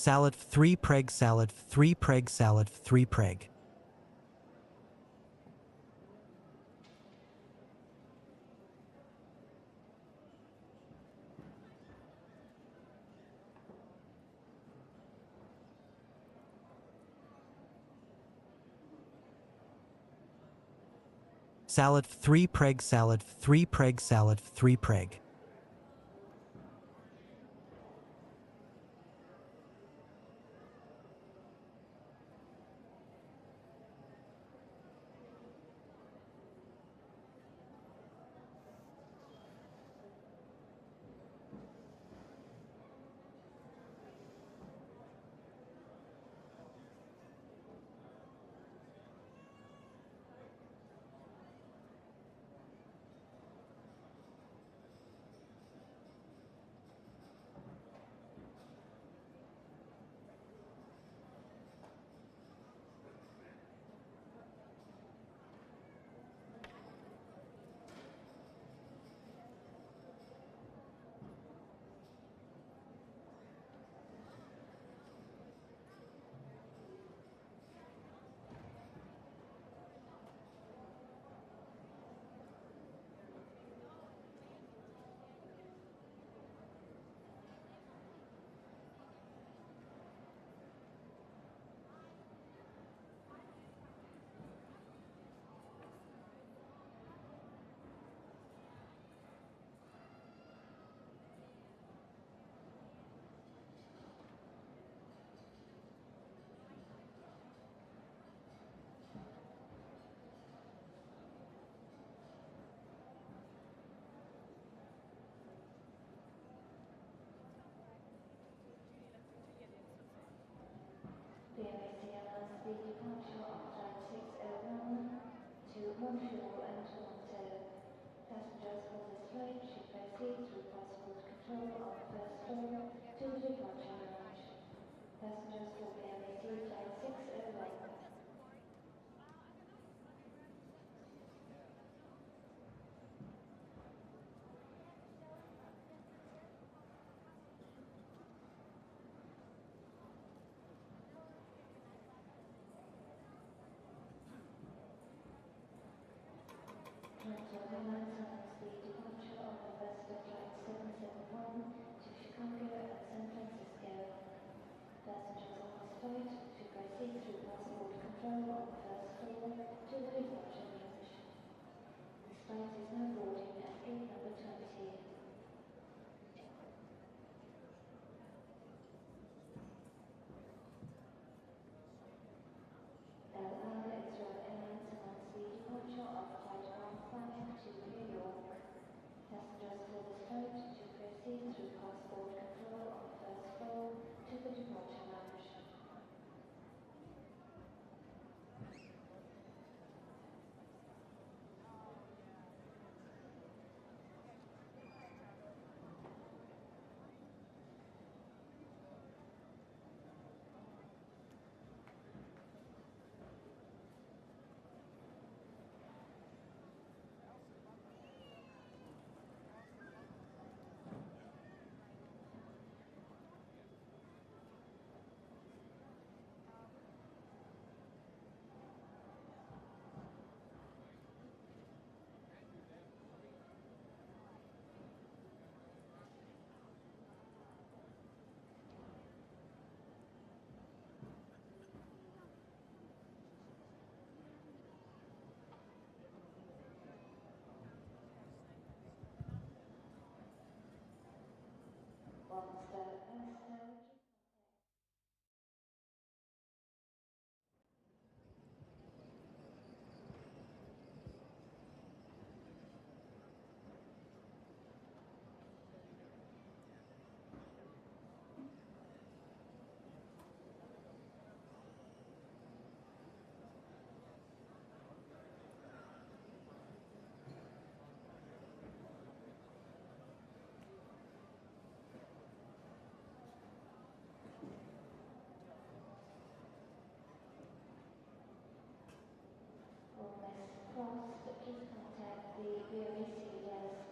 Salad 3 preg salad 3 preg salad 3 preg. Salad 3 preg salad 3 preg salad 3 preg. The departure of Flight 601 to Montreal and Toronto. Passengers for this flight should proceed through passport control on the first floor to the departure lounge. Passengers for BMAC Flight 601. Toronto Airlines announced the departure of the first of Flight 771 VOAC desk.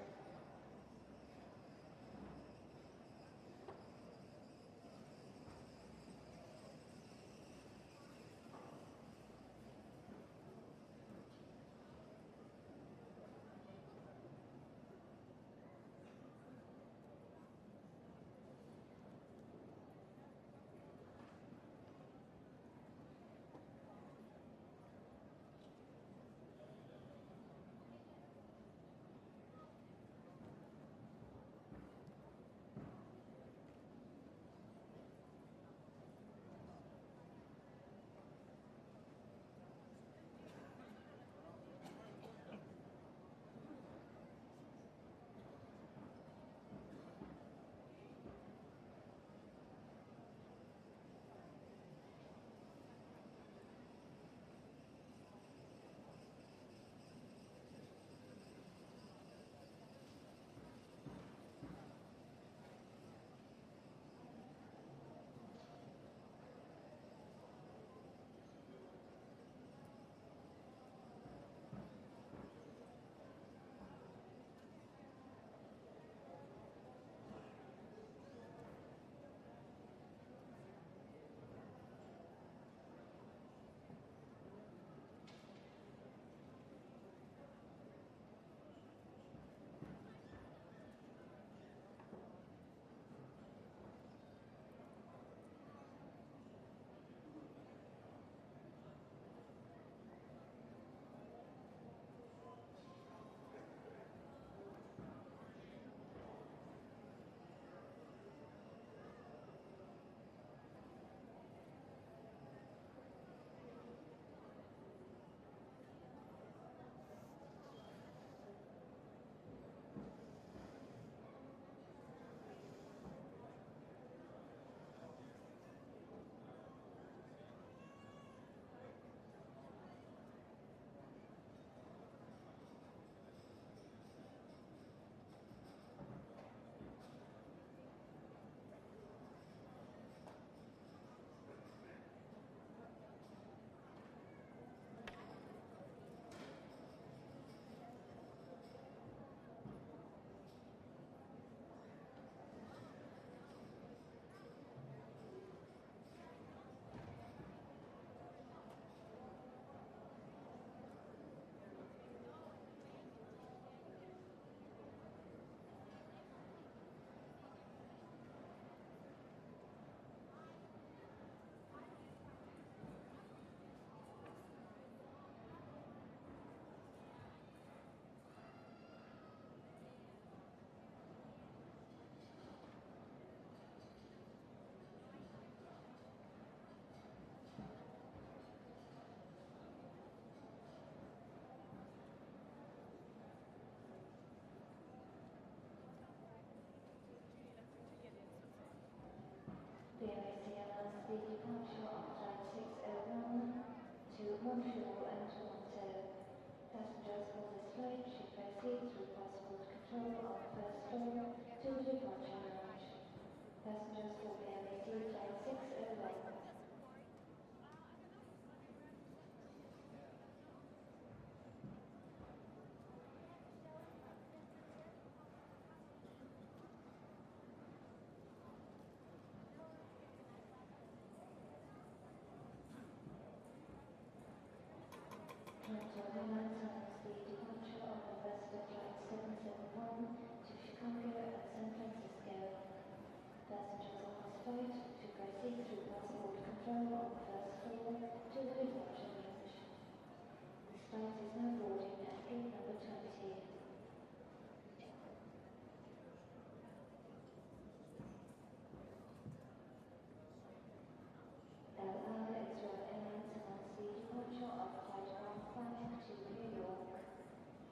VOAC announced the departure of Flight 601 to Montreal and Toronto. Passengers for this flight should proceed through passport control on the first floor to the departure lounge. Passengers for VOAC Flight 601. Toronto Airlines announced the departure of the first of Flight 771 to Chicago and San Francisco. Passengers on this flight should proceed through passport control on the first floor to the departure lounge. This flight is now boarding at gate number 20. Israel Airlines announced the departure of Flight 155 to New York.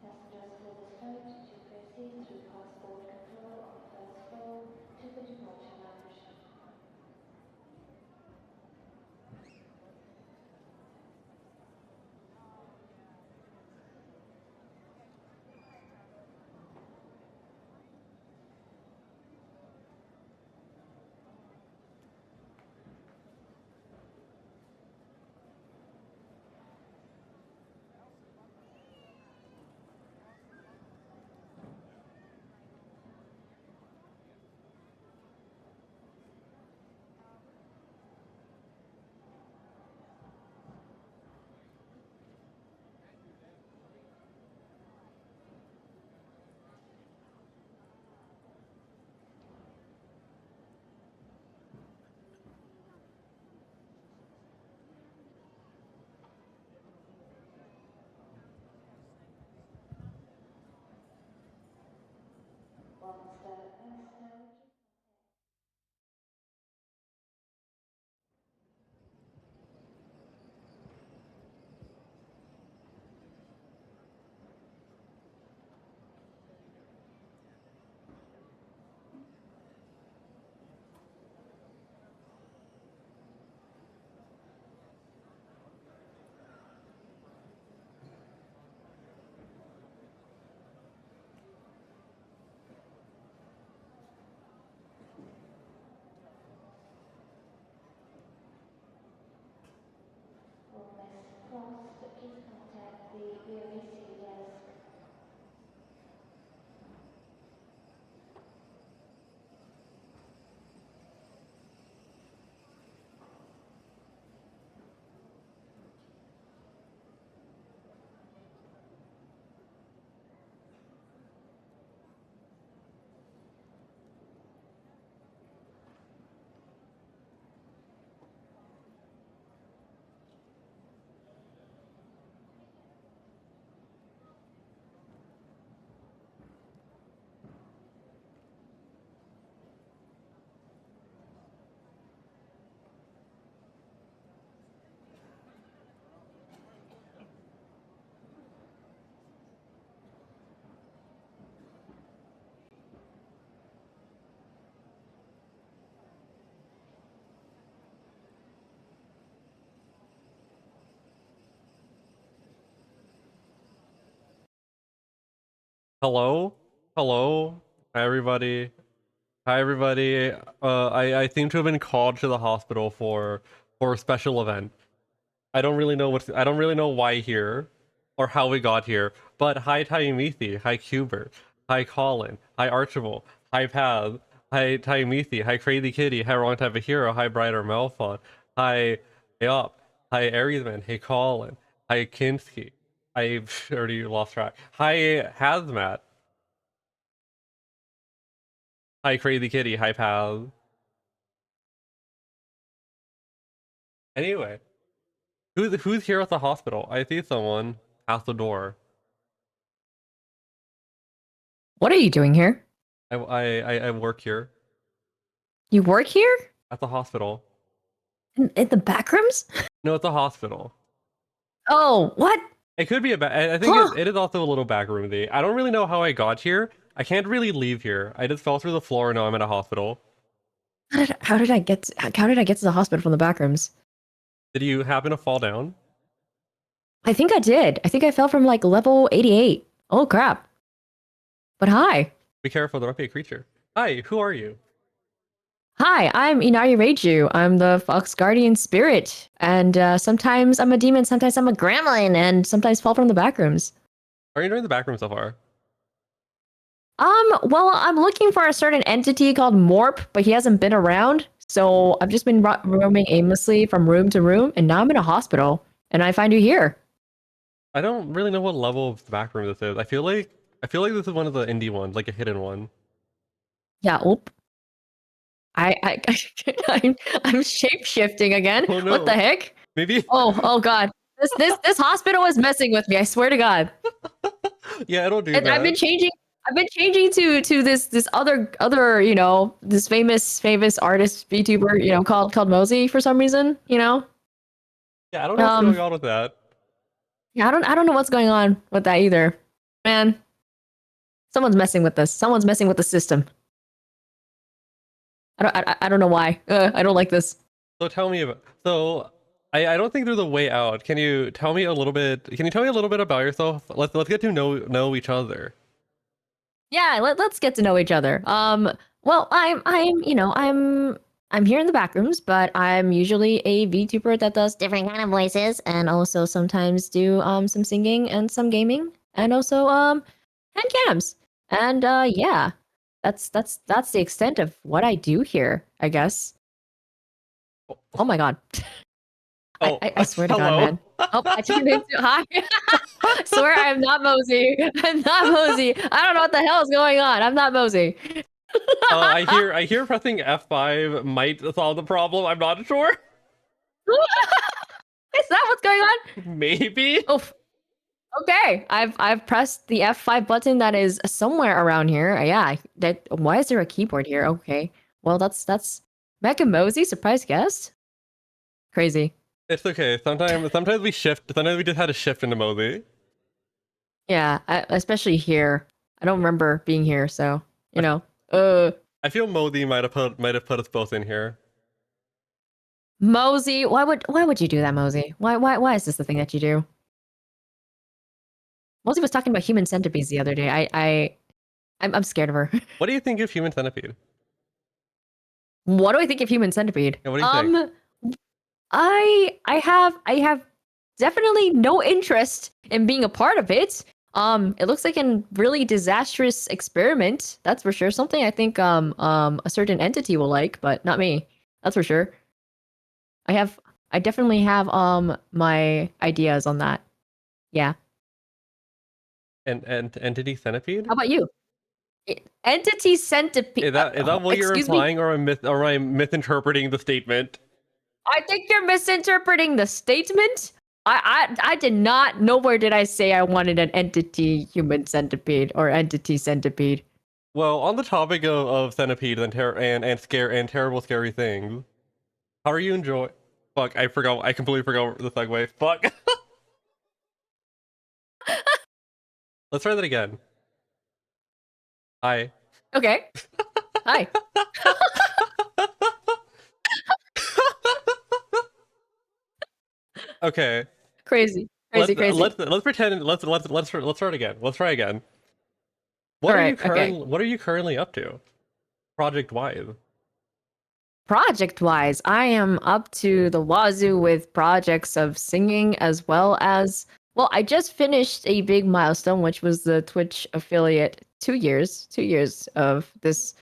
Passengers for this flight should proceed through passport control on the first floor to the departure lounge. would you For Miss Frost, please contact the VOC desk. Hello? Hello? Hi everybody. Hi everybody. I seem to have been called to the hospital for a special event. I don't really know why here or how we got here. But hi Tayumithi, hi Cuber, hi Colin, hi Archibald, hi Paz, hi Tayumithi, hi Crazy Kitty, hi Wrong Type of Hero, hi Brighter Malfon, hi Ayop, hi Ariesman, hey Colin, hi Kinski. I already lost track. Hi Hazmat. Hi, Crazy Kitty. Hi, pal. Anyway, who's here at the hospital? I see someone at the door. What are you doing here? I work here You work here? at the hospital. In the back rooms? No, it's a hospital. Oh, what? It could be I think Huh. it is also a little backroomy. I don't really know how I got here. I can't really leave here. I just fell through the floor and now I'm at a hospital. How did I get to the hospital from the back rooms? Did you happen to fall down? I think I did. I think I fell from like level 88. Oh crap. But hi. Be careful, there might be a creature. Hi, who are you? Hi, I'm Inari Reiju. I'm the Fox Guardian Spirit. And sometimes I'm a demon, sometimes I'm a gremlin, and sometimes fall from the back rooms. Are you enjoying the back room so far? Well, I'm looking for a certain entity called Morp, but he hasn't been around. So I've just been roaming aimlessly from room to room, and now I'm in a hospital, and I find you here. I don't really know what level of the back room this is. I feel like this is one of the indie ones, like a hidden one. Yeah, oop. I I'm shape shifting again. Oh, no. What the heck? Maybe. Oh god. This hospital is messing with me. I swear to God. Yeah, it'll do And that. I've been changing to this other this famous artist VTuber called Mosey for some reason. Yeah, I don't know what's going on with that. Yeah, I don't know what's going on with that either. Man, someone's messing with this. Someone's messing with the system. I don't know why. I don't like this. So tell me about. So I don't think there's a way out. Can you tell me a little bit? Can you tell me a little bit about yourself? Let's get to know each other. Yeah, let's get to know each other. Well, I'm here in the back rooms, but I'm usually a VTuber that does different kind of voices, and also sometimes do some singing and some gaming, and also hand cams. And yeah, that's the extent of what I do here, I guess. Oh my god. Oh, I swear to God, hello. man. Oh, I turned into hi. I swear I'm not Mosey. I'm not Mosey. I don't know what the hell is going on. I'm not Mosey. I hear pressing F5 might solve the problem. I'm not sure. Is that what's going on? Maybe. Oof. Okay, I've pressed the F5 button that is somewhere around here. Yeah, that why is there a keyboard here? Okay. Well, that's Mecha Mosey, surprise guest. Crazy. It's okay. Sometimes we shift. Sometimes we just had to shift into Mosey. Yeah, especially here. I don't remember being here, so you know. Uh, I feel Mosey might have put us both in here. Mosey, why would you do that, Mosey? Why is this the thing that you do? Mosey was talking about human centipedes the other day. I'm scared of her. What do you think of Human Centipede? What do I think of human centipede? Yeah, what do you think? I have definitely no interest in being a part of it. It looks like a really disastrous experiment. That's for sure. Something I think a certain entity will like, but not me. That's for sure. I definitely have my ideas on that. Yeah. And Entity Centipede? How about you? Entity centipede. Is that what you're Excuse me? implying, or am I misinterpreting the statement? I think you're misinterpreting the statement. I did not. Nowhere did I say I wanted an entity human centipede or entity centipede. Well, on the topic of centipedes and terrible scary things, how are you enjoying? Fuck, I forgot. I completely forgot the segue. Fuck. Let's try that again. Hi. Okay. Hi. Okay. Crazy. Let's Crazy. let's pretend. Let's start again. Let's try again. All right. Okay. What are you currently up to, project wise? Project wise, I am up to the wazoo with projects of singing as well as, well, I just finished a big milestone, which was the Twitch affiliate 2 years of this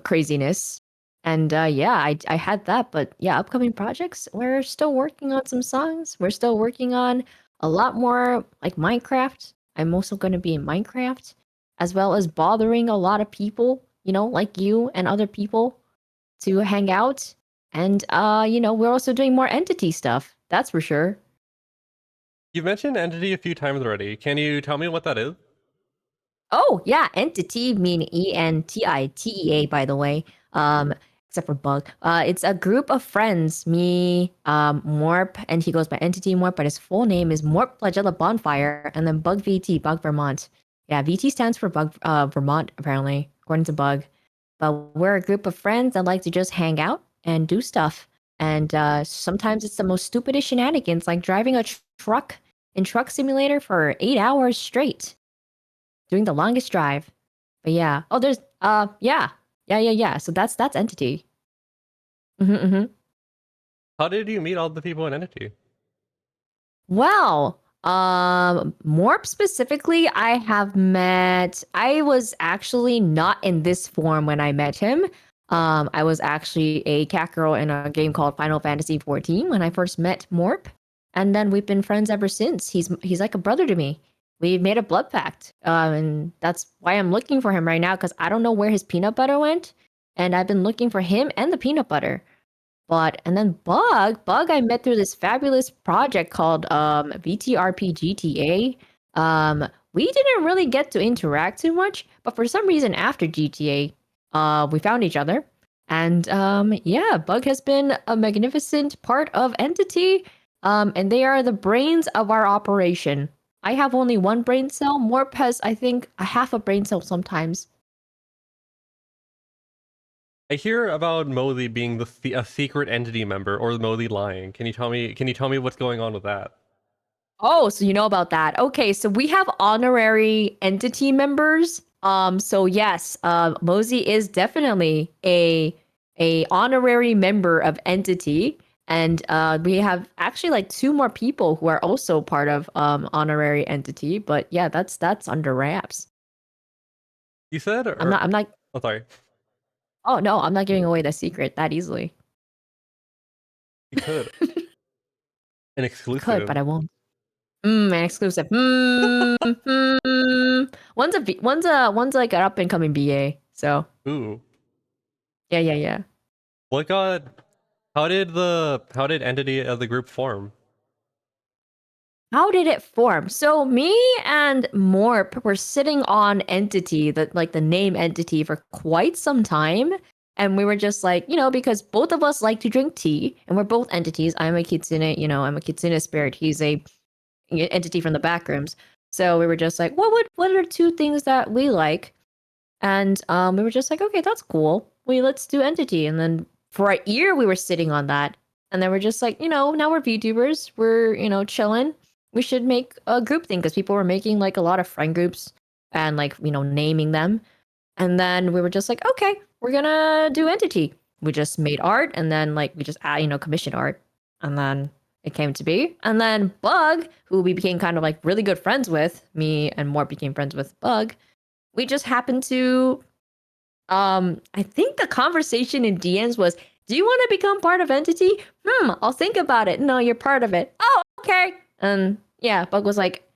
craziness. And yeah, I had that, but yeah, upcoming projects, we're still working on some songs. We're still working on a lot more like Minecraft. I'm also going to be in Minecraft, as well as bothering a lot of people, like you and other people to hang out. And we're also doing more entity stuff. That's for sure. You've mentioned entity a few times already. Can you tell me what that is? Oh, yeah, entity mean Entitea, by the way. Except for Bug. It's a group of friends, me, Morp, and he goes by Entity Morp, but his full name is Morp Flagella Bonfire, and then Bug VT, Bug Vermont. Yeah, VT stands for Bug Vermont, apparently, according to Bug. But we're a group of friends that like to just hang out and do stuff. And sometimes it's the most stupidest shenanigans, like driving a truck in Truck Simulator for 8 hours straight, doing the longest drive. But yeah, oh, there's yeah. So that's entity. Mm-hmm. How did you meet all the people in entity? Well, Morp specifically, I have met. I was actually not in this form when I met him. I was actually a cat girl in a game called Final Fantasy XIV when I first met Morp, and then we've been friends ever since. He's like a brother to me. We made a blood pact, and that's why I'm looking for him right now because I don't know where his peanut butter went, and I've been looking for him and the peanut butter. But and then Bug I met through this fabulous project called VTRP GTA. We didn't really get to interact too much, but for some reason after GTA, we found each other. And yeah, Bug has been a magnificent part of Entity. And they are the brains of our operation. I have only one brain cell. Morp has, I think, a half a brain cell sometimes. I hear about Mosey being a secret entity member, or Mosey lying. Can you tell me? Can you tell me what's going on with that? Oh, so you know about that. Okay, so we have honorary entity members. So yes, Mosey is definitely a honorary member of entity. And we have actually like two more people who are also part of honorary entity. But yeah, that's under wraps. You said, I'm not. Oh, sorry. Oh no, I'm not giving away the secret that easily. You could. An Could, exclusive. but I won't. An exclusive. One's like an up and coming BA. So Ooh. yeah. What got? How did entity of the group form? how did it form? So me and Morp were sitting on Entity, the name Entity, for quite some time. And we were just like, because both of us like to drink tea, and we're both entities. I'm a kitsune, I'm a kitsune spirit. He's a entity from the back rooms. So we were just like, what are two things that we like? And we were just like, okay, that's cool. Let's do Entity. And then for a year we were sitting on that. And then we're just like, now we're VTubers. We're, chilling. We should make a group thing because people were making like a lot of friend groups and like, naming them. And then we were just like, okay, we're gonna do Entity. We just made art and then like we just commissioned art. And then it came to be. And then Bug, who we became kind of like really good friends with, me and Mort became friends with Bug. We just happened to I think the conversation in DMs was, do you want to become part of Entity? I'll think about it. No, you're part of it. Oh, okay. And yeah, Bug was like,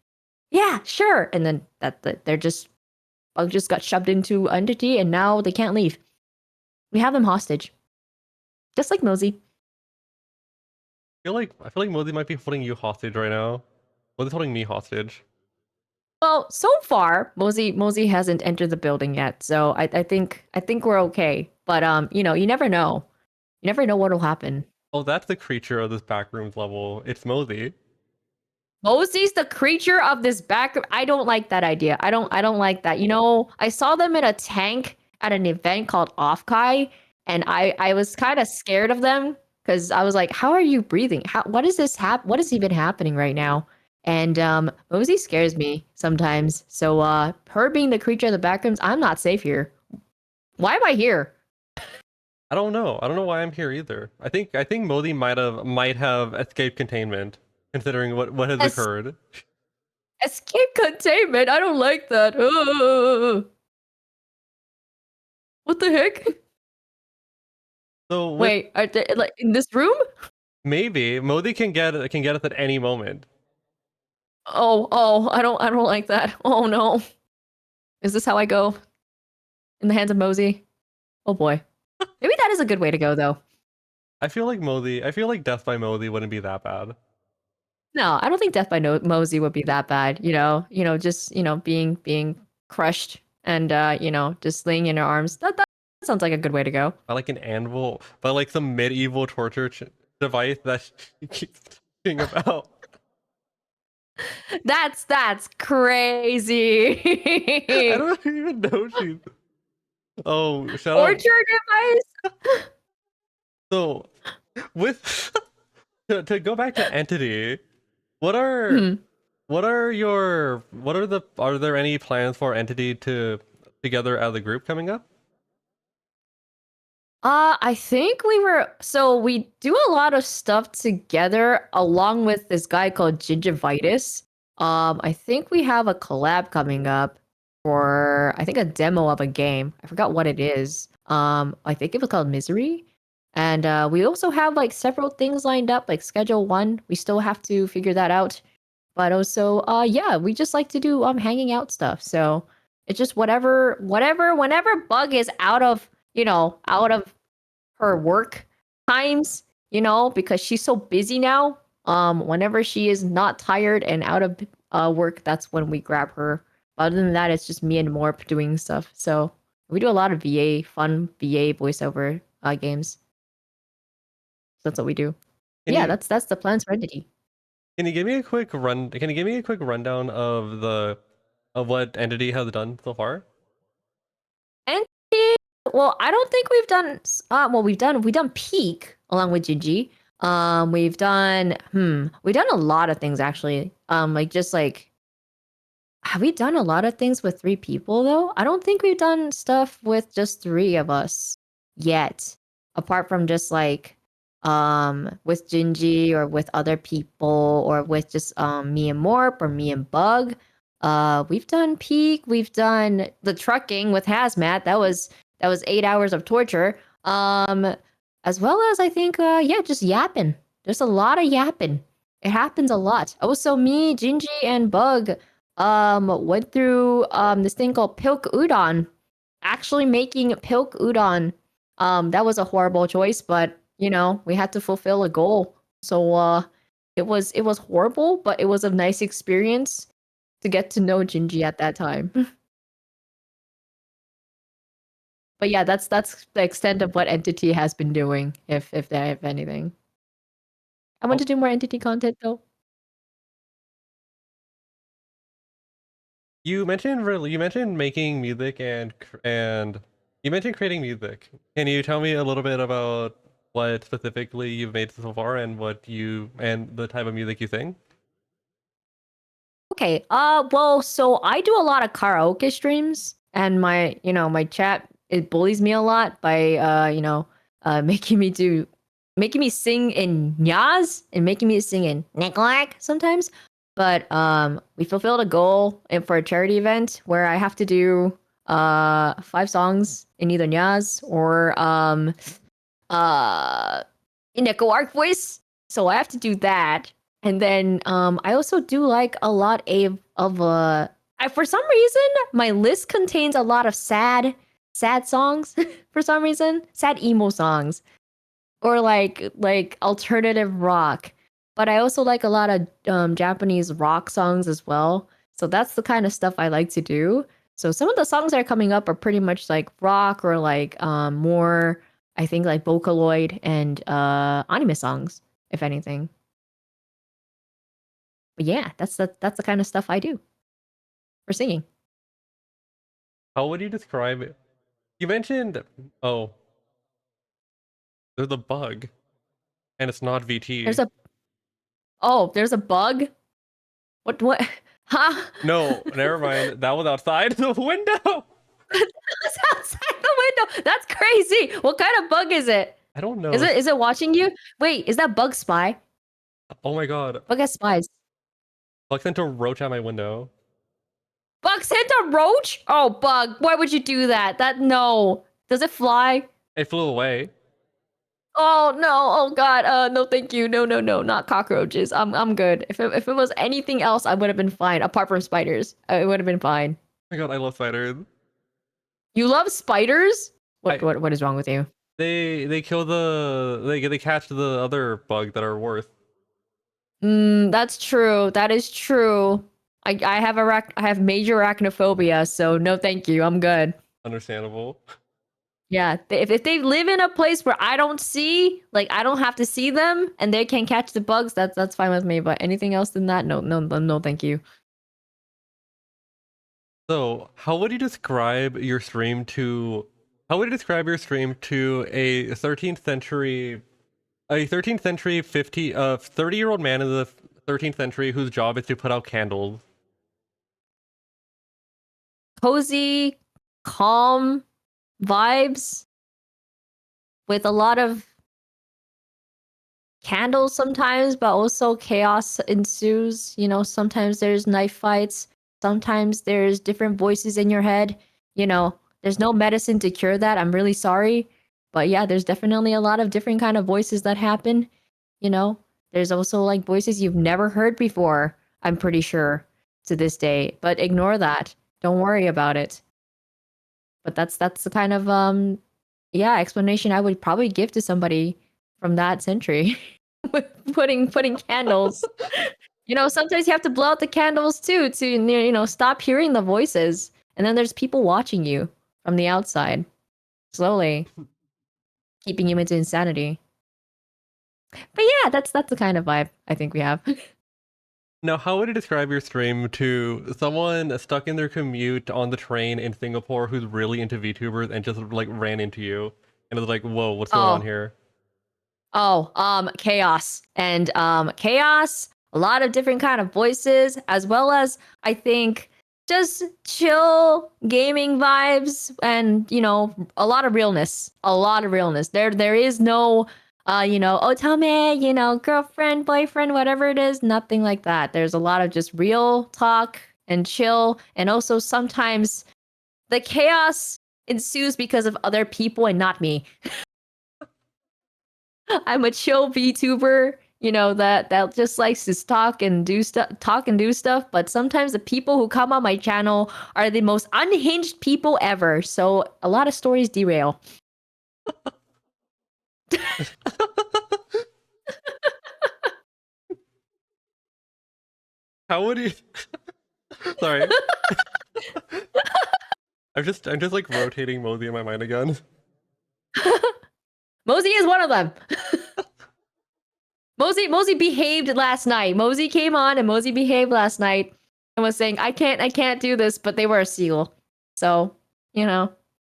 yeah, sure. And then Bug just got shoved into Entity and now they can't leave. We have them hostage. Just like Mosey. I feel like Mosey might be holding you hostage right now. Mosey's holding me hostage. Well, so far, Mosey hasn't entered the building yet, so I think we're okay. But you never know. You never know what'll happen. Oh, that's the creature of this backrooms level. It's Mosey. Mosey's the creature of this back. I don't like that idea. I don't like that. I saw them in a tank at an event called Offkai, and I was kind of scared of them because I was like, how are you breathing? What is this what is even happening right now? And Mosey scares me sometimes. So her being the creature of the backrooms, I'm not safe here. Why am I here? I don't know. I don't know why I'm here either. I think Mosey might have escaped containment, considering what has occurred. Escape containment? I don't like that. What the heck? So wait, are they like in this room? Maybe Mosey can get us at any moment. Oh, I don't like that. Oh no. Is this how I go? In the hands of Mosey? Oh boy. Maybe that is a good way to go though. I feel like death by Mosey wouldn't be that bad. No, I don't think death by Mosey would be that bad. Just being crushed and just laying in her arms. That sounds like a good way to go. By like an anvil, by like some medieval torture device that she keeps talking about. That's crazy. I don't even know she's. Oh, shut up. Torture device. So, with to go back to Entity, what are there any plans for Entity together as a group coming up? I think we do a lot of stuff together along with this guy called Gingivitis. I think we have a collab coming up for I think a demo of a game. I forgot what it is. I think it was called Misery. And we also have like several things lined up, like Schedule 1. We still have to figure that out. But also, yeah, we just like to do hanging out stuff. So it's just whenever Bug is out of her work times, because she's so busy now. Whenever she is not tired and out of work, that's when we grab her. Other than that, it's just me and Morp doing stuff. So we do a lot of fun VA voiceover games. That's what we do. That's the plans for Entity. Can you give me a quick rundown of what Entity has done so far? Entity. Well, I don't think we've done. We've done Peak along with Gingy. We've done a lot of things actually. Have we done a lot of things with 3 people though? I don't think we've done stuff with just 3 of us yet, apart from just like with Gingy or with other people or with just me and Morp or me and Bug. We've done Peak, we've done the trucking with Hazmat. That was 8 hours of torture. As well as I think just yapping. There's a lot of yapping. It happens a lot. Also, me, Gingy, and Bug went through this thing called Pilk Udon. Actually making Pilk Udon. That was a horrible choice, but we had to fulfill a goal. So it was horrible, but it was a nice experience to get to know Jinji at that time. But yeah, that's the extent of what Entity has been doing, if they have anything. I want to do more Entity content though. You mentioned making music and you mentioned creating music. Can you tell me a little bit about what specifically you've made so far and and the type of music you sing? Okay. Well, so I do a lot of karaoke streams, and my chat, it bullies me a lot by making me sing in Nyaz and making me sing in Nikolak sometimes. But we fulfilled a goal for a charity event where I have to do 5 songs in either Nyaz or in Echo Arc voice. So I have to do that. And then I also do like a lot for some reason my list contains a lot of sad songs for some reason, sad emo songs or like alternative rock. But I also like a lot of Japanese rock songs as well. So that's the kind of stuff I like to do. So some of the songs that are coming up are pretty much like rock or like more, I think, like Vocaloid and anime songs, if anything. But yeah, that's the kind of stuff I do for singing. How would you describe it? You mentioned there's a bug and it's not VT. There's a bug. What? Huh? No, never mind. That was outside the window. It's outside the window. That's crazy. What kind of bug is it? I don't know. Is it watching you? Wait, is that Bug Spy? Oh my god. Bug has spies. Bug sent a roach at my window. Bug sent a roach? Oh, Bug, why would you do that? No. Does it fly? It flew away. Oh no! Oh god! No, thank you. No, not cockroaches. I'm good. If it was anything else, I would have been fine. Apart from spiders, it would have been fine. Oh my god, I love spiders. You love spiders? I- What is wrong with you? They kill they catch the other bug that are worse. That's true. That is true. I have major arachnophobia, so no, thank you. I'm good. Understandable. Yeah, if they live in a place where I don't see, like I don't have to see them, and they can catch the bugs, that's fine with me. But anything else than that, no, thank you. So, how would you describe your stream to a 13th century 30-year-old man in the 13th century whose job is to put out candles? Cozy, calm vibes with a lot of candles sometimes, but also chaos ensues. Sometimes there's knife fights, sometimes there's different voices in your head. There's no medicine to cure that. I'm really sorry. But yeah, there's definitely a lot of different kind of voices that happen. There's also like voices you've never heard before, I'm pretty sure, to this day. But ignore that. Don't worry about it. But that's the kind of explanation I would probably give to somebody from that century. putting candles. Sometimes you have to blow out the candles too to stop hearing the voices. And then there's people watching you from the outside, slowly keeping you into insanity. But yeah, that's the kind of vibe I think we have. Now, how would you describe your stream to someone stuck in their commute on the train in Singapore who's really into VTubers and just like ran into you and was like, "Whoa, what's going on here?" Chaos and chaos. A lot of different kind of voices, as well as I think just chill gaming vibes, and a lot of realness. A lot of realness. There is no otome, girlfriend, boyfriend, whatever it is, nothing like that. There's a lot of just real talk and chill. And also sometimes the chaos ensues because of other people and not me. I'm a chill VTuber, that just likes to talk and do stuff. But sometimes the people who come on my channel are the most unhinged people ever. So a lot of stories derail. How would you? Sorry. I'm just like rotating Mosey in my mind again. Mosey is one of them. Mosey behaved last night. Mosey came on and Mosey behaved last night and was saying, I can't do this, but they were a seal. So, you know,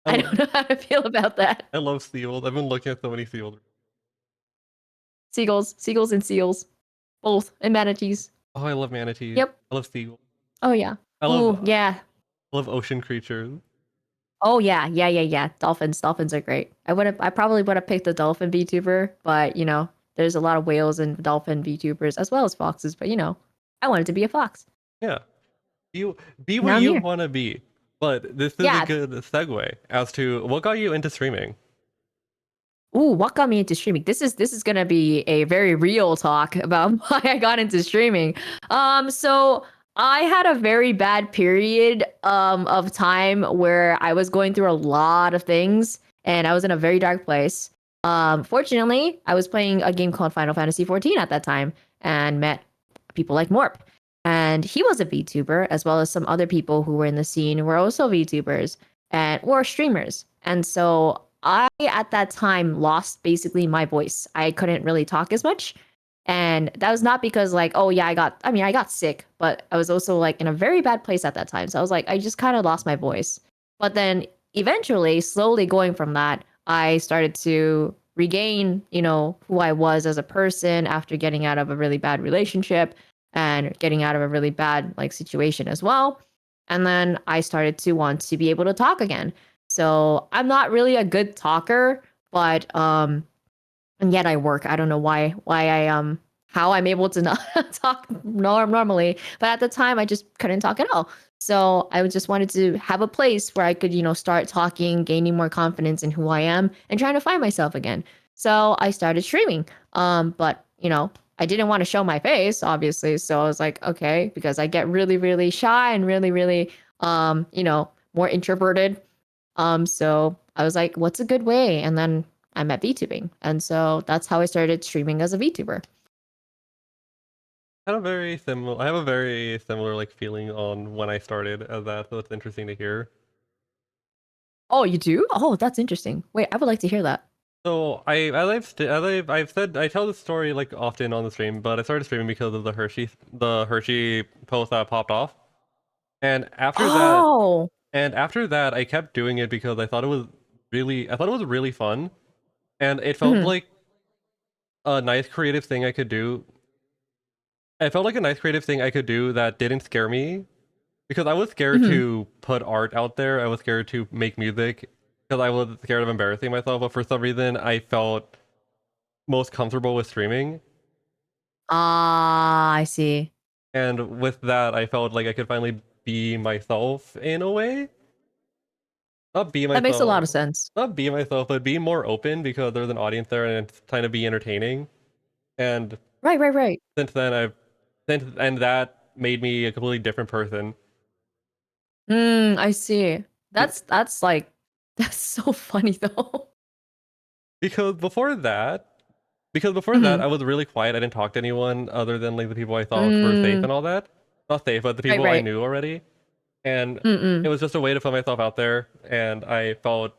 I don't know how to feel about that. I love seals. I've been looking at so many seals. Seagulls and seals. Both. And manatees. Oh, I love manatees. Yep. I love seagulls. Oh yeah. I love Ooh, yeah. I love ocean creatures. Oh yeah. Dolphins are great. I probably would have picked a dolphin VTuber, but you know, there's a lot of whales and dolphin VTubers as well as foxes, but you know, I wanted to be a fox. Yeah. You be Now what I'm you here. want to be. But this is Yeah. a good segue as to what got you into streaming. Ooh, what got me into streaming? This is gonna be a very real talk about why I got into streaming. So I had a very bad period of time where I was going through a lot of things and I was in a very dark place. Fortunately, I was playing a game called Final Fantasy XIV at that time and met people like Morp. And he was a VTuber, as well as some other people who were in the scene who were also VTubers and or streamers. And so I, at that time, lost basically my voice. I couldn't really talk as much. And that was not because, like, oh, yeah, I got sick, but I was also, like, in a very bad place at that time. So I was like, I just kind of lost my voice. But then eventually, slowly going from that, I started to regain, you know, who I was as a person after getting out of a really bad relationship and getting out of a really bad, like, situation as well. And then I started to want to be able to talk again. So I'm not really a good talker, but and yet I work. I don't know why I how I'm able to not talk normally, but at the time I just couldn't talk at all. So I just wanted to have a place where I could, you know, start talking, gaining more confidence in who I am and trying to find myself again. So I started streaming. But you know, I didn't want to show my face, obviously. So I was like, okay, because I get really, really shy and really, really you know, more introverted. So I was like, what's a good way? And then I met VTubing. And so that's how I started streaming as a VTuber. I have a very similar like feeling on when I started as that, so it's interesting to hear. Oh, you do? Oh, that's interesting. Wait, I would like to hear that. So I've said I tell this story like often on the stream, but I started streaming because of the Hershey post that popped off, and Oh. after that I kept doing it because I thought it was really fun, and it felt Mhm. like a nice creative thing I could do. It felt like a nice creative thing I could do that didn't scare me, because I was scared Mhm. to put art out there. I was scared to make music because I was scared of embarrassing myself. But for some reason, I felt most comfortable with streaming. Ah, I see. And with that, I felt like I could finally be myself in a way. Not be That makes a lot myself. of sense. Not be myself, but be more open because there's an audience there and it's trying to be entertaining. And Right. since then, and that made me a completely different person. I see. That's like that's so funny though. Because before that, Mhm. I was really quiet. I didn't talk to anyone other than like the people I thought were safe Mm, and all that. Not safe, but the people I right. knew already. And it Mm-mm. was just a way to put myself out there. And I felt,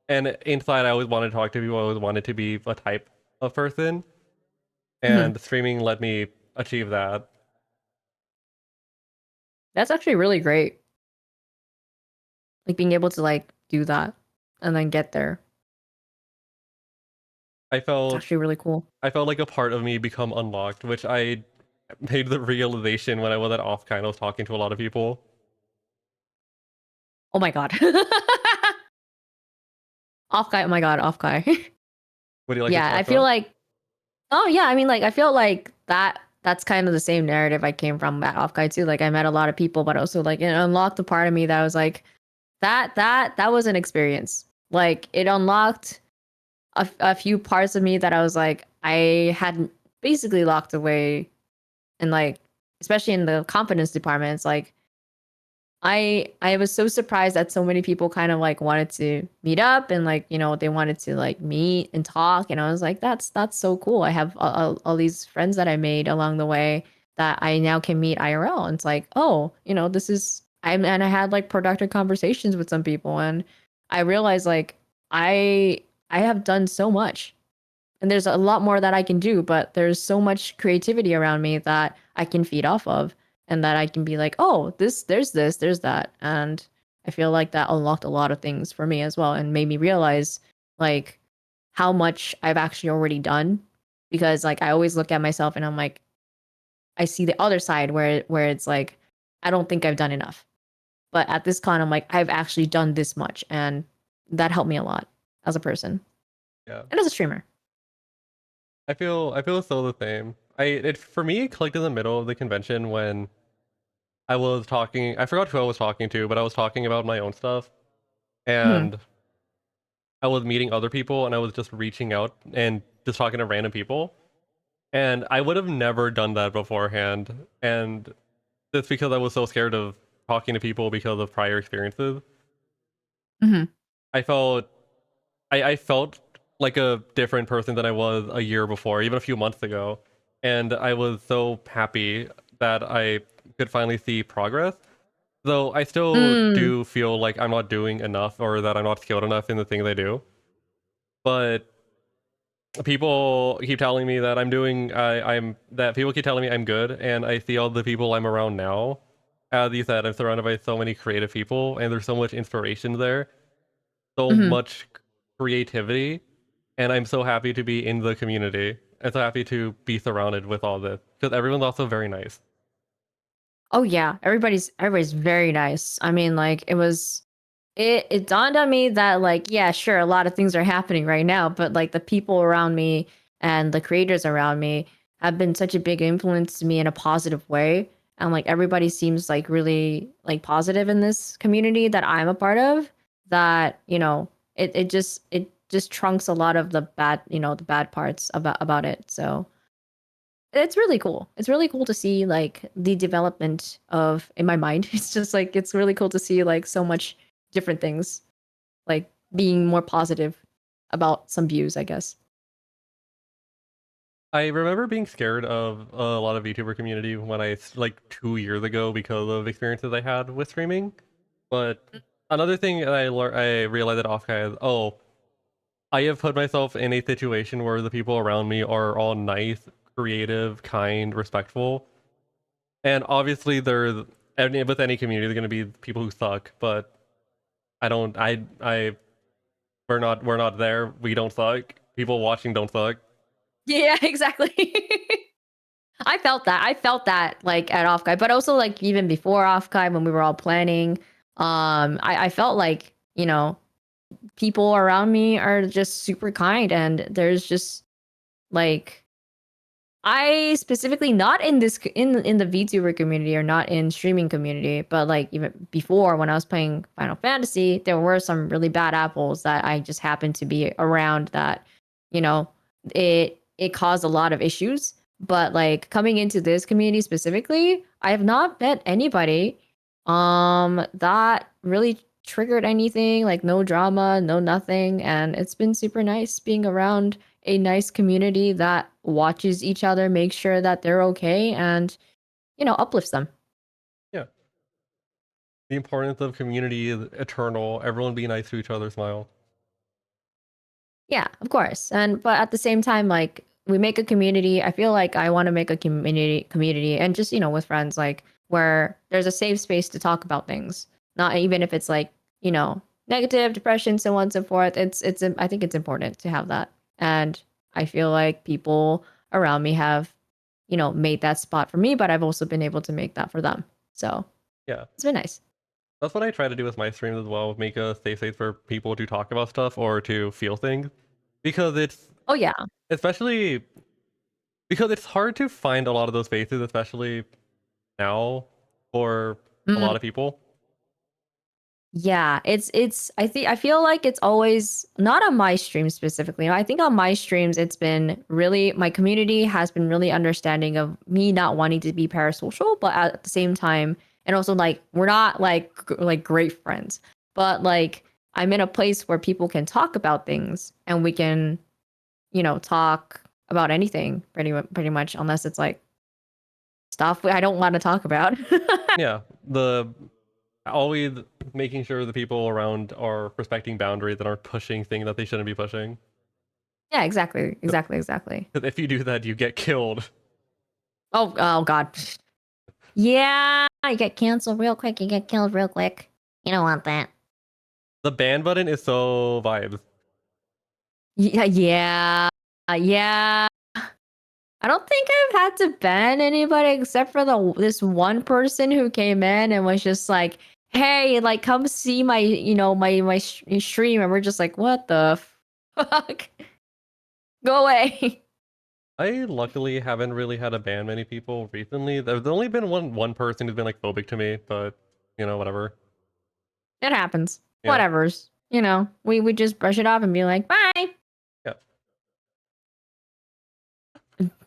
and inside, I always wanted to talk to people. I always wanted to be a type of person. Mhm. And streaming let me achieve that. That's actually really great. Like being able to like do that and then get there. I It's felt, actually really cool. I felt like a part of me become unlocked, which I made the realization when I was at Offkind. I was talking to a lot of people. Oh my god. Off guy. Oh my god, off guy. Would you like to Yeah, talk I feel about? like oh yeah, I mean like I feel like that's kind of the same narrative I came from at off guy too. Like I met a lot of people, but also like it unlocked a part of me that was like that was an experience. Like it unlocked a few parts of me that I was like I had basically locked away and like especially in the confidence department, it's like I was so surprised that so many people kind of like wanted to meet up and like you know they wanted to like meet and talk and I was like that's so cool. I have all these friends that I made along the way that I now can meet IRL. And it's like, oh, this is and I had like productive conversations with some people, and I realized like I have done so much. And there's a lot more that I can do, but there's so much creativity around me that I can feed off of, and that I can be like, oh, there's that. And I feel like that unlocked a lot of things for me as well, and made me realize like how much I've actually already done. Because like I always look at myself and I'm like, I see the other side where it's like, I don't think I've done enough. But at this con, I'm like, I've actually done this much, and that helped me a lot as a person Yeah. and as a streamer. I feel so the same. It for me it clicked in the middle of the convention when I was talking. I forgot who I was talking to, but I was talking about my own stuff, Mhm. and I was meeting other people, and I was just reaching out and just talking to random people, and I would have never done that beforehand, and that's because I was so scared of talking to people because of prior experiences. Mhm. I felt I felt like a different person than I was a year before, even a few months ago. And I was so happy that I could finally see progress. Though I still Mm. do feel like I'm not doing enough or that I'm not skilled enough in the things I do. But people keep telling me that I'm that people keep telling me I'm good, and I see all the people I'm around now. As you said, I'm surrounded by so many creative people, and there's so much inspiration there, so Mhm. much creativity, and I'm so happy to be in the community. I'm so happy to be surrounded with all this because everyone's also very nice. Oh yeah, everybody's very nice. I mean, like it dawned on me that like yeah, sure, a lot of things are happening right now, but like the people around me and the creators around me have been such a big influence to me in a positive way. And like everybody seems like really like positive in this community that I'm a part of, that, it just trunks a lot of the bad, the bad parts about it. So it's really cool. It's really cool to see like the development of in my mind. It's just like it's really cool to see like so much different things, like being more positive about some views, I guess. I remember being scared of a lot of VTuber community when like 2 years ago because of experiences I had with streaming. But another thing that I realized at Offkai is, oh, I have put myself in a situation where the people around me are all nice, creative, kind, respectful. And obviously with any community there's gonna be people who suck, but I don't I we're not there. We don't suck. People watching don't suck. Yeah, exactly. I felt that. I felt that like at Offguy, but also like even before Offguy when we were all planning. I felt like, people around me are just super kind, and there's just like I specifically not in this in the VTuber community or not in streaming community, but like even before when I was playing Final Fantasy, there were some really bad apples that I just happened to be around that, you know, it caused a lot of issues. But like coming into this community specifically, I have not met anybody that really triggered anything, like no drama, no nothing, and it's been super nice being around a nice community that watches each other, makes sure that they're okay, and uplifts them. Yeah. The importance of community is eternal. Everyone be nice to each other, smile. Yeah, of course. And but at the same time, like we make a community. I feel like I want to make a community and just, with friends, like where there's a safe space to talk about things. Not even if it's like, negative, depression, so on and so forth. I think it's important to have that. And I feel like people around me have, made that spot for me, but I've also been able to make that for them. So Yeah. it's been nice. That's what I try to do with my streams as well. Make a safe space for people to talk about stuff or to feel things. Because Oh yeah. especially because it's hard to find a lot of those spaces, especially now for a lot of people. Yeah, it's I feel like it's always not on my streams specifically. I think on my streams it's been really my community has been really understanding of me not wanting to be parasocial, but at the same time and also like we're not like like great friends. But like I'm in a place where people can talk about things and we can, talk about anything pretty much unless it's like stuff I don't want to talk about. Yeah, the always making sure the people around are respecting boundaries and aren't pushing things that they shouldn't be pushing. Yeah, exactly. Exactly. Because if you do that, you get killed. Oh god. Yeah, you get canceled real quick, you get killed real quick. You don't want that. The ban button is so vibes. Yeah. I don't think I've had to ban anybody except for this one person who came in and was just like, "Hey, like, come see my, my stream," and we're just like, "What the fuck? Go away." I luckily haven't really had to ban many people recently. There's only been one person who's been like phobic to me, but whatever. It happens. Yeah. Whatever's. We just brush it off and be like, "Bye." Yeah.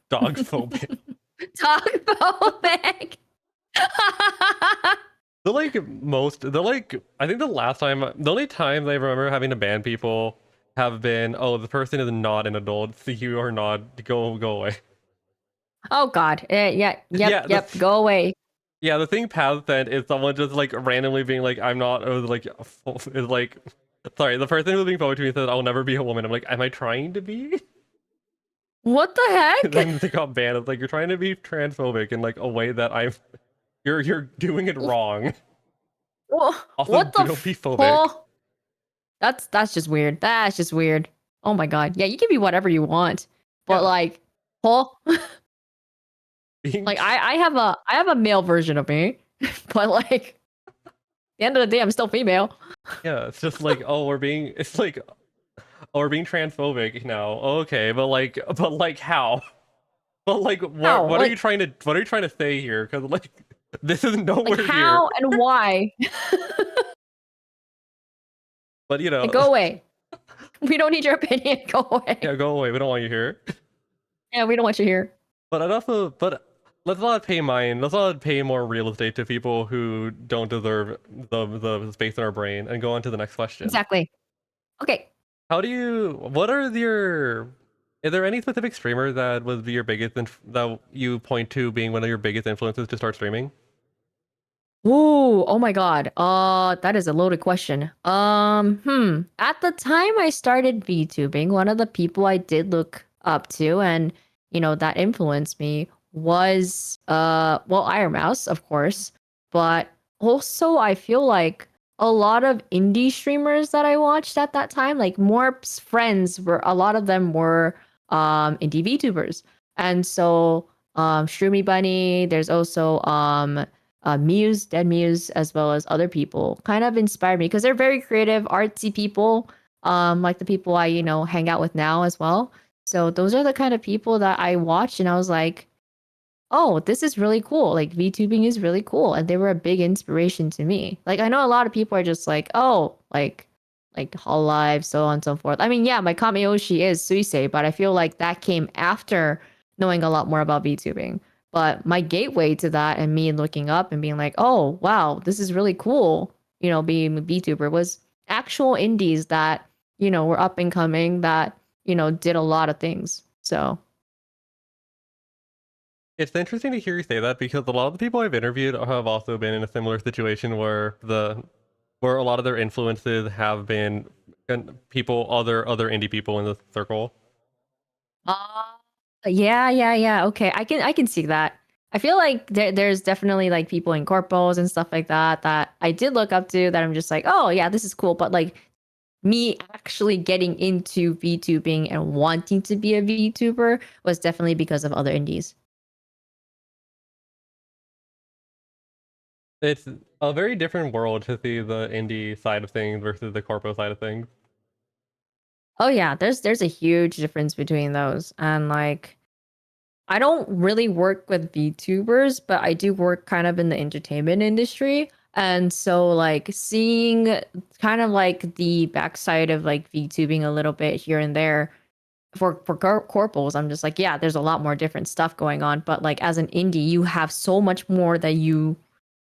Dog phobic. Dog phobic. I think the only time I remember having to ban people have been, oh, the person is not an adult, so you are not, go away. Oh god. Yep. Go away. Yeah, the thing Paz said is someone just like randomly being like, I'm not, or like, is like, sorry, the person who was being phobic to me said, I'll never be a woman. I'm like, am I trying to be? What the heck? Then they got banned. It's like, you're trying to be transphobic in like a way that you're doing it wrong. Also, What the don't be phobic. That's just weird. That's just weird. Oh my god. Yeah, you can be whatever you want. But Yeah. like, like I have a male version of me. But like at the end of the day I'm still female. Yeah, it's just like, we're being transphobic now. Okay, but like how? But like what are you trying to say here? Because like this is nowhere like how here. and why? But Like, go away. We don't need your opinion. Go away. Yeah, go away. We don't want you here. Yeah, we don't want you here. But let's not pay more real estate to people who don't deserve the space in our brain, and go on to the next question. Exactly. Okay. Is there any specific streamer that was your biggest that you point to being one of your biggest influences to start streaming? Ooh, oh my god. That is a loaded question. At the time I started VTubing, one of the people I did look up to and that influenced me was Iron Mouse, of course, but also I feel like a lot of indie streamers that I watched at that time, like more friends were a lot of them were indie VTubers. And so Shroomy Bunny, there's also Muse, Dead Muse, as well as other people kind of inspired me because they're very creative, artsy people, like the people I, hang out with now as well. So those are the kind of people that I watched and I was like, oh, this is really cool. Like VTubing is really cool. And they were a big inspiration to me. Like I know a lot of people are just like, oh, like Hololive, so on and so forth. I mean, yeah, my Kameyoshi is Suisei, but I feel like that came after knowing a lot more about VTubing. But my gateway to that and me looking up and being like, oh, wow, this is really cool, being a VTuber was actual indies that, were up and coming that, did a lot of things. So it's interesting to hear you say that because a lot of the people I've interviewed have also been in a similar situation where a lot of their influences have been other indie people in the circle. Yeah. Okay, I can see that. I feel like there's definitely like people in corpos and stuff like that that I did look up to that I'm just like, oh yeah, this is cool. But like me actually getting into VTubing and wanting to be a VTuber was definitely because of other indies. It's a very different world to see the indie side of things versus the corpo side of things. Oh yeah, there's a huge difference between those. And like I don't really work with VTubers, but I do work kind of in the entertainment industry. And so like seeing kind of like the backside of like VTubing a little bit here and there for corpos, I'm just like, yeah, there's a lot more different stuff going on. But like as an indie, you have so much more that you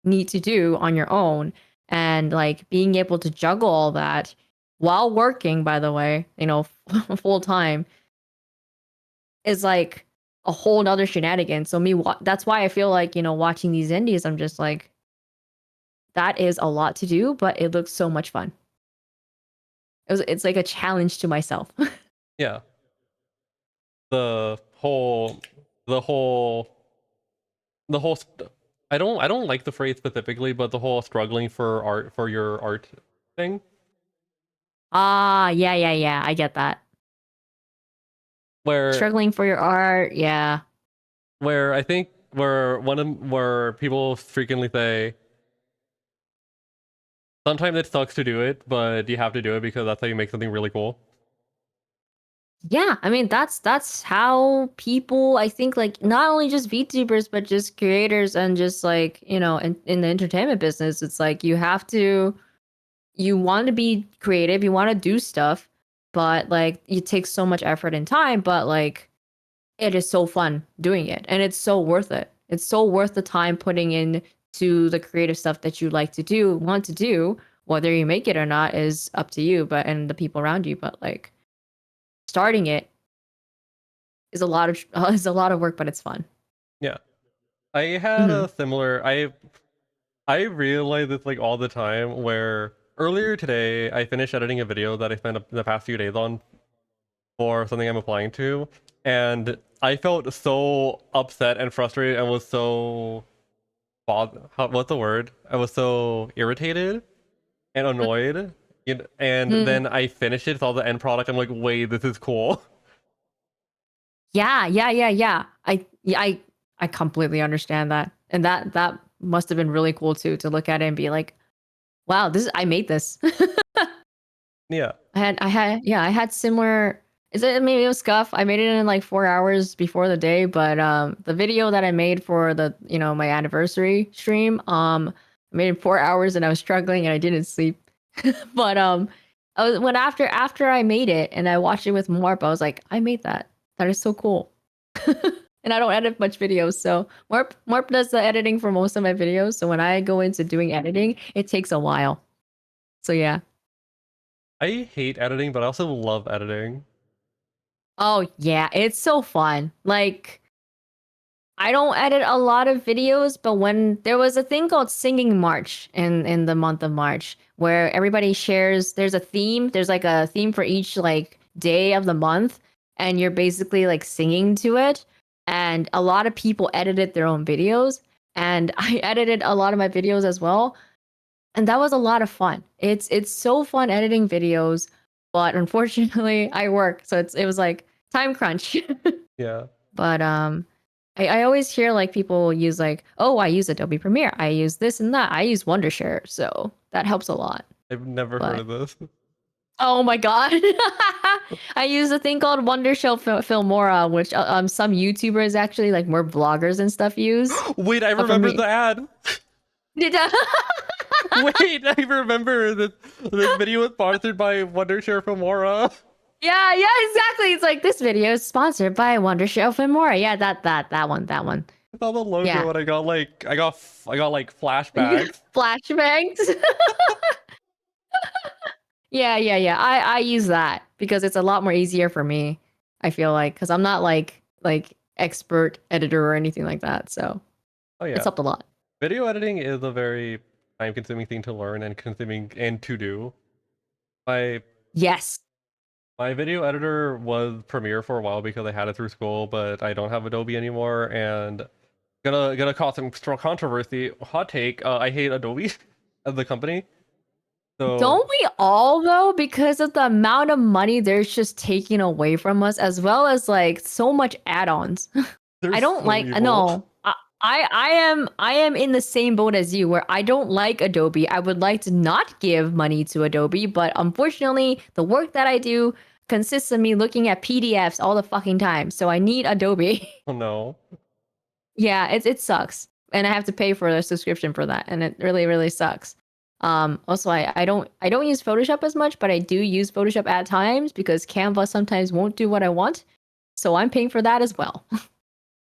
need to do on your own. And like being able to juggle all that while working, by the way, full time is like a whole nother shenanigan. So that's why I feel like, watching these indies, I'm just like, that is a lot to do, but it looks so much fun. It's like a challenge to myself. Yeah. The whole I don't like the phrase specifically, but the whole struggling for your art thing. Yeah. I get that. Where Struggling for your art, yeah. I think where people frequently say sometimes it sucks to do it, but you have to do it because that's how you make something really cool. Yeah, I mean that's how people, I think, like, not only just VTubers but just creators and just like, in the entertainment business, it's like you want to be creative, you want to do stuff, but like it takes so much effort and time, but like it is so fun doing it and it's so worth it. It's so worth the time putting in to the creative stuff that you like to do, want to do. Whether you make it or not is up to you, but and the people around you, but like starting it is a lot of is a lot of work, but it's fun. Yeah. I had a similar I realize this like all the time where earlier today I finished editing a video that I spent the past few days on for something I'm applying to, and I felt so upset and frustrated and was so what's the word? I was so irritated and annoyed. And then I finished it, saw the end product. I'm like, wait, this is cool. Yeah. I completely understand that. And that must have been really cool too, to look at it and be like, wow, I made this. Yeah. I had similar. Maybe it was Scuff. I made it in like 4 hours before the day, but the video that I made for the, my anniversary stream, I made it in 4 hours and I was struggling and I didn't sleep. But after I made it and I watched it with Morp, I was like, I made that. That is so cool. And I don't edit much videos, so Morp does the editing for most of my videos. So when I go into doing editing, it takes a while. So yeah. I hate editing, but I also love editing. Oh yeah, it's so fun. Like, I don't edit a lot of videos, but when there was a thing called Singing March in the month of March, where everybody shares, there's a theme, there's like a theme for each like day of the month, and you're basically like singing to it. And a lot of people edited their own videos, and I edited a lot of my videos as well. And that was a lot of fun. It's so fun editing videos, but unfortunately I work, so it was like time crunch. Yeah. But I always hear like people use like, oh, I use Adobe Premiere, I use this and that, I use Wondershare, so that helps a lot. I've never heard of this. Oh my god. I use a thing called Wondershell Filmora, which some YouTubers, actually, like more vloggers and stuff, use. Wait, I But for remember me- the ad. Did Wait, I remember that this video was sponsored by Wondershare Filmora. Yeah, exactly. It's like, this video is sponsored by Wondershell Filmora. Yeah, that one. I saw the logo Yeah. and I got like flashbacks. Flashbangs. Yeah. I use that because it's a lot more easier for me. I feel like, because I'm not like expert editor or anything like that. So Oh yeah. it's helped a lot. Video editing is a very time-consuming thing to learn and consuming and to do. Yes. My video editor was Premiere for a while because I had it through school, but I don't have Adobe anymore, and gonna cause some strong controversy. Hot take: I hate Adobe as the company. So Don't we all though? Because of the amount of money they're just taking away from us, as well as like so much add-ons. they're I don't so like evil. no. I am in the same boat as you, where I don't like Adobe. I would like to not give money to Adobe, but unfortunately, the work that I do consists of me looking at PDFs all the fucking time. So I need Adobe. Oh no. Yeah, it sucks. And I have to pay for a subscription for that, and it really sucks. Also, I don't use Photoshop as much, but I do use Photoshop at times because Canva sometimes won't do what I want. So I'm paying for that as well.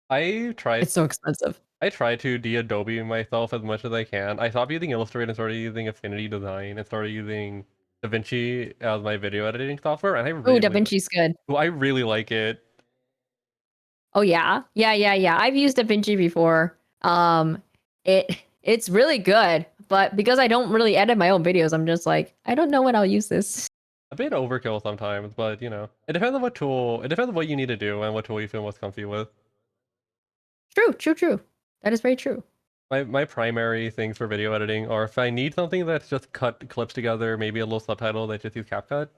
It's so expensive. I try to de-Adobe myself as much as I can. I stopped using Illustrator and started using Affinity Design and started using DaVinci as my video editing software, and I Oh, DaVinci's good. I really like it. Oh yeah, yeah. I've used DaVinci before. It's really good, but because I don't really edit my own videos, I'm just like, I don't know when I'll use this. A bit overkill sometimes, but you know, it depends on what tool. It depends on what you need to do and what tool you feel most comfy with. True. That is very true. My primary things for video editing are if I need something that's just cut clips together, maybe a little subtitle, that just use CapCut.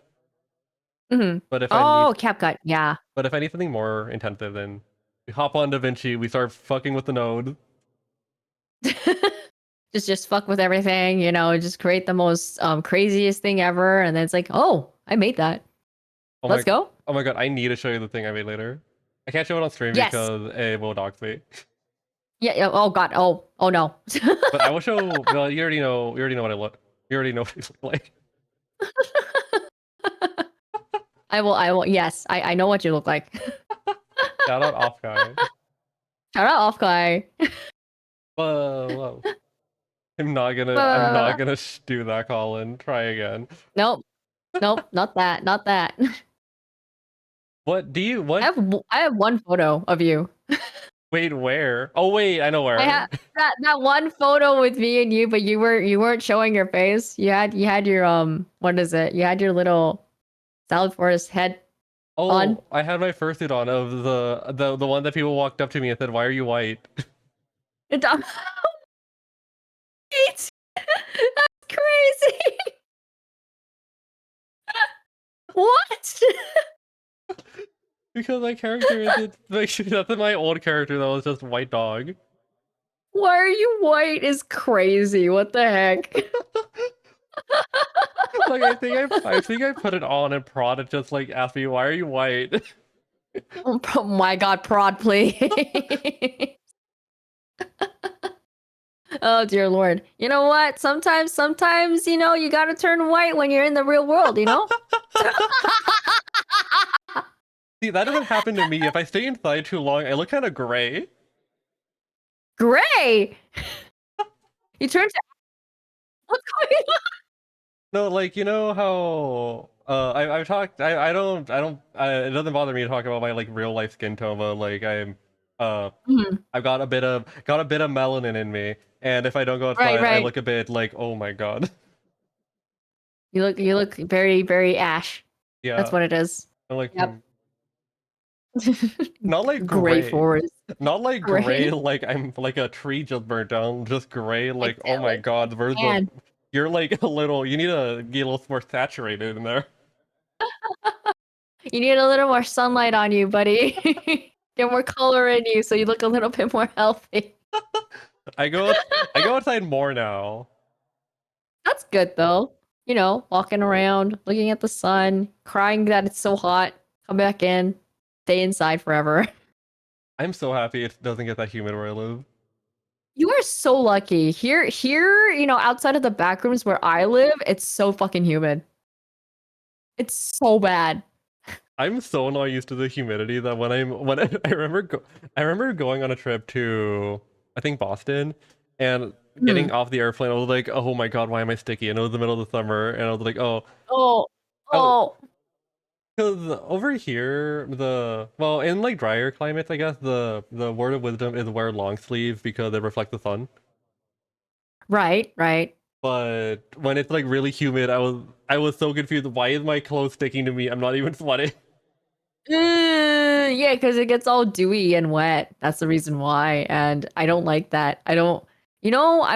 Hmm. But if I need Oh, CapCut, yeah. But if I need something more intensive, then we hop on DaVinci, we start fucking with the node. just fuck with everything, just create the most craziest thing ever, and then it's like, oh, I made that. Oh Let's go. Oh my god, I need to show you the thing I made later. I can't show it on stream Yes. because it will dox me. Yeah. Oh god. Oh no. But I will show. Well, you already know. You already know what I look. You already know what I look like. I will. Yes, I know what you look like. Shout out off guy. Shout out off guy. Whoa. I'm not gonna do that, Colin. Try again. Nope, not that. What do you? What? I have one photo of you. Wait, where? Oh wait, I know where. I have that one photo with me and you, but you weren't showing your face. You had your what is it? You had your little Salad Forest head. Oh, on. I had my fursuit on of the one that people walked up to me and said, "Why are you white?" It's that's crazy. What? Because my character is that's my old character that was just white dog. Why are you white is crazy. What the heck? Like I think I put it on and Prod had just like asked me, "Why are you white?" Oh my god, Prod, please. Oh dear lord. You know what? Sometimes, you gotta turn white when you're in the real world, See, that doesn't happen to me. If I stay inside too long, I look kind of gray. Gray! You turn to what's going on? No, like you know how I've talked. I don't. It doesn't bother me to talk about my like real life skin tone, but like I've got a bit of melanin in me, and if I don't go outside, I Right. look a bit like, oh my god. You look very, very ash. Yeah, That's what it is. I'm like, Yep. not like Gray gray. forest. Not like Gray? gray, like I'm like a tree just burnt down. Just gray, like oh my god, where's the? Man. You're like a little. You need to get a little more saturated in there. You need a little more sunlight on you, buddy. Get more color in you so you look a little bit more healthy. I go outside more now. That's good though. Walking around, looking at the sun, crying that it's so hot, come back in, stay inside forever. I'm so happy it doesn't get that humid where I live. You are so lucky. Here, outside of the back rooms where I live, it's so fucking humid. It's so bad. I'm so not used to the humidity that when I remember going on a trip to I think Boston and getting off the airplane, I was like, oh my god, why am I sticky? And it was the middle of the summer, and I was like, Oh. because over here in like drier climates, I guess the word of wisdom is wear long sleeves because they reflect the sun. Right. But when it's like really humid, I was so confused. Why is my clothes sticking to me? I'm not even sweating. Yeah, because it gets all dewy and wet. That's the reason why. And I don't like that. I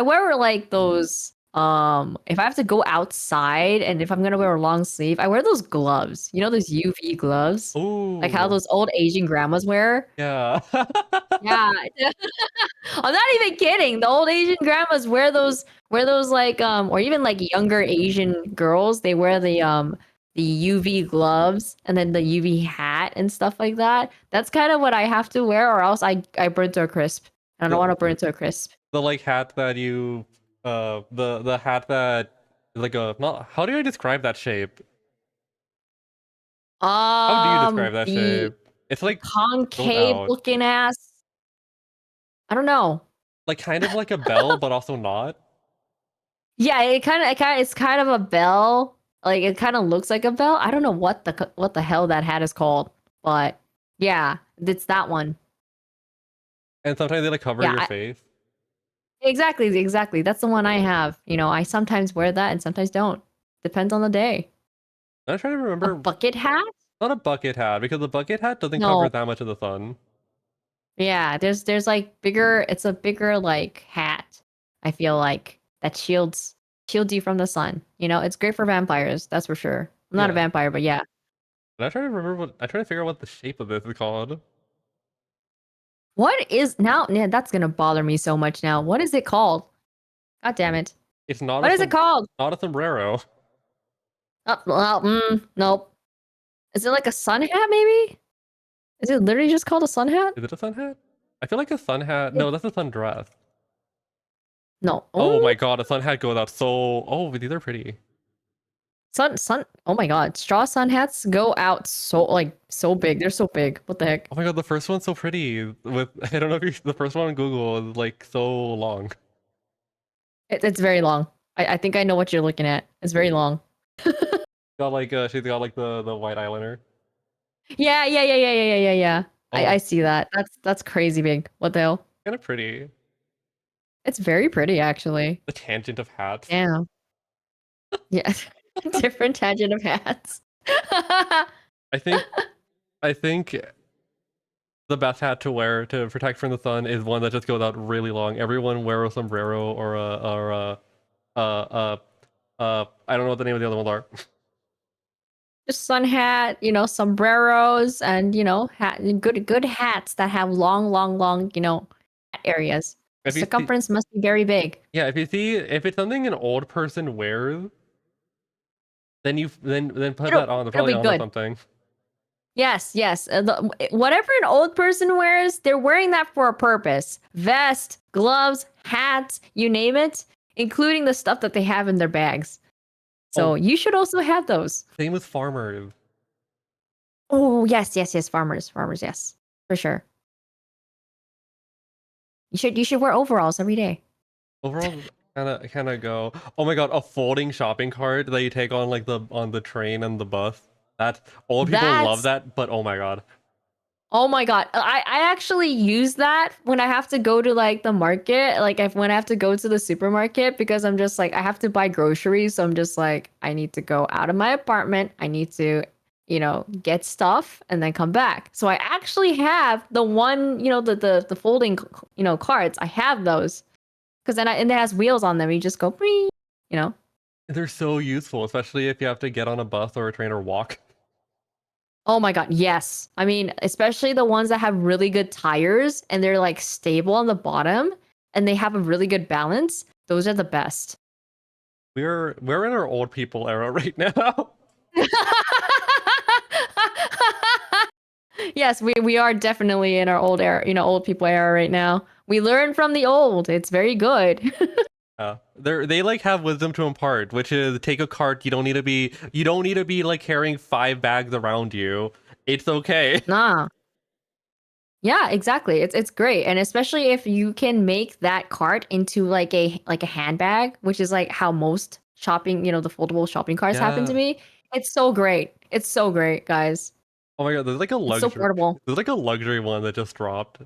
wear like those if I have to go outside and if I'm gonna wear a long sleeve, I wear those gloves. Those UV gloves? Ooh. Like how those old Asian grandmas wear. Yeah. Yeah. I'm not even kidding. The old Asian grandmas wear those like or even like younger Asian girls, they wear the UV gloves and then the UV hat and stuff like that. That's kind of what I have to wear, or else I burn to a crisp. And I don't want to burn to a crisp. The like hat that you the hat that like a not how do I describe that shape? How do you describe that The shape? It's like concave out. looking ass. I don't know. Like kind of like a bell, but also not. Yeah, it's kind of a bell. Like it kind of looks like a bell. I don't know what the hell that hat is called, but yeah, it's that one. And sometimes they like cover Yeah, your I- face. exactly. That's the one I have. You know, I sometimes wear that and sometimes don't. Depends on the day. I'm trying to A remember. bucket hat? Not a bucket hat, because the bucket hat doesn't cover No. that much of the sun. Yeah, there's like bigger. It's a bigger like hat. I feel like that shields you from the sun. You know, it's great for vampires. That's for sure. I'm not a Yeah. vampire, but yeah. And I'm trying to remember what I'm trying to figure out what the shape of this is called. What is now? Yeah, that's gonna bother me so much now. What is it called? God damn it! It's not What is it called? not a sombrero. Oh, well, nope. Is it like a sun hat? Maybe? Is it literally just called a sun hat? Is it a sun hat? I feel like a sun hat. It- No, that's a sundress. No. Oh Oh, my god, a sun hat goes out so. Oh, these are pretty. sun. Oh my god, straw sun hats go out so big. They're so big. What the heck? Oh my god, the first one's so pretty. With I don't know if you the first one on Google is like so long. It's very long. I think I know what you're looking at. It's very long. Got like she's got like the white eyeliner. Yeah. Oh, I see that. That's crazy big. What the hell? kind of pretty. It's very pretty actually. The tangent of hats. Damn. Yeah. Different tangent of hats. I think I think the best hat to wear to protect from the sun is one that just goes out really long. Everyone wear a sombrero or I don't know what the name of the other ones are. Just sun hat, you know, sombreros and good hats that have long, hat areas. The If you see, circumference must be very big. yeah, if it's something an old person wears, then put It'll that on. They're it'll probably be on good. something. Yes. Whatever an old person wears, they're wearing that for a purpose. Vest, gloves, hats, you name it, including the stuff that they have in their bags. So Oh. you should also have those. Same with farmers. Oh, yes. Farmers, yes, for sure. You should wear overalls every day. Overall, kind of go. Oh my god, a folding shopping cart that you take on like on the train and the bus. That old people love that, but oh my god. Oh my god, I actually use that when I have to go to like the market, like when I have to go to the supermarket because I'm just like I have to buy groceries, so I'm just like I need to go out of my apartment. I need to, get stuff and then come back. So I actually have the one, the folding, carts. I have those because and it has wheels on them. You just go, "Bring," you know. They're so useful, especially if you have to get on a bus or a train or walk. Oh my god, yes. I mean, especially the ones that have really good tires and they're like stable on the bottom and they have a really good balance. Those are the best. We're in our old people era right now. Yes, we are definitely in our old era, old people era right now. We learn from the old. It's very good. They like have wisdom to impart, which is take a cart. You don't need to be like carrying 5 bags around you. It's okay. Nah. Yeah, exactly. It's great. And especially if you can make that cart into like a handbag, which is like how most shopping, the foldable shopping carts happen to Yeah. me. It's so great. It's so great, guys. Oh my god, there's like a It's so luxury. portable. There's like a luxury one that just dropped.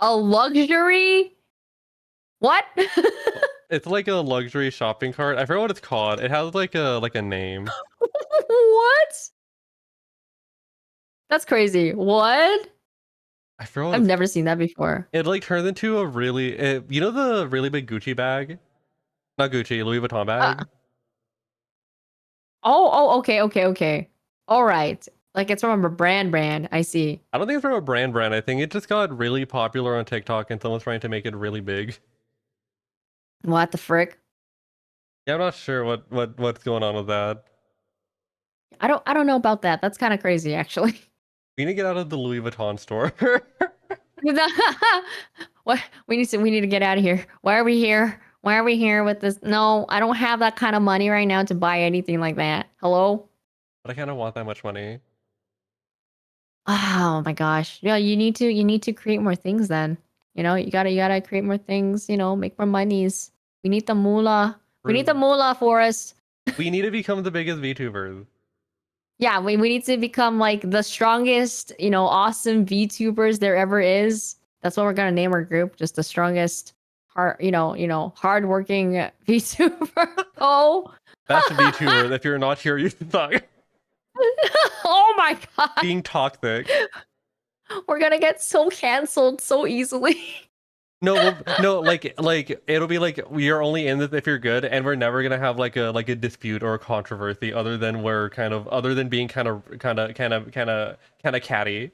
A luxury? What? It's like a luxury shopping cart. I forget what it's called. It has like a name. What? That's crazy. What? I forget what I've it's, never seen that before. it like turns into a really you know the really big Gucci bag? Not Gucci, Louis Vuitton bag. Okay. All right. Like it's from a brand. I see. I don't think it's from a brand. I think it just got really popular on TikTok and someone's trying to make it really big. What the frick? Yeah, I'm not sure what's going on with that. I don't know about that. That's kind of crazy, actually. We need to get out of the Louis Vuitton store. What we need to get out of here. Why are we here? Why are we here with this? No, I don't have that kind of money right now to buy anything like that. Hello? But I kind of want that much money. Oh my gosh. Yeah, you need to create more things then. You gotta create more things, make more monies. We need the moolah. We need the moolah, Forrest. We need to become the biggest VTubers. Yeah, we need to become like the strongest, awesome VTubers there ever is. That's what we're gonna name our group. Just the strongest, hardworking VTuber. Oh, That's VTuber. If you're not here, you suck. oh my god, Being toxic. we're gonna get so canceled so easily. No, no, like it'll be like you're only in this if you're good, and we're never gonna have like a dispute or a controversy other than being kind of catty.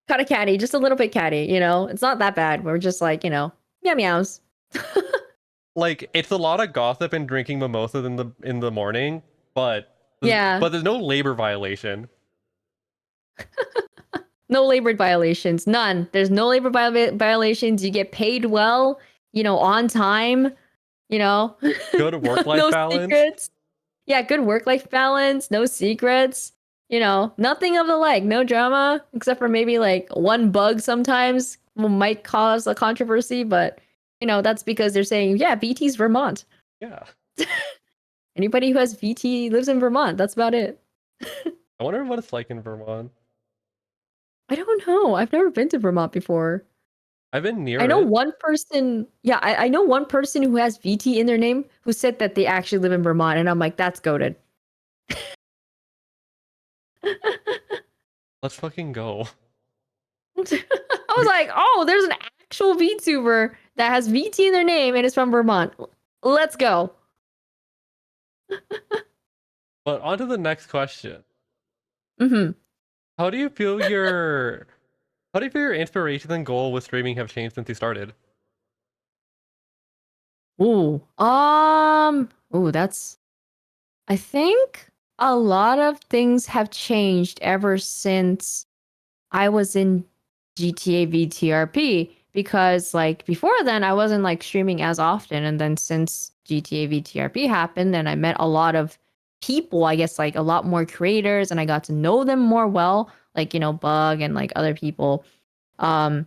Kind of catty, just a little bit catty. It's not that bad. We're just like meow meows. Like it's a lot of gossip and drinking mimosas in the morning, but Yeah. but there's no labor violation. No labor violations. None. There's no labor violations. You get paid well, on time, Good work-life no balance. secrets. Yeah, good work-life balance. No secrets. Nothing of the like. No drama, except for maybe like one bug sometimes might cause a controversy, but that's because they're saying, yeah, VT's Vermont. Yeah. Anybody who has VT lives in Vermont. That's about it. I wonder what it's like in Vermont. I don't know. I've never been to Vermont before. I've been near I know it. one person. Yeah, I know one person who has VT in their name who said that they actually live in Vermont, and I'm like, that's goated. Let's fucking go. I was like, oh, there's an actual VTuber that has VT in their name and is from Vermont. Let's go. But on to the next question. Mm-hmm. How do you feel your inspiration and goal with streaming have changed since you started? Ooh. That's. I think a lot of things have changed ever since I was in GTA VTRP, because like before then I wasn't like streaming as often, and then since GTA VTRP happened, and I met a lot of people, I guess like a lot more creators, and I got to know them more well, like Bug and like other people. I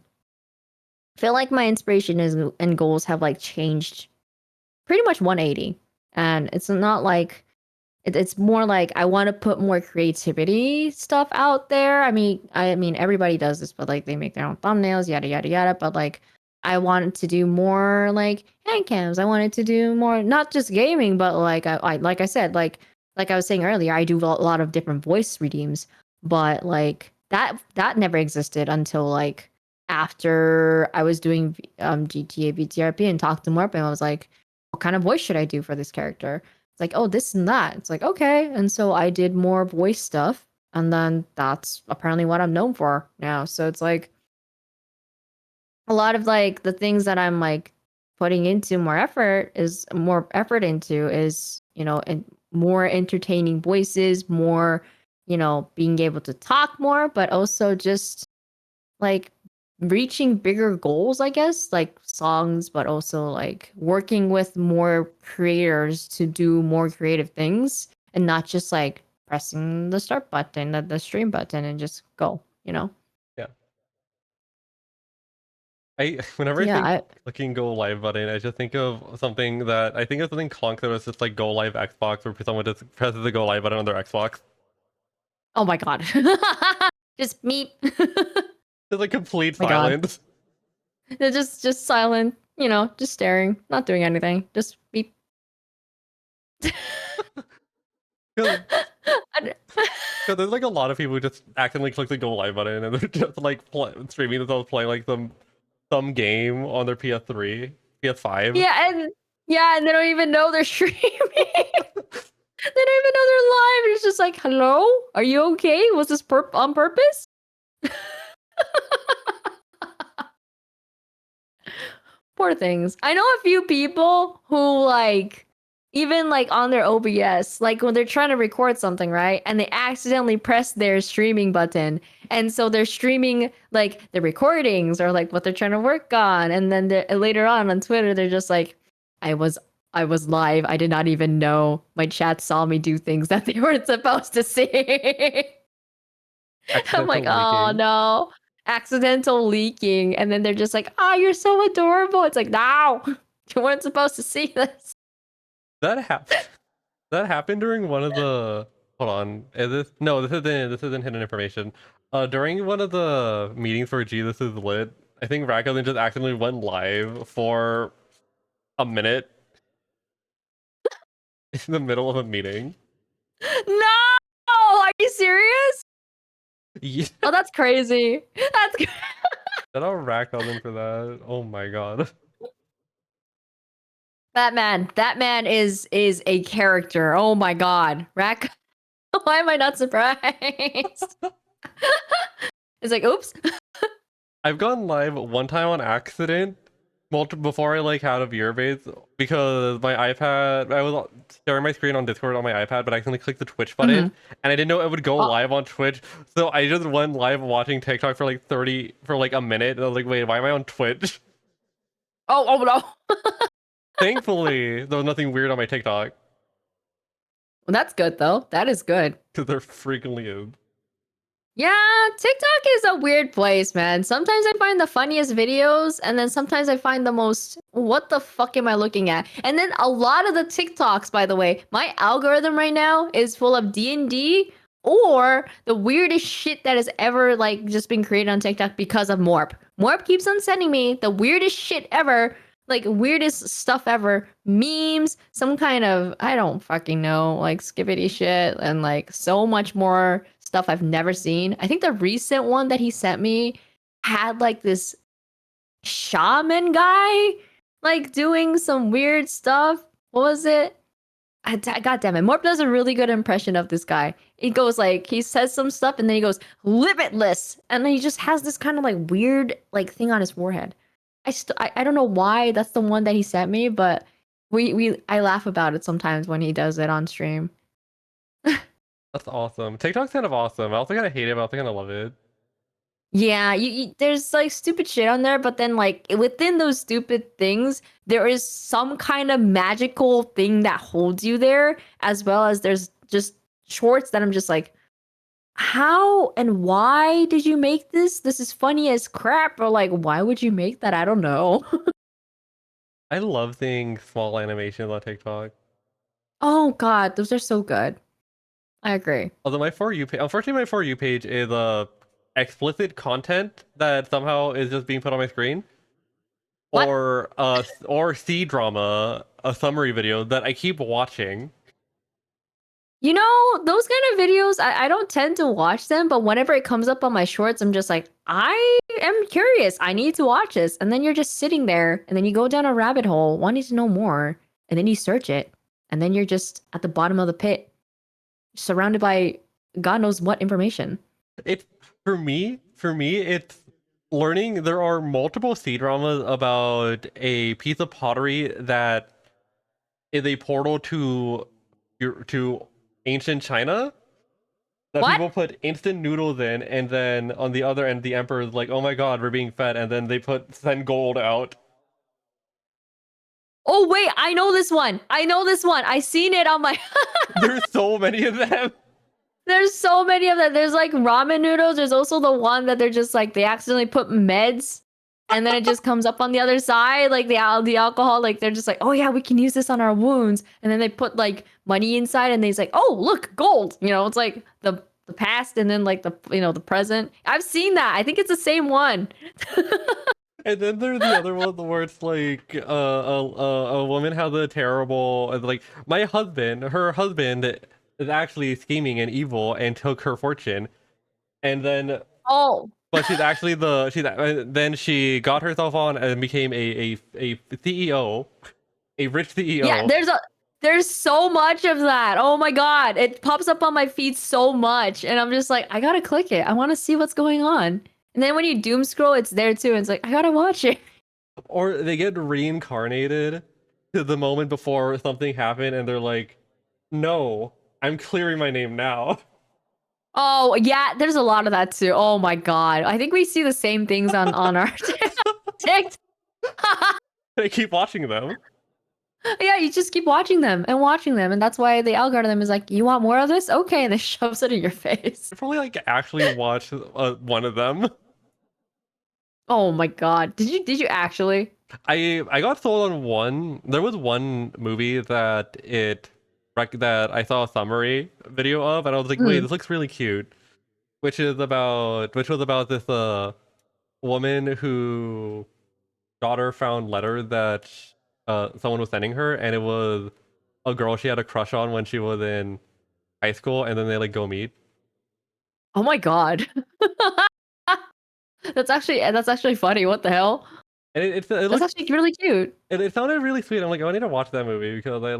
feel like my inspiration and goals have like changed pretty much 180, and it's not like it's more like I want to put more creativity stuff out there. I mean, everybody does this, but like they make their own thumbnails, yada yada yada. But like, I wanted to do more like hand cams. I wanted to do more, not just gaming, but like I like I said, like I was saying earlier, I do a lot of different voice redeems. But like that never existed until like after I was doing GTA VTRP and talked to Morp, and I was like, what kind of voice should I do for this character? Like, oh, this and that. It's like, okay. And so I did more voice stuff. And then that's apparently what I'm known for now. So it's like a lot of like the things that I'm like putting into more effort into is, and more entertaining voices, more, being able to talk more, but also just like reaching bigger goals, I guess, like songs, but also like working with more creators to do more creative things, and not just like pressing the start button, the stream button, and just go, Yeah. Whenever Yeah, I think clicking go live button, I just think of something Clunk that was just like go live Xbox, where someone just presses the go live button on their Xbox. Oh my god. Just meep. It's like complete My God. silence. They're just silent, just staring, not doing anything. Just beep. Because there's like a lot of people who just accidentally click the go live button and they're just like streaming themselves playing like some game on their PS3, PS5. Yeah, and they don't even know they're streaming. They don't even know they're live. It's just like, hello? Are you okay? Was this on purpose? Poor things. I know a few people who like, even like on their OBS, like when they're trying to record something, right? And they accidentally press their streaming button. And so they're streaming like the recordings or like what they're trying to work on. And then later on Twitter, they're just like, I was live. I did not even know. My chat saw me do things that they weren't supposed to see. I'm like, oh no, accidental leaking. And then they're just like, oh, you're so adorable. It's like, no, you weren't supposed to see this. That happened during one of the Hold on. Is this no? This isn't hidden information. During one of the meetings for G, this is lit. I think Rackleton just accidentally went live for a minute in the middle of a meeting. No! Are you serious? Yeah. Oh, that's crazy. That's Shout out Rackleton for that. Oh my god. that man is a character. Oh my god. Rack. Why am I not surprised? It's like, oops. I've gone live one time on accident, before I like had a viewer base, because my iPad, I was sharing my screen on Discord on my iPad, but I accidentally clicked the Twitch button, and I didn't know it would go live on Twitch, so I just went live watching TikTok for like a minute, and I was like, wait, why am I on Twitch? Oh no. Thankfully, there was nothing weird on my TikTok, Well, that's good though. That is good. because there frequently is. Yeah, TikTok is a weird place, man. Sometimes I find the funniest videos, and then sometimes I find the most, what the fuck am I looking at? And then a lot of the TikToks, by the way, my algorithm right now is full of D&D or the weirdest shit that has ever like just been created on TikTok because of Morp. Morp keeps on sending me the weirdest shit ever, like weirdest stuff ever, memes, some kind of, I don't fucking know, like skibbity shit, and like so much more stuff I've never seen. I think the recent one that he sent me had like this shaman guy like doing some weird stuff. What was it? God damn it. Morp does a really good impression of this guy. He goes like, he says some stuff and then he goes, limitless. And then he just has this kind of like weird like thing on his forehead. I don't know why that's the one that he sent me, but I laugh about it sometimes when he does it on stream. That's awesome. TikTok's kind of awesome. I also kind of hate it, but I also kind of love it. Yeah, there's like stupid shit on there, but then like within those stupid things, there is some kind of magical thing that holds you there, as well as there's just shorts that I'm just like, how and why did you make this? This is funny as crap, or like, why would you make that? I don't know. I love seeing small animations on TikTok. Oh god, those are so good. I agree. Although my For You page, unfortunately, my For You page is explicit content that somehow is just being put on my screen, What? or C drama, a summary video that I keep watching. You know, those kind of videos, I don't tend to watch them, but whenever it comes up on my shorts, I'm just like, I am curious. I need to watch this. And then you're just sitting there, and then you go down a rabbit hole wanting to know more, and then you search it, and then you're just at the bottom of the pit, surrounded by God knows what information. It for me, it's learning. There are multiple C dramas about a piece of pottery that is a portal to ancient China. That What? people put instant noodles in, and then on the other end, the emperor is like, "Oh my god, we're being fed," and then they send gold out. Oh, wait, I know this one. I know this one. I seen it on my. There's so many of them. There's so many of them. There's like ramen noodles. There's also the one that they're just like, they accidentally put meds and then it just comes up on the other side, like the alcohol. Like they're just like, oh yeah, we can use this on our wounds. And then they put like money inside and they's like, oh look, gold. You know, it's like the past and then like the the present. I've seen that. I think it's the same one. And then there's the other one where it's like a woman has a terrible, like, her husband is actually scheming and evil and took her fortune, and then Oh. but then she got herself on and became a CEO, a rich CEO. Yeah, there's so much of that. Oh my god, it pops up on my feed so much, and I'm just like, I gotta click it. I want to see what's going on. And then when you doom scroll, it's there too. And it's like, I gotta watch it. Or they get reincarnated to the moment before something happened, and they're like, "No, I'm clearing my name now." Oh yeah, there's a lot of that too. Oh my god, I think we see the same things on our TikTok. I keep watching them. Yeah, you just keep watching them, and that's why the algorithm is like, you want more of this? Okay, and it shoves it in your face. I probably like actually watch one of them. Oh my god, did you actually? I got sold on one. There was one movie that that I saw a summary video of, and I was like, wait, this looks really cute. Which was about this woman who daughter found letters that someone was sending her, and it was a girl she had a crush on when she was in high school, and then they like go meet. Oh my god. That's actually funny. What the hell? And it That's looked, actually really cute. it sounded really sweet. I'm like, oh, I need to watch that movie because I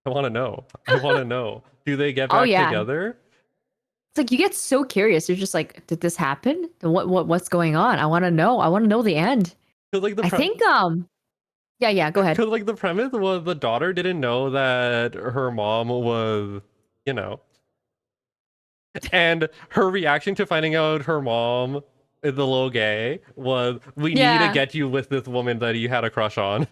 want to know. I want to know. Do they get Oh back yeah. together? It's like you get so curious. You're just like, did this happen? What's going on? I want to know. I want to know the end. Because like I think yeah, go ahead. Because like the premise was the daughter didn't know that her mom was, you know, and her reaction to finding out her mom is a little gay was, we need to Yeah. get you with this woman that you had a crush on.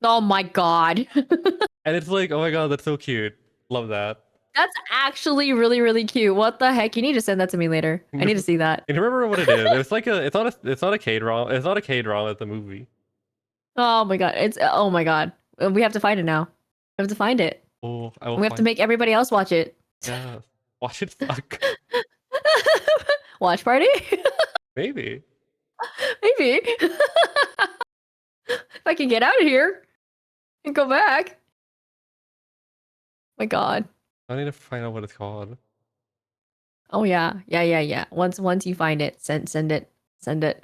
Oh my god. And it's like, oh my god, that's so cute. Love that. That's actually really, really cute. What the heck? You need to send that to me later. I need to see that. And remember what it is. It's like it's not a K-drama. It's not a K-drama, it's a movie. Oh my god. Oh my god. We have to find it now. We have to find it. Oh, I will We have to make everybody else watch it. Yeah. Watch it suck. Watch party? Maybe. Maybe. If I can get out of here and go back. My god. I need to find out what it's called. Oh yeah. Yeah. Once you find it, send it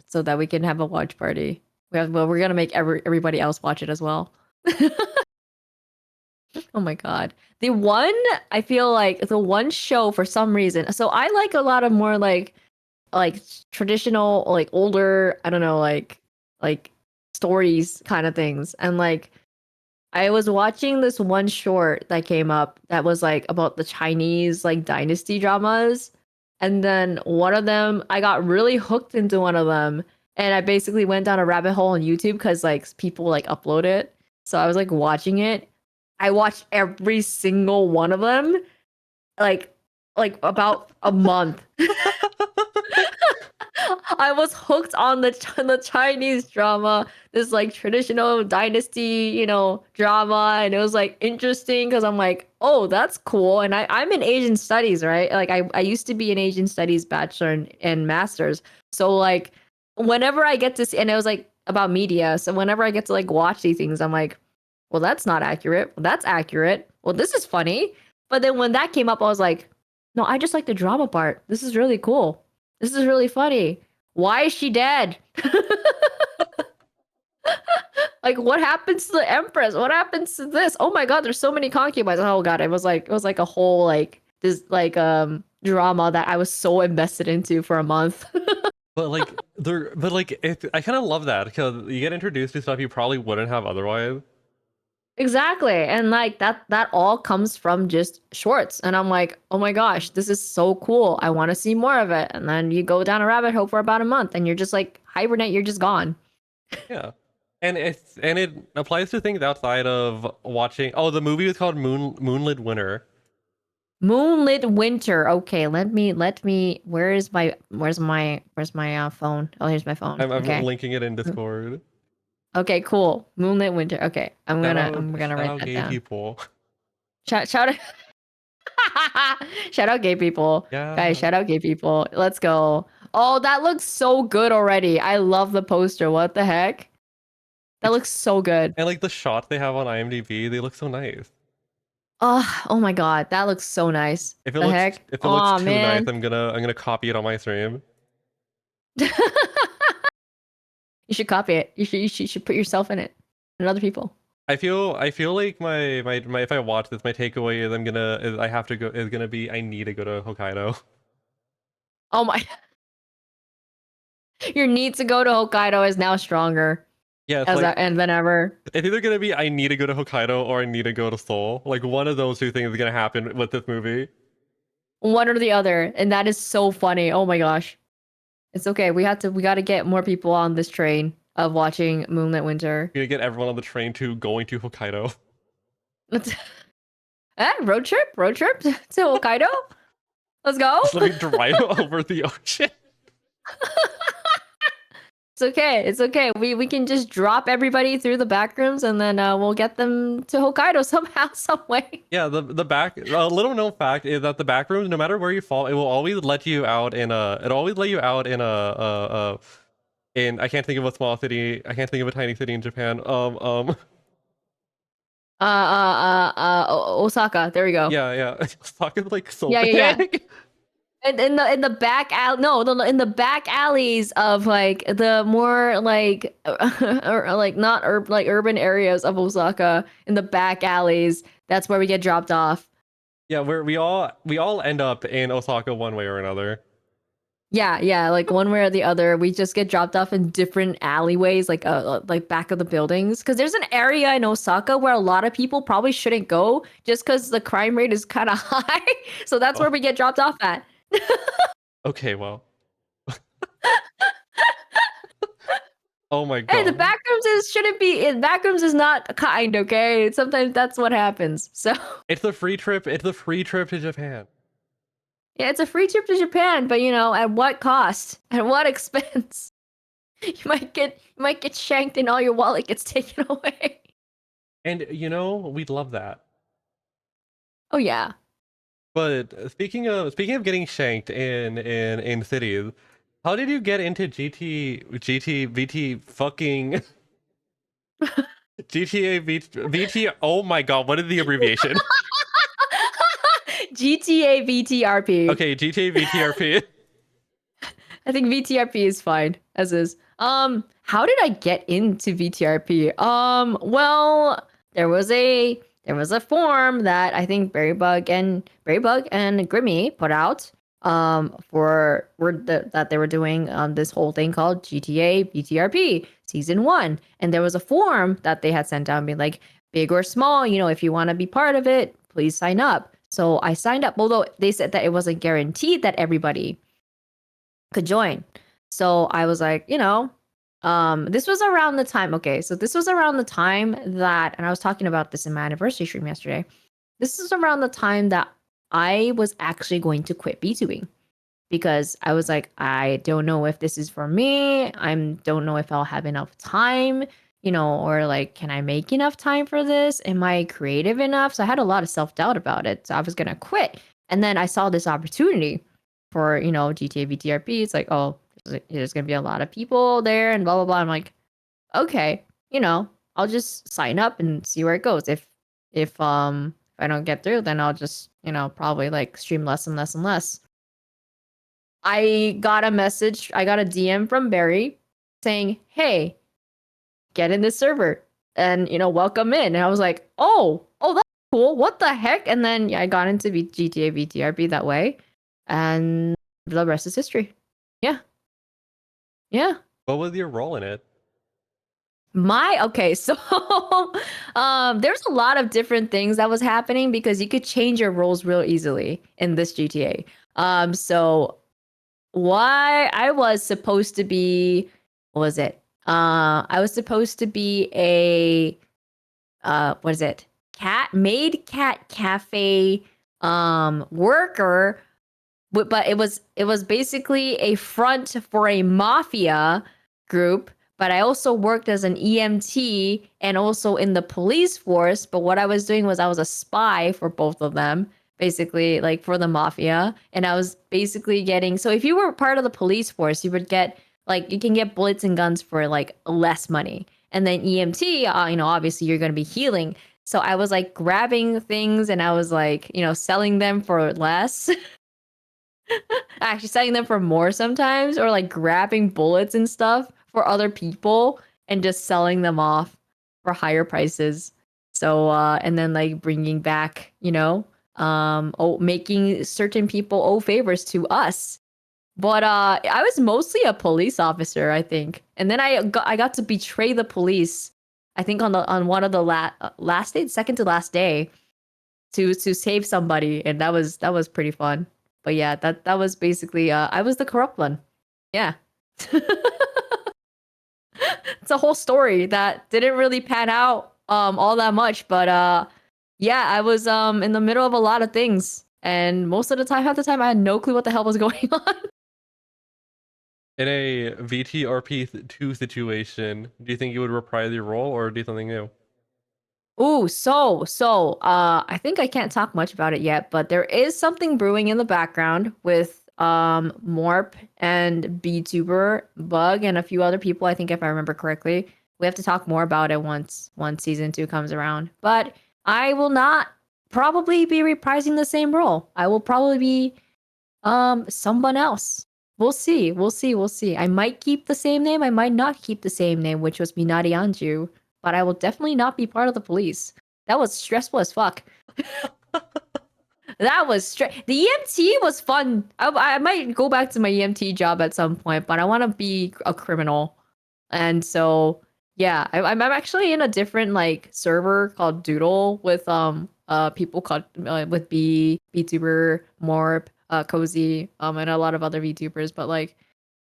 so that we can have a watch party. We're gonna make everybody else watch it as well. Oh my god. I feel like the one show for some reason. So I like a lot of more like traditional, like older, I don't know, like stories kind of things. And like I was watching this one short that came up that was like about the Chinese like dynasty dramas. And then one of them, I got really hooked into one of them. And I basically went down a rabbit hole on YouTube because like people like upload it. So I was like watching it. I watched every single one of them, like about a month. I was hooked on the Chinese drama, this like traditional dynasty, drama, and it was like interesting because I'm like, oh, that's cool. And I'm in Asian studies, right? Like I used to be an Asian studies bachelor and master's. So like whenever I get to see, and it was like about media, so whenever I get to like watch these things, I'm like, well, that's not accurate. Well, that's accurate. Well, this is funny. But then when that came up, I was like, no, I just like the drama part. This is really cool. This is really funny. Why is she dead? Like, what happens to the Empress? What happens to this? Oh my god, there's so many concubines. Oh god, it was like a whole like this like drama that I was so invested into for a month. But I kind of love that because you get introduced to stuff you probably wouldn't have otherwise. Exactly. And like that all comes from just shorts. And I'm like, oh my gosh, this is so cool. I want to see more of it. And then you go down a rabbit hole for about a month and you're just like hibernate, you're just gone. Yeah. And it applies to things outside of watching. Oh, the movie is called Moonlit Winter. Moonlit Winter. Okay, let me where's my phone? Oh, here's my phone. I'm Okay. linking it in Discord. Okay, cool. Moonlit Winter. Okay. I'm gonna Shout write out that gay down. people. Shout out shout out gay people. Yeah. Guys, shout out gay people. Let's go. Oh, that looks so good already. I love the poster. What the heck? That looks so good. And like the shots they have on IMDb, they look so nice. Oh my god, that looks so nice. If it The looks heck? if it looks too Man. nice, I'm gonna copy it on my stream. You should copy it. You should put yourself in it and other people. I feel like my if I watch this, my takeaway is I have to go is gonna be I need to go to Hokkaido. Oh my. Your need to go to Hokkaido is now stronger Yeah, it's like, and than ever. it's either gonna be I need to go to Hokkaido or I need to go to Seoul. Like one of those two things is gonna happen with this movie. One or the other, and that is so funny. Oh my gosh. It's okay. We gotta get more people on this train of watching Moonlit Winter. We're gonna get everyone on the train to going to Hokkaido. Road trip to Hokkaido. Let's go. Just let me drive over the ocean. It's okay. It's okay. We can just drop everybody through the back rooms and then we'll get them to Hokkaido somehow, some way. Yeah, the back. A little known fact is that the back rooms, no matter where you fall, it will always let you out in a. It'll always let you out in in I can't think of a small city. I can't think of a tiny city in Japan. Osaka. There we go. Yeah. Fucking like so Yeah. big. And in the back no, in the back alleys of like the more like or like not like urban areas of Osaka, in the back alleys, that's where we get dropped off. Yeah, we all end up in Osaka one way or another. Yeah, like one way or the other, we just get dropped off in different alleyways, like back of the buildings. Because there's an area in Osaka where a lot of people probably shouldn't go, just because the crime rate is kind of high. So that's where we get dropped off at. Okay, well. Oh my god. Hey, the backrooms shouldn't be. Backrooms is not kind, okay? Sometimes that's what happens. So It's a free trip. It's a free trip to Japan. yeah, it's a free trip to Japan, but you know, at what cost? At what expense? You might get shanked and all your wallet gets taken away. And you know, we'd love that. Oh yeah. But speaking of getting shanked in cities, how did you get into VT fucking GTA VT? Oh my god, what is the abbreviation? GTA VTRP. Okay, GTA VTRP. I think VTRP is fine as is. How did I get into VTRP? Well, there was a form that I think Berrybug and Grimmy put out that they were doing this whole thing called GTA VTRP season 1, and there was a form that they had sent out being like, big or small, you know, if you want to be part of it, please sign up. So I signed up, although they said that it wasn't guaranteed that everybody could join. So I was like, you know, this was around the time. Okay, so this was around the time that, and I was talking about this in my anniversary stream yesterday. This is around the time that I was actually going to quit VTubing, because I was like, I don't know if this is for me. I don't know if I'll have enough time, you know, or like, can I make enough time for this? Am I creative enough? So I had a lot of self-doubt about it. So I was gonna quit. And then I saw this opportunity for, you know, GTA VTRP. It's like, oh, there's gonna be a lot of people there and blah blah blah. I'm like, okay, you know, I'll just sign up and see where it goes. If I don't get through, then I'll just, you know, probably like stream less and less and less. I got a DM from Barry saying, hey, get in this server and, you know, welcome in. And I was like, oh, that's cool. What the heck? And then yeah, I got into GTA VTRP that way. And the rest is history. Yeah. What was your role in it? Okay, so there's a lot of different things that was happening because you could change your roles real easily in this GTA. So why I was supposed to be, what was it? I was supposed to be a what is it? Maid cat cafe worker, but it was basically a front for a mafia group. But I also worked as an EMT and also in the police force. But what I was doing was I was a spy for both of them, basically, like for the mafia. And I was basically getting, so if you were part of the police force, you would get, like, you can get bullets and guns for like less money. And then EMT, you know, obviously you're going to be healing. So I was like grabbing things and I was like, you know, selling them for less. Actually selling them for more sometimes, or like grabbing bullets and stuff for other people and just selling them off for higher prices. So and then like bringing back, you know, making certain people owe favors to us. But I was mostly a police officer, I think. And then I got to betray the police, I think on one of the last day, second to last day, to save somebody, and that was pretty fun. But yeah, that was basically I was the corrupt one. Yeah. It's a whole story that didn't really pan out all that much, but yeah, I was in the middle of a lot of things, and most of the time, half the time, I had no clue what the hell was going on. In a VTRP2 situation, do you think you would reprise your role or do something new? Ooh, I think I can't talk much about it yet, but there is something brewing in the background with Morp and VTuber, Bug, and a few other people, I think if I remember correctly. We have to talk more about it once season 2 comes around. But I will not probably be reprising the same role. I will probably be someone else. We'll see. We'll see. We'll see. I might keep the same name. I might not keep the same name, which was Minari Anju, but I will definitely not be part of the police. That was stressful as fuck. That was the EMT was fun. I might go back to my EMT job at some point, but I want to be a criminal. And so yeah, I'm actually in a different like server called Doodle with people called with VTuber, Morp, Cozy, and a lot of other VTubers, but like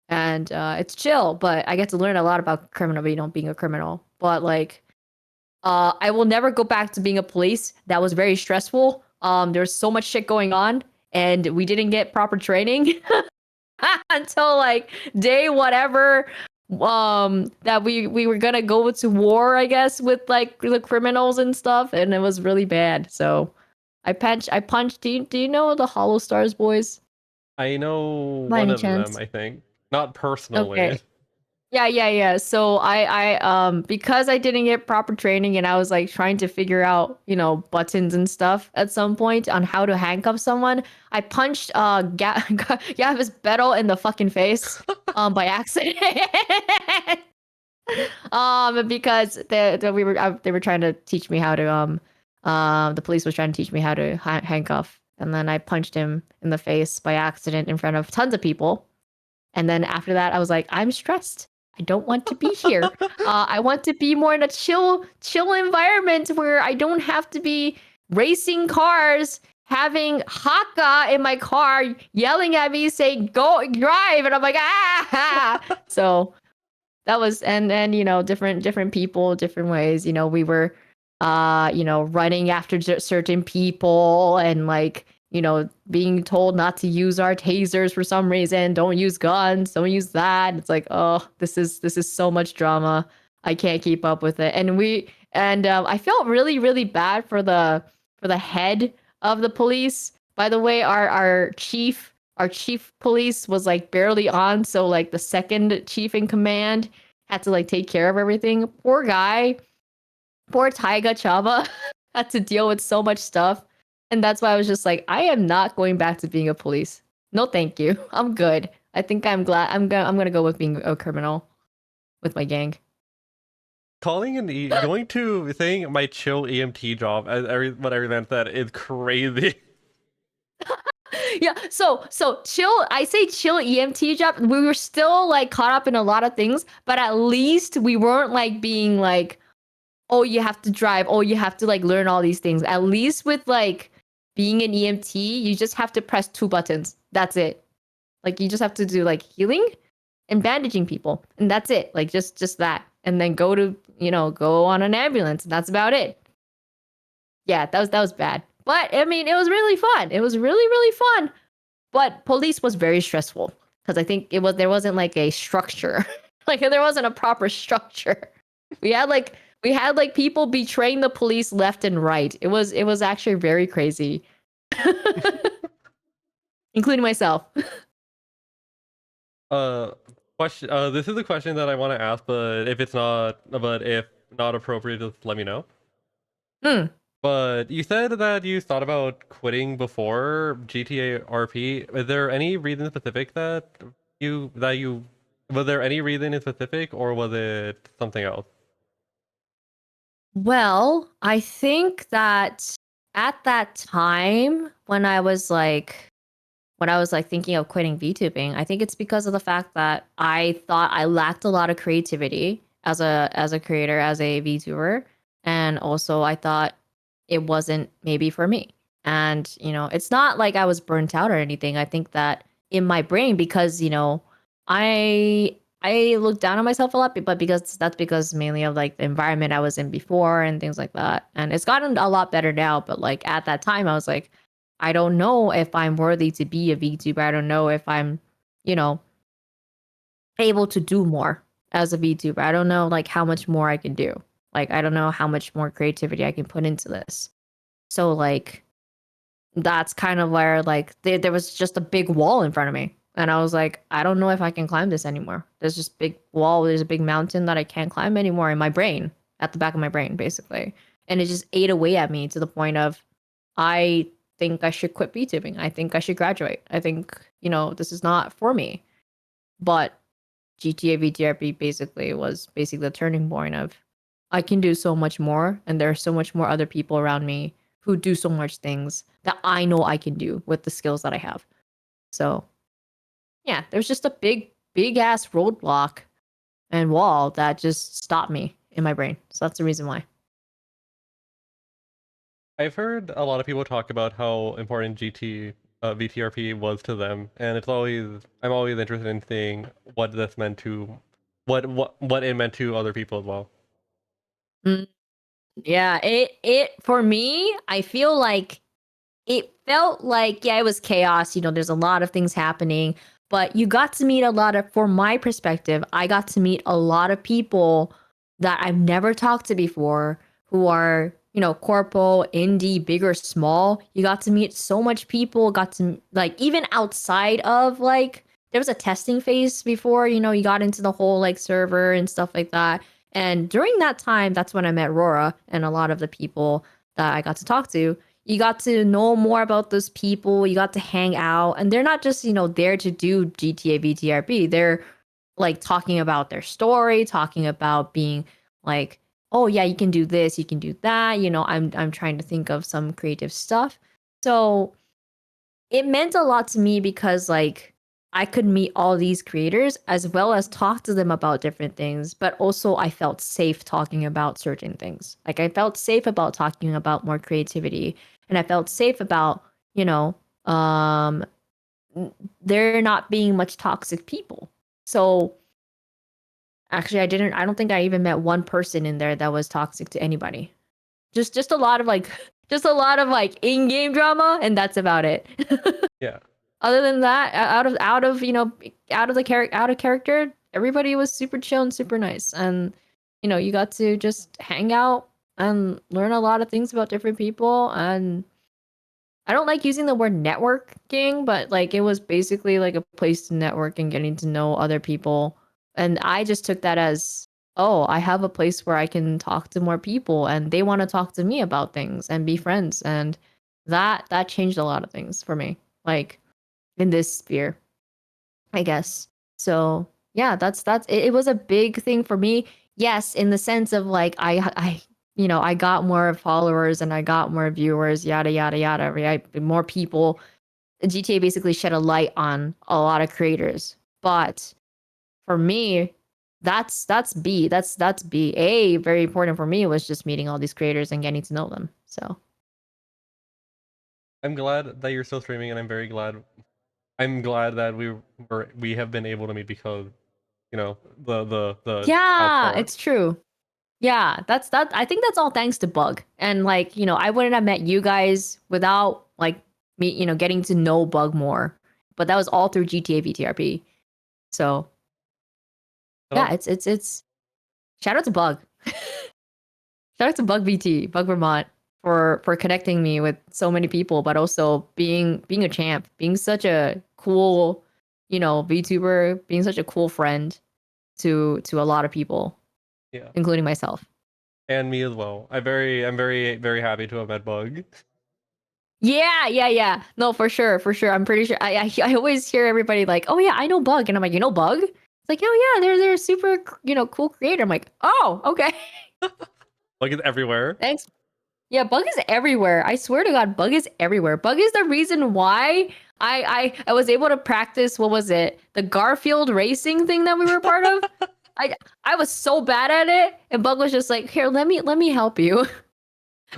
and it's chill, but I get to learn a lot about being a criminal. But like I will never go back to being a police. That was very stressful. There's so much shit going on, and we didn't get proper training until like day whatever. That we were gonna go to war, I guess, with like the criminals and stuff, and it was really bad. So I punched. Do you know the Hollow Stars boys? I know By one any of them, chance? I think. Not personally. Okay. Yeah. So I because I didn't get proper training and I was like trying to figure out, buttons and stuff at some point on how to handcuff someone, I punched Gavis Battle in the fucking face by accident. Because they were trying to teach me how to the police was trying to teach me how to handcuff, and then I punched him in the face by accident in front of tons of people. And then after that, I was like, I'm stressed. I don't want to be here. I want to be more in a chill environment where I don't have to be racing cars, having Haka in my car yelling at me saying, go drive. And I'm like, ah. So that was, and then, different people, different ways, we were, running after certain people and like, being told not to use our tasers for some reason. Don't use guns. Don't use that. It's like, oh, this is so much drama. I can't keep up with it. And I felt really, really bad for the head of the police. By the way, our chief police was like barely on, so like the second chief in command had to like take care of everything. Poor guy. Poor Taiga Chava had to deal with so much stuff. And that's why I was just like, I am not going back to being a police. No, thank you. I'm good. I think I'm glad I'm gonna go with being a criminal with my gang. Going to saying my chill EMT job as what every man said is crazy. Yeah, so chill. I say chill EMT job. We were still like caught up in a lot of things, but at least we weren't like being like, oh, you have to drive. Oh, you have to like learn all these things. At least with like being an EMT, you just have to press 2 buttons. That's it. Like you just have to do like healing and bandaging people, and that's it. Like just that, and then go on an ambulance. And that's about it. Yeah, that was bad. But I mean, it was really fun. It was really, really fun. But police was very stressful because I think there wasn't like a structure. Like there wasn't a proper structure. We had like people betraying the police left and right. It was actually very crazy. Including myself. Question. This is a question that I want to ask, but if not appropriate, just let me know. But you said that you thought about quitting before GTA RP. Is there any reason specific was there any reason in specific, or was it something else? Well, I think that at that time when I was like thinking of quitting VTubing, I think it's because of the fact that I thought I lacked a lot of creativity as a creator, as a VTuber, and also I thought it wasn't maybe for me. And it's not like I was burnt out or anything. I think that in my brain, because I look down on myself a lot, but because mainly of like the environment I was in before and things like that. And it's gotten a lot better now, but like at that time I was like, I don't know if I'm worthy to be a VTuber. I don't know if I'm, able to do more as a VTuber. I don't know like how much more I can do. Like I don't know how much more creativity I can put into this. So like that's kind of where like there was just a big wall in front of me. And I was like, I don't know if I can climb this anymore. There's just big wall, there's a big mountain that I can't climb anymore in my brain, at the back of my brain, basically. And it just ate away at me to the point of I think I should quit VTubing. I think I should graduate. I think, this is not for me. But GTA VTRP basically was basically the turning point of I can do so much more, and there are so much more other people around me who do so much things that I know I can do with the skills that I have. So yeah, there's just a big ass roadblock and wall that just stopped me in my brain. So that's the reason why. I've heard a lot of people talk about how important VTRP was to them, and I'm always interested in seeing what this meant to what it meant to other people as well. Mm, yeah, it for me, I feel like it felt like it was chaos. There's a lot of things happening, but you got to meet from my perspective, I got to meet a lot of people that I've never talked to before who are, corpo, indie, big or small. You got to meet so much people, got to like even outside of like there was a testing phase before, you got into the whole like server and stuff like that. And during that time, that's when I met Rora and a lot of the people that I got to talk to. You got to know more about those people. You got to hang out, and they're not just there to do GTA VTRP. They're like talking about their story, talking about being like, oh yeah, you can do this, you can do that. I'm trying to think of some creative stuff. So it meant a lot to me because like I could meet all these creators as well as talk to them about different things, but also I felt safe talking about certain things. Like I felt safe about talking about more creativity, and I felt safe about, there not being much toxic people. So actually I don't think I even met one person in there that was toxic to anybody. Just a lot of like just a lot of like in-game drama, and that's about it. Yeah. Other than that, out of character, everybody was super chill and super nice, and you got to just hang out and learn a lot of things about different people. And I don't like using the word networking, but like it was basically like a place to network and getting to know other people. And I just took that as, oh, I have a place where I can talk to more people, and they want to talk to me about things and be friends, and that changed a lot of things for me. Like in this sphere, I guess. So yeah, that's it was a big thing for me. Yes, in the sense of like I got more followers and I got more viewers, yada yada yada, right? More people. GTA basically shed a light on a lot of creators. But for me, that's B. That's B. A, very important for me was just meeting all these creators and getting to know them. So I'm glad that you're still streaming, and I'm glad that we have been able to meet because the yeah, outpour. it's true. Yeah, that's that. I think that's all thanks to Bug. And like, I wouldn't have met you guys without like me, getting to know Bug more. But that was all through GTA VTRP. So yeah, it's shout out to Bug. Shout out to Bug VT, Bug Vermont for connecting me with so many people, but also being a champ, being such a cool, VTuber, being such a cool friend to a lot of people, Yeah, including myself. and me as well. I'm very happy to have met Bug. Yeah. No, for sure. I'm pretty sure. I always hear everybody like, "Oh yeah, I know Bug," and I'm like, "You know Bug?" It's like, "Oh yeah, they're a super cool creator." I'm like, "Oh okay, Bug is everywhere. thanks." Yeah, Bug is everywhere. I swear to God, Bug is everywhere. Bug is the reason why I was able to practice. What was it? The Garfield racing thing that we were part of. I was so bad at it, and Bug was just like, "Here, let me help you."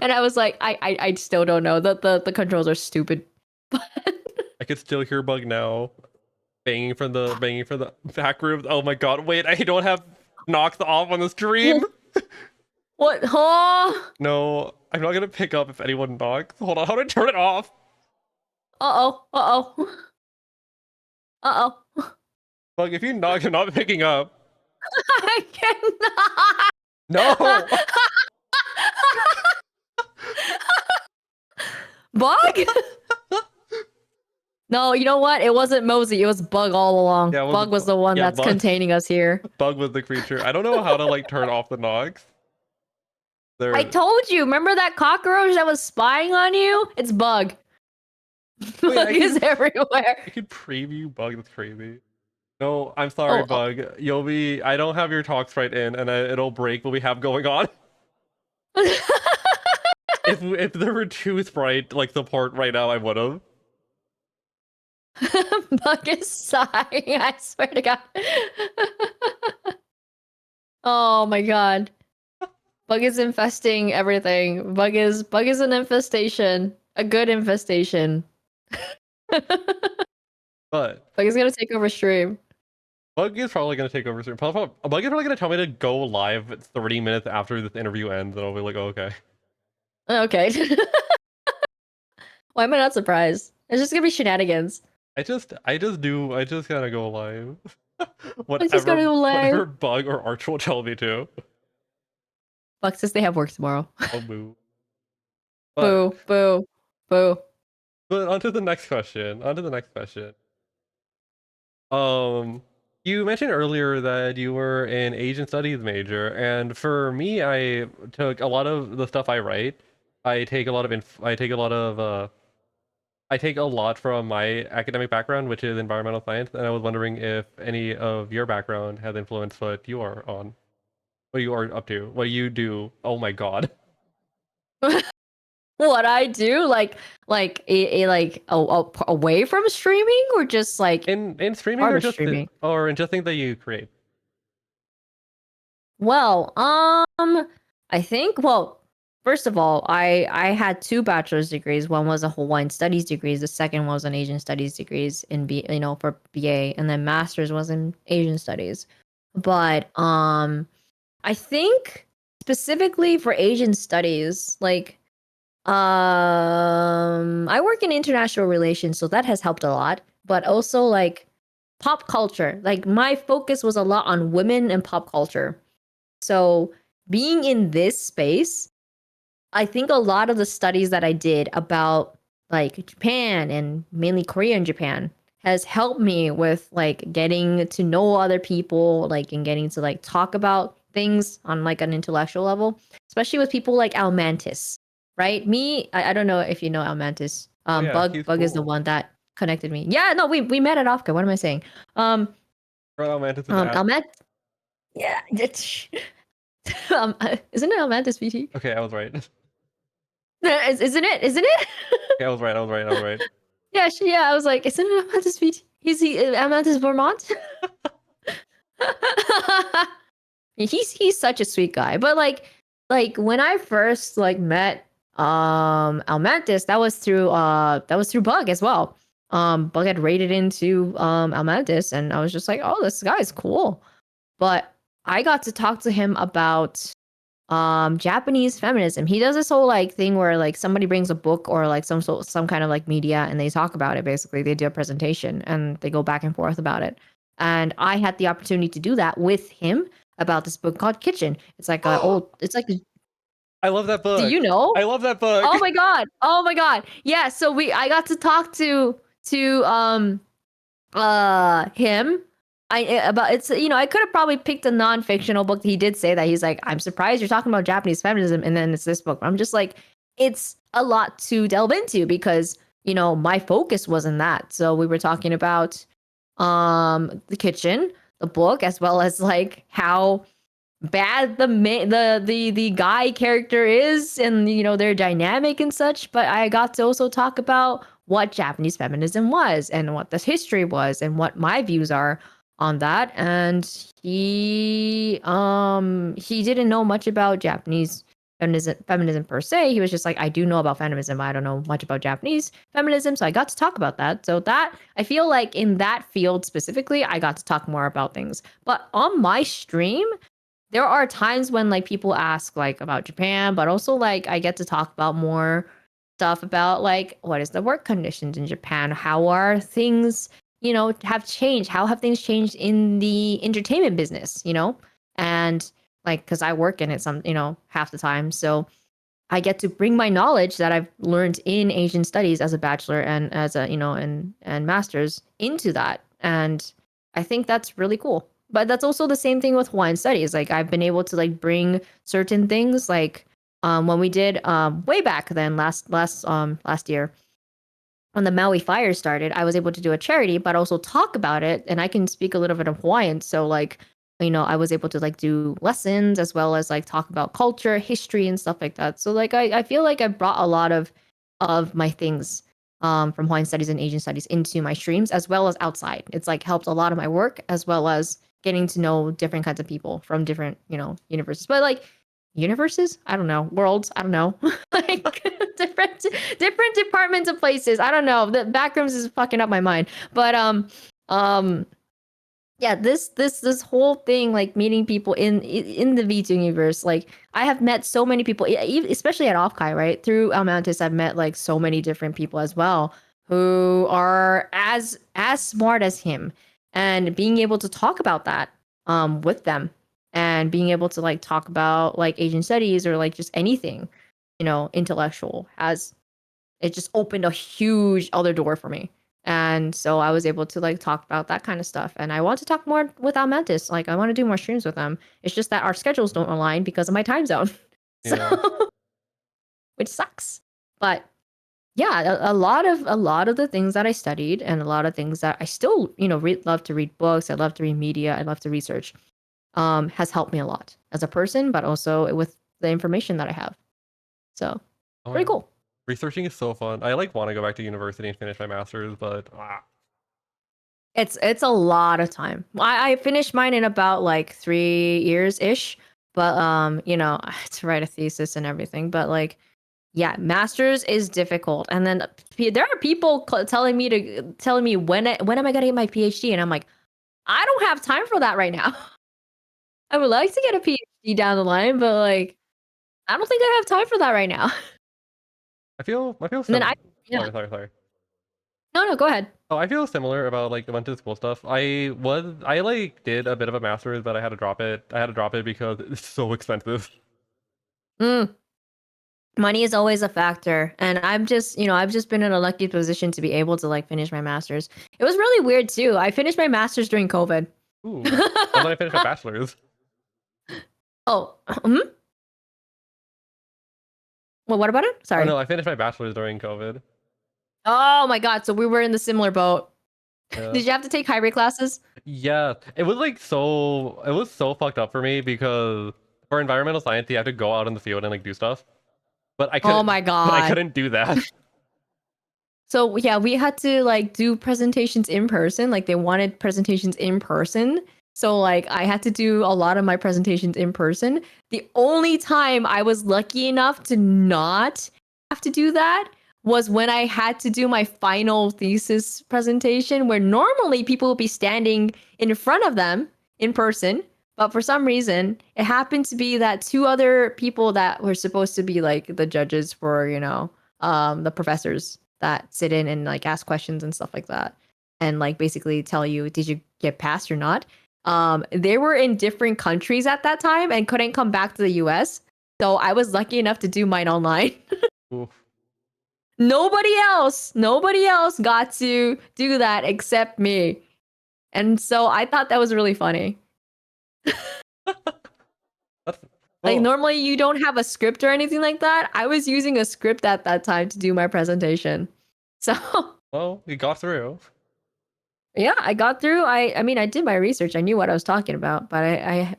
And I was like, I still don't know. The controls are stupid. I could still hear Bug now, banging from the back room. Oh my god! Wait, I don't have knocks off on the stream. What? Oh. No, I'm not gonna pick up if anyone knocks. Hold on, how do I turn it off? Uh-oh. Uh-oh. Uh-oh. Bug, if you knock, you're not picking up. I cannot. No. Bug? No, you know what? It wasn't Mosey. It was Bug all along. Yeah, it was Bug was the one yeah, that's Bug. containing us here. Bug was the creature. I don't know how to like turn off the knocks. There. I told you. Remember that cockroach that was spying on you? It's Bug. Oh, yeah, Bug is everywhere. I could preview Bug. That's crazy. No, I'm sorry, Oh, Bug. You'll be. I don't have your talks right in, and it'll break what we have going on. If there were two Sprite like support right now, I would have. Bug is sighing. I swear to God. Oh my God. Bug is infesting everything. Bug is an infestation. A good infestation. But Bug is gonna take over stream. Bug is probably gonna take over soon. Bug is probably gonna tell me to go live 30 minutes after this interview ends, and I'll be like, oh, okay. Okay. Why am I not surprised? It's just gonna be shenanigans. I just gotta go live. just gotta go live. Whatever Bug or Arch will tell me to. Bug says they have work tomorrow. I'll boo. Boo, boo, boo. But on to the next question. You mentioned earlier that you were an Asian studies major, and for me, I took a lot of the stuff I write. I take a lot from my academic background, which is environmental science, and I was wondering if any of your background has influenced what you are on, what you are up to, what you do. Oh my God. What I do, away from streaming, or just like In streaming part or of just streaming? or in just things that you create. Well, I think, well, first of all, I had two bachelor's degrees. One was a Hawaiian studies degrees. The second was an Asian studies degrees for BA, and then master's was in Asian studies. But I think specifically for Asian studies, like I work in international relations, so that has helped a lot. But also like pop culture. Like my focus was a lot on women and pop culture. So being in this space, I think a lot of the studies that I did about like Japan and mainly Korea and Japan has helped me with like getting to know other people, like and getting to like talk about things on like an intellectual level, especially with people like Almantis, right? I don't know if you know Almantis. Yeah, Bug is the cool. one that connected me. Yeah, no, we met at Ofca. What am I saying? Almantis. Yeah, it's isn't it Almantis VT? Okay, I was right. Isn't it? Isn't it? Okay, I was right. Yeah, I was like, isn't it Amantis VT? Is he Amantis Vermont? He's such a sweet guy. But like when I first like met Almantis, that was through Bug as well. Bug had raided into Almantis, and I was just like, oh, this guy's cool. But I got to talk to him about Japanese feminism. He does this whole like thing where like somebody brings a book or like some kind of like media, and they talk about it. Basically, they do a presentation and they go back and forth about it. And I had the opportunity to do that with him about this book called Kitchen. It's like I love that book. Do you know? I love that book. Oh my god. Yeah, so I got to talk to him. I could have probably picked a non-fictional book. He did say that. He's like, I'm surprised you're talking about Japanese feminism, and then it's this book. I'm just like, it's a lot to delve into because my focus wasn't that. So we were talking about the Kitchen, the book, as well as like how bad the guy character is, and their dynamic and such. But I got to also talk about what Japanese feminism was and what the history was and what my views are on that. And he didn't know much about Japanese feminism per se. He was just like, I do know about feminism, but I don't know much about Japanese feminism. So I got to talk about that. So that, I feel like in that field specifically, I got to talk more about things. But on my stream, there are times when like people ask like about Japan, but also like I get to talk about more stuff about like what is the work conditions in Japan? How are things have changed? How have things changed in the entertainment business? And like, because I work in it half the time, so I get to bring my knowledge that I've learned in Asian studies as a bachelor and as a and master's into that, and I think that's really cool. But that's also the same thing with Hawaiian studies. Like I've been able to like bring certain things like when we did way back then last year when the Maui fire started, I was able to do a charity, but also talk about it. And I can speak a little bit of Hawaiian. So like, I was able to like do lessons as well as like talk about culture, history and stuff like that. So like I feel like I brought a lot of my things from Hawaiian studies and Asian studies into my streams as well as outside. It's like helped a lot of my work as well as getting to know different kinds of people from different, universes. But like universes, I don't know, worlds, I don't know. Like different departments of places, I don't know. The backrooms is fucking up my mind. But yeah, this whole thing, like meeting people in the V2 universe, like I have met so many people, especially at Offkai, right? Through Almantis, I've met like so many different people as well who are as smart as him, and being able to talk about that with them, and being able to like talk about like Asian studies or like just anything, intellectual, has it just opened a huge other door for me. And so I was able to like talk about that kind of stuff. And I want to talk more with Almantis. Like I want to do more streams with them. It's just that our schedules don't align because of my time zone. Yeah. So which sucks. But yeah, a lot of the things that I studied and a lot of things that I still, love to read books, I love to read media, I love to research, has helped me a lot as a person, but also with the information that I have. So Oh, pretty yeah. cool. Researching is so fun. I like want to go back to university and finish my master's, but It's a lot of time. I finished mine in about like 3 years ish, but I had to write a thesis and everything. But like, yeah, masters is difficult. And then there are people telling me when am I gonna get my PhD, and I'm like, I don't have time for that right now. I would like to get a PhD down the line, but like, I don't think I have time for that right now. I feel And then similar. yeah, Sorry. no, go ahead. Oh, I feel similar about like went to school stuff. I like did a bit of a master's, but I had to drop it. I had to drop it because it's so expensive. Mm. Money is always a factor, and I've just been in a lucky position to be able to like finish my masters. It was really weird too. I finished my masters during COVID. Ooh, that's when I finished my bachelor's. Oh, well, what about it? Oh Sorry. no, I finished my bachelor's during COVID. Oh my god, so we were in the similar boat. Yeah. Did you have to take hybrid classes? Yeah, it was like so. It was so fucked up for me because for environmental science, you have to go out in the field and like do stuff. But I couldn't. Oh my But I god. couldn't do that. So yeah, we had to like do presentations in person. Like they wanted presentations in person. So like I had to do a lot of my presentations in person. The only time I was lucky enough to not have to do that was when I had to do my final thesis presentation, where normally people would be standing in front of them in person. But for some reason, it happened to be that two other people that were supposed to be like the judges for, the professors that sit in and like ask questions and stuff like that, and like basically tell you, did you get passed or not? They were in different countries at that time and couldn't come back to the US. So I was lucky enough to do mine online. Oof. Nobody else got to do that except me. And so I thought that was really funny. That's, Like well, normally you don't have a script or anything like that. I was using a script at that time to do my presentation. So well, we got through. yeah, I got through. I mean, I did my research. I knew what I was talking about, but I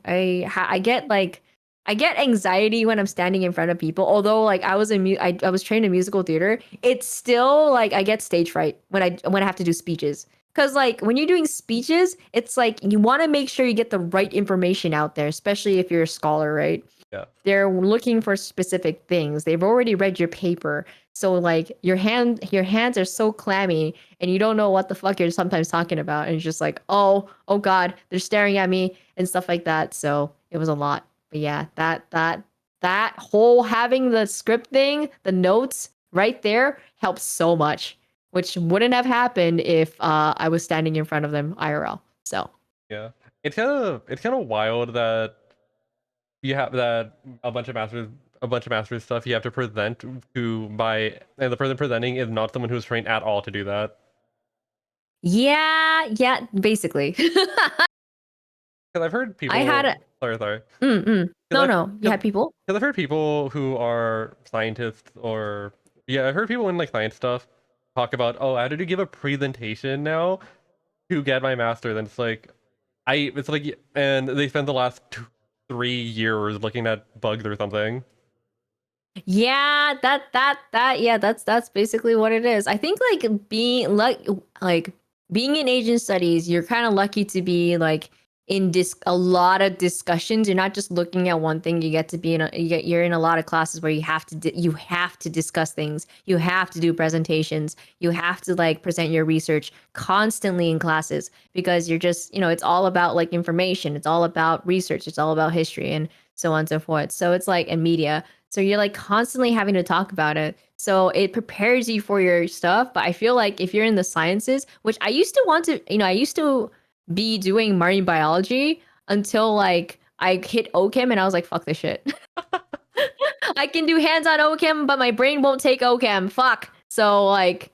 get anxiety when I'm standing in front of people. Although like I was trained in musical theater, it's still like I get stage fright when I have to do speeches. Cuz like when you're doing speeches, it's like you want to make sure you get the right information out there, especially if you're a scholar, right? Yeah. They're looking for specific things. They've already read your paper. So like your hands are so clammy and you don't know what the fuck you're sometimes talking about, and it's just like, oh god, they're staring at me and stuff like that. So it was a lot. But yeah, that whole having the script thing, the notes right there helps so much. which wouldn't have happened if I was standing in front of them IRL. So Yeah, it's kind of wild that you have that a bunch of masters stuff you have to present to by, and the person presenting is not someone who's trained at all to do that. yeah, basically. Because I've heard people. I had a Sorry. no, I've- no. You had people. Because I've heard people who are scientists or yeah, I've heard people in like science stuff talk about, oh, I had to give a presentation now to get my master. Then it's like, and they spent the last 3 years looking at bugs or something. Yeah, yeah, that's basically what it is. I think like being in Asian studies, you're kind of lucky to be like in a lot of discussions. You're not just looking at one thing. You get to be you're in a lot of classes where you have to discuss things. You have to do presentations. You have to like present your research constantly in classes because you're just, it's all about like information. It's all about research. It's all about history and so on and so forth. So it's like in media. So you're like constantly having to talk about it. So it prepares you for your stuff. But I feel like if you're in the sciences, which I used to want to, I used to be doing marine biology until like I hit OChem and I was like, fuck this shit. I can do hands-on OChem, but my brain won't take OChem. Fuck. So like,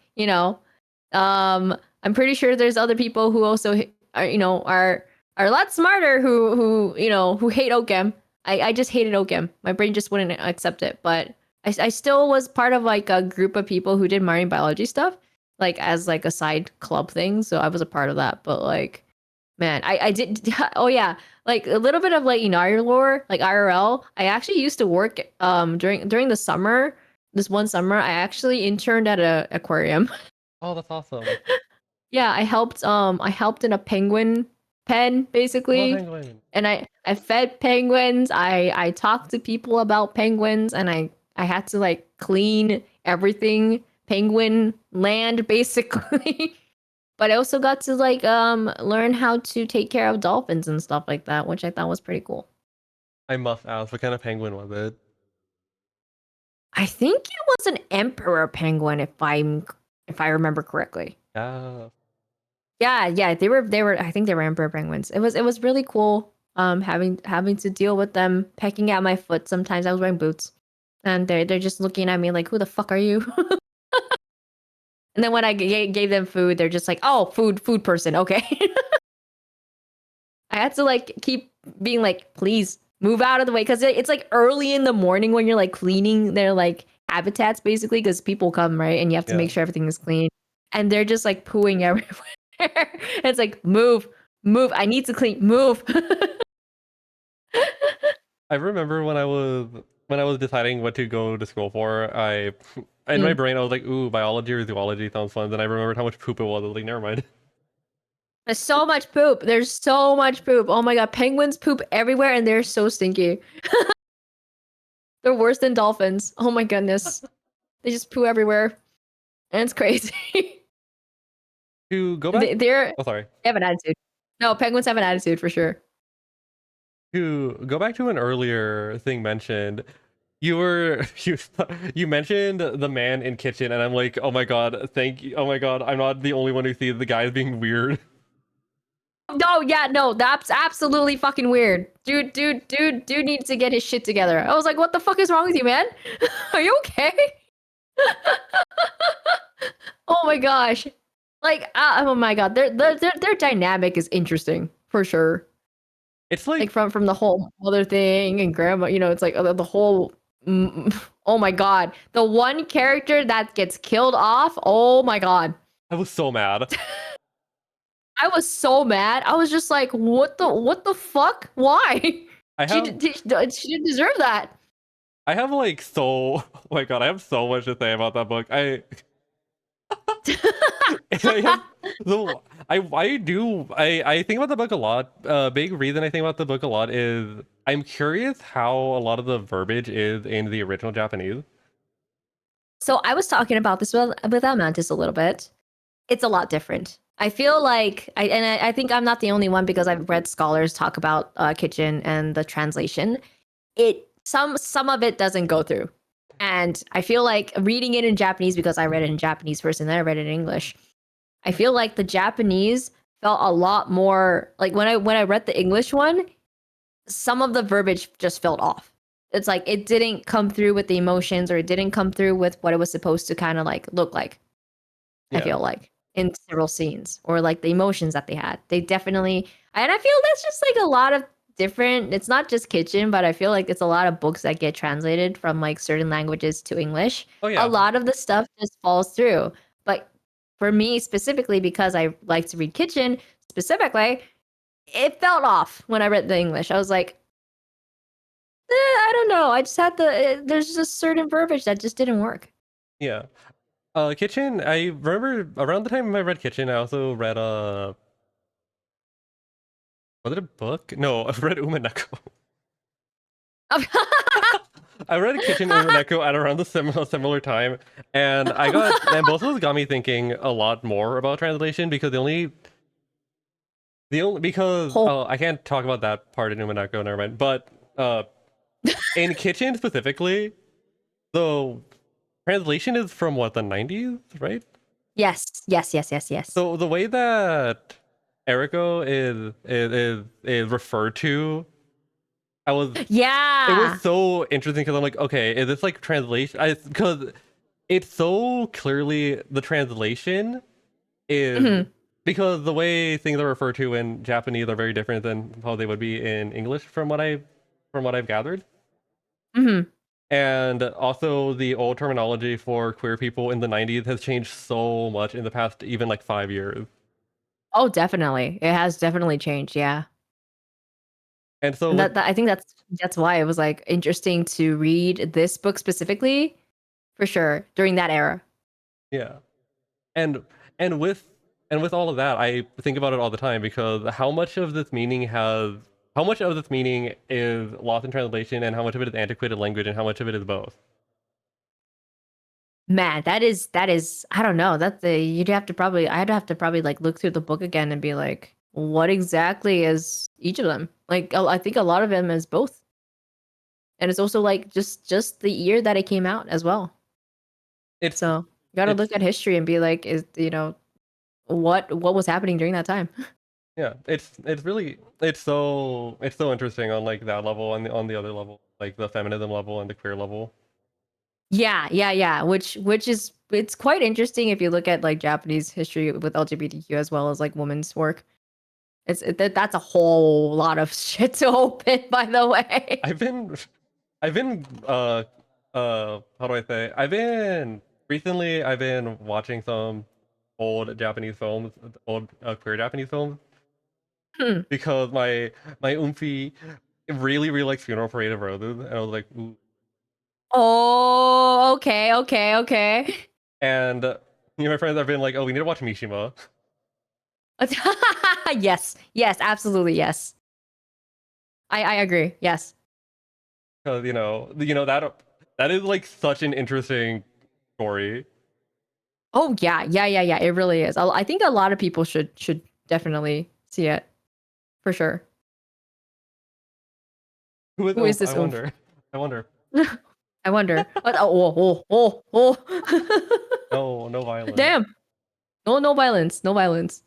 I'm pretty sure there's other people who also are a lot smarter who hate OChem. I just hated OChem. My brain just wouldn't accept it. But I still was part of like a group of people who did marine biology stuff, like as like a side club thing. So I was a part of that. But like, man, I did. Oh yeah, like a little bit of like IRL, like IRL. I actually used to work during the summer. This one summer, I actually interned at a aquarium. Oh, that's awesome. Yeah, I helped in a penguin pen basically. Love penguin. And I fed penguins. I talked to people about penguins, and I had to like clean everything penguin land basically. But I also got to like learn how to take care of dolphins and stuff like that, which I thought was pretty cool. I must ask, what kind of penguin was it? I think it was an emperor penguin if I remember correctly. Yeah. Yeah, they were I think they were emperor penguins. It was really cool having to deal with them pecking at my foot. Sometimes I was wearing boots and they're just looking at me like, who the fuck are you? And then when I gave them food, they're just like, oh, food person, okay. I had to like keep being like, please move out of the way, because it's like early in the morning when you're like cleaning their like habitats basically, because people come, right, and you have to make sure everything is clean, and they're just like pooing everywhere. It's like, move, I need to clean, move. I remember when I was deciding what to go to school for, in my brain I was like, ooh, biology or zoology sounds fun. Then I remembered how much poop it was. I was like, never mind. There's so much poop. There's so much poop. Oh my god, penguins poop everywhere and they're so stinky. They're worse than dolphins. Oh my goodness. They just poo everywhere. And it's crazy. To go back, They sorry. have an attitude. No, penguins have an attitude for sure. To go back to an earlier thing mentioned, you mentioned the man in kitchen, and I'm like, oh my god, thank you. Oh my god, I'm not the only one who sees the guy as being weird. No, yeah, no, that's absolutely fucking weird. Dude needs to get his shit together. I was like, what the fuck is wrong with you, man? Are you okay? Oh my gosh. Like, oh my god, their dynamic is interesting for sure. It's Like from the whole mother thing and grandma, it's like the whole. Oh my god, the one character that gets killed off. Oh my god, I was so mad. I was so mad. I was just like, what the fuck? Why? She didn't deserve that. I have like oh my god, I have so much to say about that book. I think about the book a lot. Big reason I think about the book a lot is I'm curious how a lot of the verbiage is in the original Japanese. So I was talking about this with Mantis a little bit. It's a lot different. I feel like I think I'm not the only one, because I've read scholars talk about Kitchen and the translation. Some of it doesn't go through. And I feel like reading it in Japanese, because I read it in Japanese first and then I read it in English. I feel like the Japanese felt a lot more like when I read the English one, some of the verbiage just felt off. It's like it didn't come through with the emotions, or it didn't come through with what it was supposed to kind of like look like. I Yeah. feel like in several scenes, or like the emotions that they had. They definitely, and I feel that's just like a lot of different, it's not just Kitchen, but I feel like it's a lot of books that get translated from like certain languages to English. Oh yeah. A lot of the stuff just falls through. But for me specifically, because I like to read Kitchen specifically, it felt off when I read the English. I was like, I don't know. I just had there's just certain verbiage that just didn't work. Yeah. Kitchen, I remember around the time I read Kitchen, I also read was it a book? No, I read Umineko. I read Kitchen and Umineko at around the similar time, and both of those got me thinking a lot more about translation, because I can't talk about that part in Umineko, never mind. But in Kitchen specifically, the translation is from what, the 90s, right? Yes. So the way that Eriko is referred to, Yeah. it was so interesting, because I'm like, okay, is this like translation? Because it's so clearly the translation is Mhm. because the way things are referred to in Japanese are very different than how they would be in English, from what I've gathered. Mhm. And also the old terminology for queer people in the 90s has changed so much in the past even like 5 years. Oh, definitely. It has definitely changed. Yeah. And so And I think that's why it was like interesting to read this book specifically, for sure, during that era. yeah. And and with all of that, I think about it all the time, because how much of this meaning is lost in translation, and how much of it is antiquated language, and how much of it is both. Man, that is I don't know. I'd have to probably like look through the book again and be like, what exactly is each of them? Like I think a lot of them is both. And it's also like just the year that it came out as well. It's So you gotta it's look at history and be like, is what was happening during that time? yeah, it's so interesting on like that level, and on the other level, like the feminism level and the queer level. Yeah. Which is it's quite interesting if you look at like Japanese history with LGBTQ as well as like women's work. That's a whole lot of shit to open, by the way. I've been how do I say? I've been watching some old Japanese films, old queer Japanese films, Hmm. because my oomphy really likes Funeral Parade of Roses, and I was like, ooh. Oh, okay. And my friends have been like, oh, we need to watch Mishima. Yes, absolutely, yes. I agree. Yes. Because that is like such an interesting story. Oh yeah. It really is. I think a lot of people should definitely see it for sure. Who is Who is Oomph? this I oomph? wonder. I wonder. I wonder. What? Oh. No violence. Damn. No violence. No violence.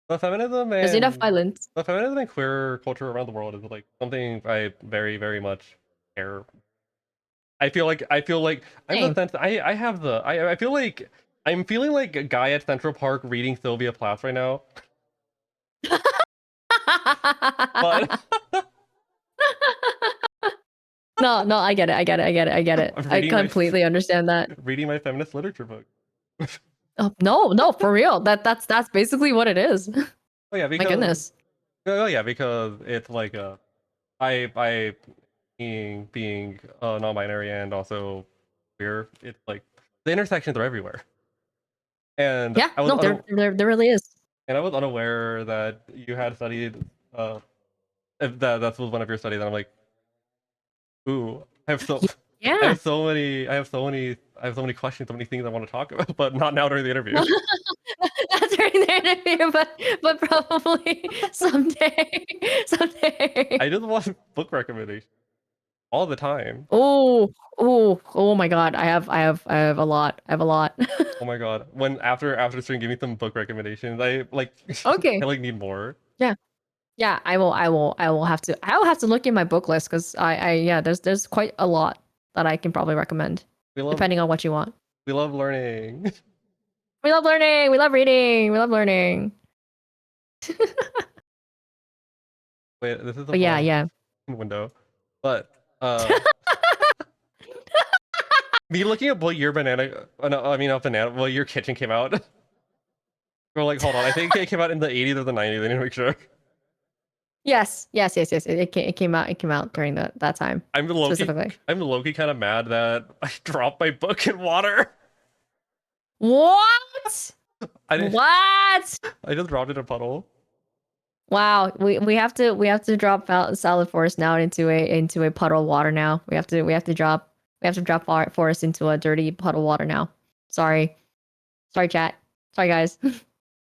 The feminism There's enough and violence. queer culture around the world is like something I very, very much care. I feel like I'm the Same. sense I feel like I'm feeling like a guy at Central Park reading Sylvia Plath right now. But No, I get it. I'm I reading my completely understand that. reading my feminist literature book. Oh, no, for real. That's basically what it is. Oh yeah, My goodness. because it's like I being non-binary and also queer, it's like the intersections are everywhere. And Yeah, no, there really is. I was unaware that you had studied if that was one of your studies, and I'm like, ooh, Yeah. I have so many questions, so many things I want to talk about, but not now during the interview. Not during the interview, but probably someday. I just want book recommendations all the time. Oh my god. I have a lot. I have a lot. Oh my god. When after stream, give me some book recommendations. I like Okay. I like need more. Yeah, I will have to look in my book list because yeah, there's quite a lot that I can probably recommend We love depending on what you want. we love learning. We love learning, we love reading, we love learning. Wait, this is a But yeah, fun yeah. window. But me looking at what your banana no, I mean not banana, well your kitchen came out. We're like, hold on, I think it came out in the 80s or the 90s. I need to make sure. Yes. It came out during that time specifically. I'm low-key kind of mad that I dropped my book in water. What? I didn't. What? I just dropped it in a puddle. Wow, we have to drop Salad Forest now into a puddle of water now. We have to drop Forest into a dirty puddle of water now. Sorry, chat. Sorry, guys.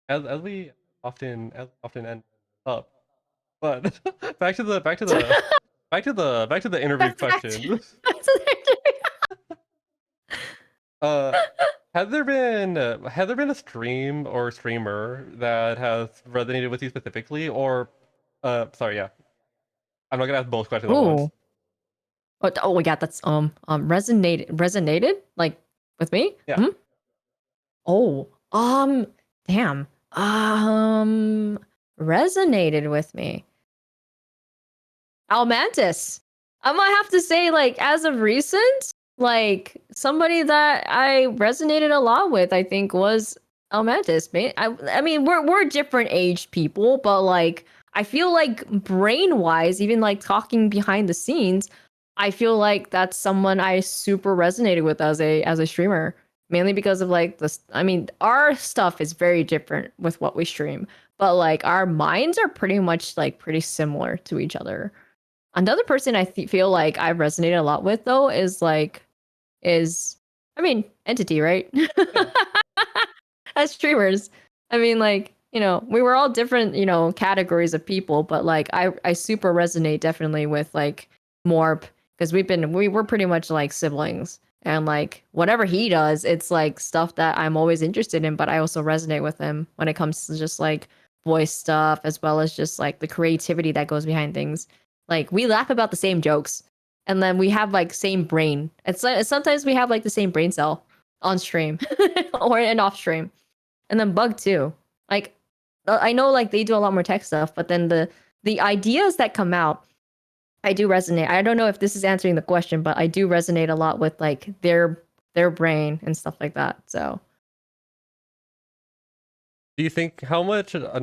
As we often end up. But back to the interview Back to- question. Has there been a stream or streamer that has resonated with you specifically, or sorry, yeah, I'm not gonna ask both questions at once. Oh my god, that's resonated like with me? Yeah. Hmm? Oh, damn. Resonated with me. Almantis. I might have to say, like, as of recent, like somebody that I resonated a lot with, I think, was Almantis. I mean, we're different age people, but like, I feel like brain wise, even like talking behind the scenes, I feel like that's someone I super resonated with as a streamer. Mainly because of like this. I mean, our stuff is very different with what we stream, but like our minds are pretty much like pretty similar to each other. Another person I feel like I resonated a lot with though is I mean Entity, right? As streamers, I mean like we were all different categories of people, but like I super resonate definitely with like Morp because we were pretty much like siblings. And like whatever he does, it's like stuff that I'm always interested in, but I also resonate with him when it comes to just like voice stuff as well as just like the creativity that goes behind things. Like we laugh about the same jokes and then we have like same brain. It's like sometimes we have like the same brain cell on stream or and off stream. And then Bug too. Like I know like they do a lot more tech stuff, but then the ideas that come out I do resonate. I don't know if this is answering the question, but I do resonate a lot with like their brain and stuff like that. So, Do you think how much? I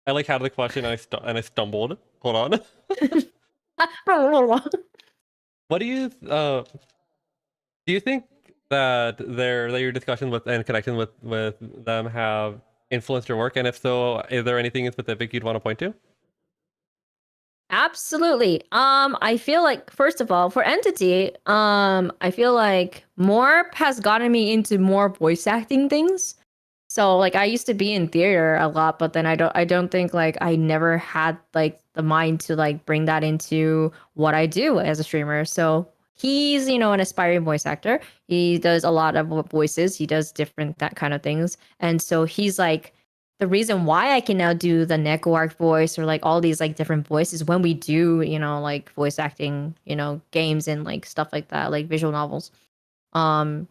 like had the question and I stumbled. Hold on. What do you think that your discussion with and connection with them have influenced your work? And if so, is there anything in specific you'd want to point to? Absolutely. I feel like first of all, for Entity, I feel like Morp has gotten me into more voice acting things. So like I used to be in theater a lot, but then I don't think like I never had like the mind to like bring that into what I do as a streamer. So he's, an aspiring voice actor. He does a lot of voices. He does different that kind of things. And so he's like the reason why I can now do the Neko Arc voice or like all these like different voices when we do, like voice acting, games and like stuff like that, like visual novels.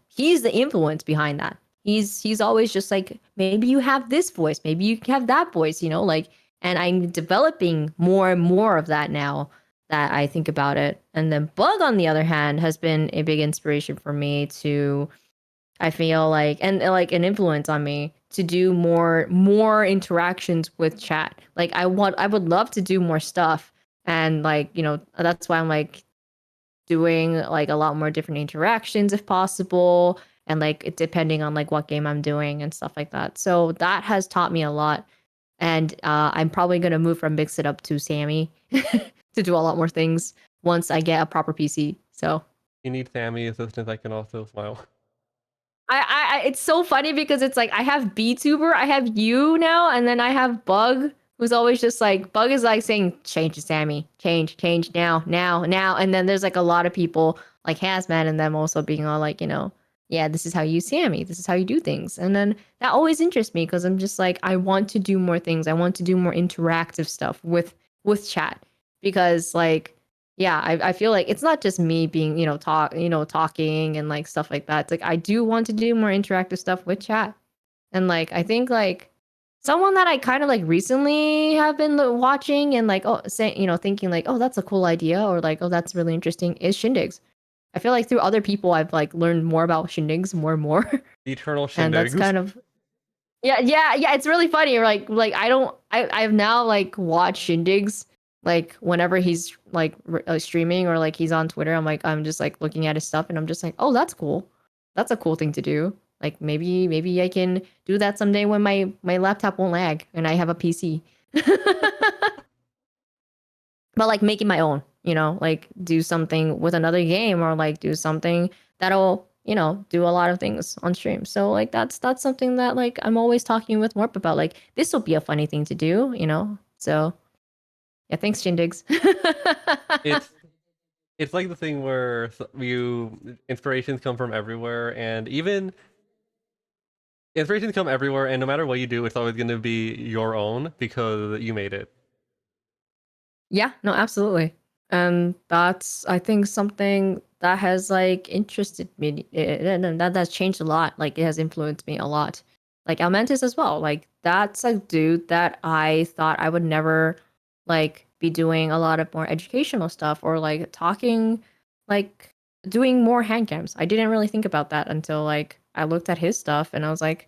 He's the influence behind that. He's always just like, maybe you have this voice, maybe you have that voice, like, and I'm developing more and more of that now that I think about it. And then Bug, on the other hand, has been a big inspiration for me to, I feel like, and like an influence on me to do more interactions with chat. Like I would love to do more stuff. And like, that's why I'm like doing like a lot more different interactions if possible. And like depending on like what game I'm doing and stuff like that. So that has taught me a lot. And I'm probably gonna move from Mix It Up to Sammy to do a lot more things once I get a proper PC. So You need Sammy assistance. I can also smile. I it's so funny because it's like I have BTuber, I have you now, and then I have Bug who's always just like Bug is like saying change to Sammy, change now, and then there's like a lot of people like Hazmat and them also being all like, yeah, this is how you Sammy, this is how you do things, and then that always interests me because I'm just like I want to do more things, I want to do more interactive stuff with chat because like yeah, I feel like it's not just me being talking and like stuff like that. It's like I do want to do more interactive stuff with chat, and like I think like someone that I kind of like recently have been watching and like thinking like oh that's a cool idea or like oh that's really interesting is Shindigs. I feel like through other people I've like learned more about Shindigs more and more, The eternal and that's shindigs. kind of yeah. It's really funny. Like I've now like watched Shindigs like whenever he's like streaming or like he's on Twitter. I'm just like looking at his stuff and I'm just like oh that's cool. That's a cool thing to do. Like maybe I can do that someday when my laptop won't lag and I have a PC. But like making my own, like do something with another game or like do something that'll, do a lot of things on stream. So like that's something that like I'm always talking with Morp about. Like this will be a funny thing to do, So yeah, thanks, Shindigs. It's like the thing where inspirations come from everywhere, and even inspirations come everywhere, and no matter what you do, it's always going to be your own because you made it. Yeah, no, absolutely. And that's I think something that has like interested me and that's changed a lot. Like it has influenced me a lot. Like Almentis as well. Like that's a dude that I thought I would never like be doing a lot of more educational stuff or like talking like doing more hand cams. I didn't really think about that until like I looked at his stuff and I was like,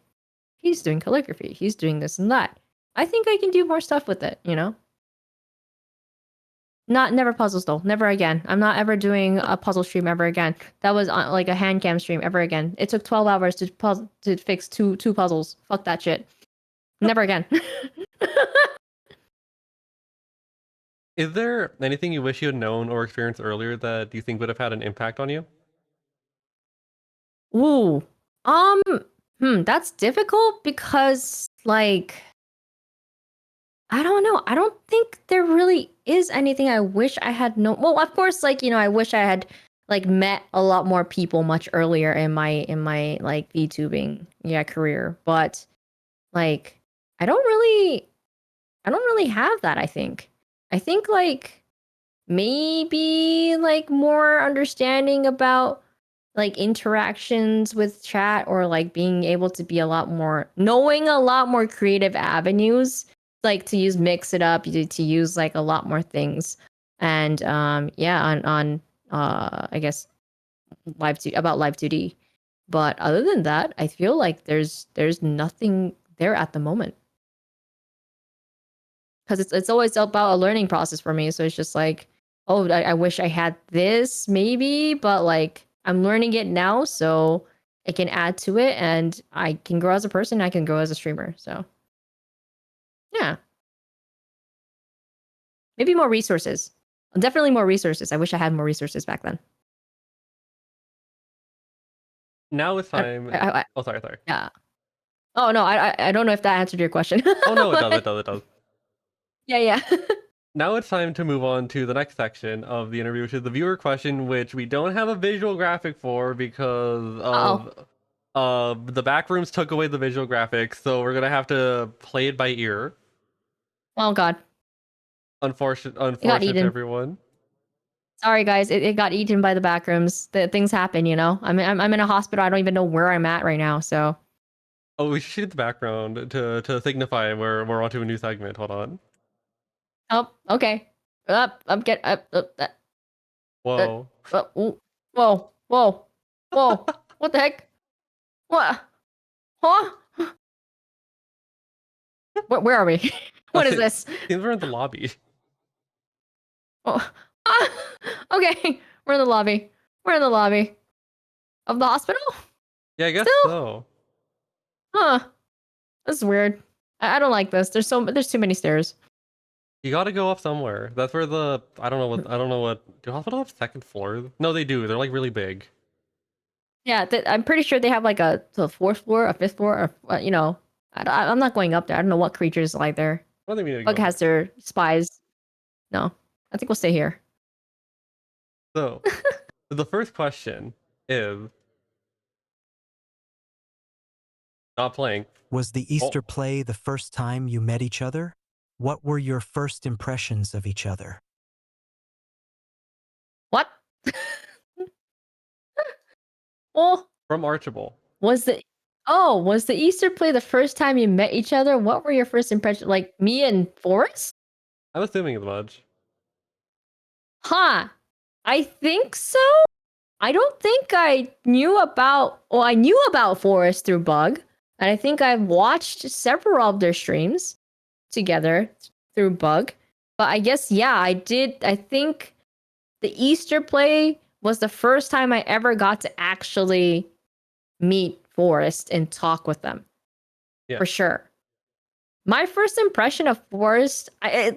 he's doing calligraphy, he's doing this and that. I think I can do more stuff with it. Never puzzles though. Never again. I'm not ever doing a puzzle stream ever again. That was like a hand cam stream ever again. It took 12 hours to fix two puzzles. Fuck that shit. Never again. Is there anything you wish you had known or experienced earlier that you think would have had an impact on you? Ooh. That's difficult because like I don't know. I don't think there really is anything I wish I had known. Well, of course, like, I wish I had like met a lot more people much earlier in my like VTubing career. But like I don't really have that, I think. I think like maybe like more understanding about like interactions with chat or like being able to be knowing a lot more creative avenues like to mix it up to use like a lot more things and on I guess live 2D. But other than that I feel like there's nothing there at the moment because it's always about a learning process for me. So it's just like, oh, I wish I had this maybe, but like I'm learning it now, so I can add to it, and I can grow as a person. I can grow as a streamer. So yeah, maybe more resources. Definitely more resources. I wish I had more resources back then. Now it's time. Oh, sorry. Yeah. Oh no, I don't know if that answered your question. Oh no, it does. Yeah. Now it's time to move on to the next section of the interview, which is the viewer question, which we don't have a visual graphic for because of the back rooms took away the visual graphics, so we're gonna have to play it by ear. Oh god. Unfortunate everyone. Sorry guys, it got eaten by the back rooms. Things happen, I'm in a hospital. I don't even know where I'm at right now, so. Oh, we should shoot the background to signify we're onto a new segment. Hold on. Oh, okay. Up, Whoa. Whoa. What the heck? What? Huh? Where are we? What is this? Seems we're in the lobby. Oh. Okay, we're in the lobby. We're in the lobby of the hospital? Yeah, I guess so. Huh. This is weird. I don't like this. There's too many stairs. You gotta go up somewhere. That's where I don't know what. Do hospitals have second floors? No, they do. They're like really big. Yeah, I'm pretty sure they have like a fourth floor, a fifth floor, or I'm not going up there. I don't know what creatures lie there. I think we need to Bug go. has their spies. No, I think we'll stay here. So, the first question is not playing. Was the Easter play the first time you met each other? What were your first impressions of each other? What? Well, From Archibald. was the Easter play the first time you met each other? What were your first impressions? Like me and Forrest? I'm assuming as much. Huh. I think so. I don't think I knew about. Well, I knew about Forrest through Bug, and I think I've watched several of their streams together through Bug. But I guess yeah, I did. I think the Easter play was the first time I ever got to actually meet Forrest and talk with them. Yeah. For sure. My first impression of Forrest,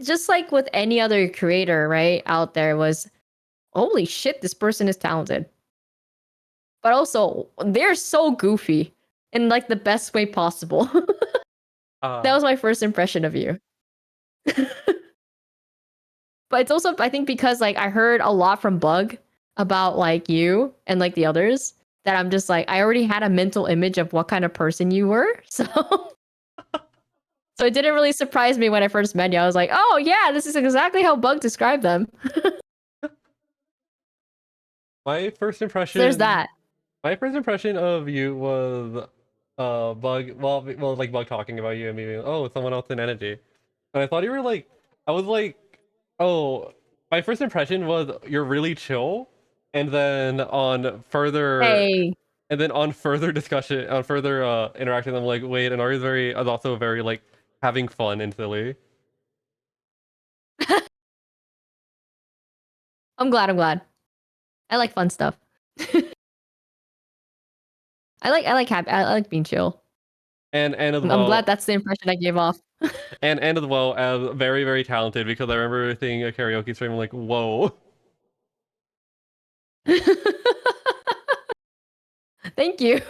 just like with any other creator, right, out there, was holy shit, this person is talented. But also, they're so goofy in like the best way possible. That was my first impression of you. But it's also, I think, because like I heard a lot from Bug about like you and like the others, that I'm just like, I already had a mental image of what kind of person you were. So so it didn't really surprise me when I first met you. I was like, oh yeah, this is exactly how Bug described them. My first impression. So there's that. My first impression of you was Bug. Well, like Bug talking about you and me being, oh, someone else in energy, and I thought you were like, I was like, oh, my first impression was you're really chill, and then on further. Hey. And then on further discussion, on further interaction, I'm like, wait, and Ari's also very like having fun and silly. I'm glad. I like fun stuff. I like being chill. And as I'm well, glad that's the impression I gave off. and as well as very, very talented, because I remember seeing a karaoke stream, I'm like, whoa. Thank you.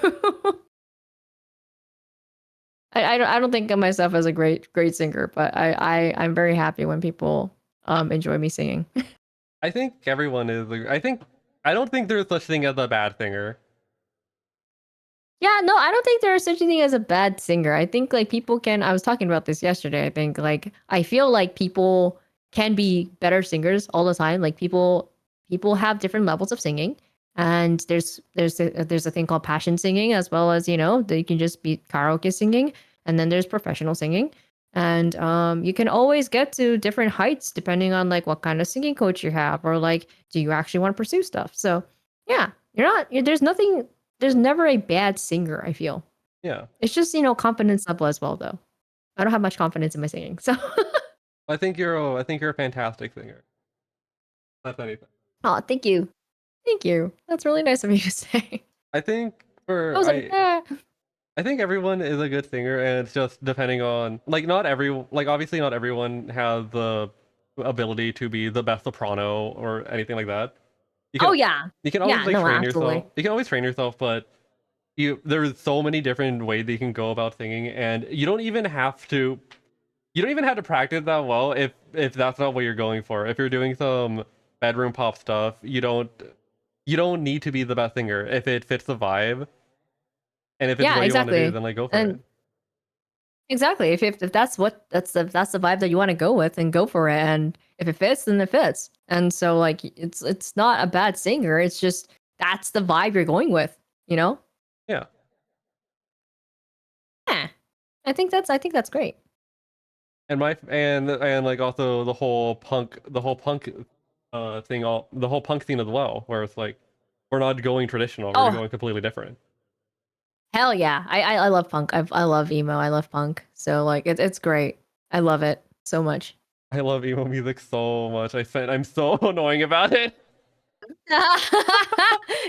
I don't think of myself as a great singer, but I'm very happy when people enjoy me singing. I think everyone is. I don't think there's such thing as a bad singer. Yeah, no, I don't think there's such a thing as a bad singer. I think like people can. I was talking about this yesterday. I think like I feel like people can be better singers all the time. Like people have different levels of singing, and there's a thing called passion singing, as well as you can just be karaoke singing, and then there's professional singing, and you can always get to different heights depending on like what kind of singing coach you have, or like do you actually want to pursue stuff. So yeah, there's nothing. There's never a bad singer, I feel. Yeah. It's just, confidence level as well, though. I don't have much confidence in my singing, so. I think you're a fantastic singer. That's anything. Oh, thank you. Thank you. That's really nice of you to say. I think I was like, I think everyone is a good singer, and it's just depending on obviously not everyone has the ability to be the best soprano or anything like that. oh yeah. You can always Yeah, no, train absolutely. yourself. You can always train yourself, but there's so many different ways that you can go about singing, and you don't even have to practice that well if that's not what you're going for. If you're doing some bedroom pop stuff, you don't need to be the best singer if it fits the vibe. And if it's what you want to do, then like go for it. Exactly. If that's that's the vibe that you want to go with, and go for it. And if it fits, then it fits. And so like it's not a bad singer. It's just that's the vibe you're going with, Yeah. Yeah. I think that's great. And like also the whole punk thing, the whole punk scene as well, where it's like we're not going traditional, we're going completely different. Hell yeah. I love punk. I love emo. I love punk. So like it's great. I love it so much. I love emo music so much. I'm so annoying about it.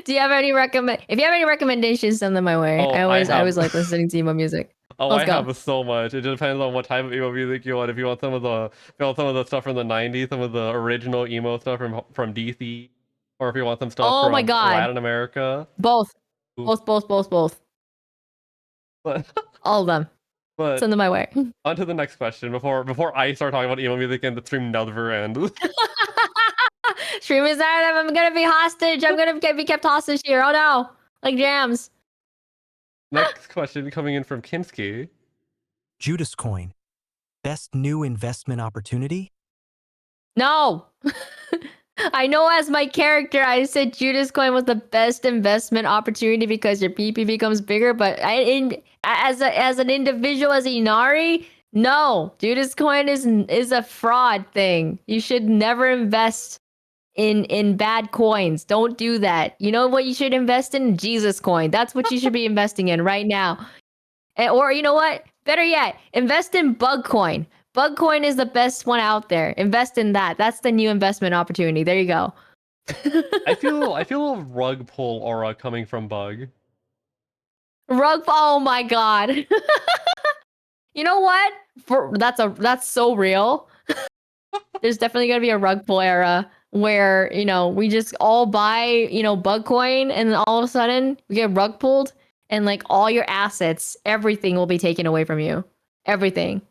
Do you have any if you have any recommendations, send them my way. Oh, I always like listening to emo music. Oh, Let's go. have so much. It just depends on what type of emo music you want. If you want some of the stuff from the 90s, some of the original emo stuff from DC, or if you want some stuff Oh from my God. Latin America. Both. Ooh. Both. All of them. But Send them my way. on to the next question before I start talking about emo music and the stream never ends. Stream is that I'm gonna be hostage. I'm gonna be kept hostage here. Oh no, like jams. Next question coming in from Kinski. Judas Coin. Best new investment opportunity? No. I know as my character, I said Judas Coin was the best investment opportunity because your PP becomes bigger. But as an individual, as Inari, no, Judas Coin is a fraud thing. You should never invest in bad coins. Don't do that. You know what you should invest in? Jesus Coin. That's what you should be investing in right now. Or you know what? Better yet, invest in Bug Coin. Bug Coin is the best one out there. Invest in that. That's the new investment opportunity. There you go. I feel a rug pull aura coming from Bug. Rug. Oh my god. You know what? That's so real. There's definitely gonna be a rug pull era where we just all buy Bug Coin, and then all of a sudden we get rug pulled, and like all your assets, everything will be taken away from you. Everything.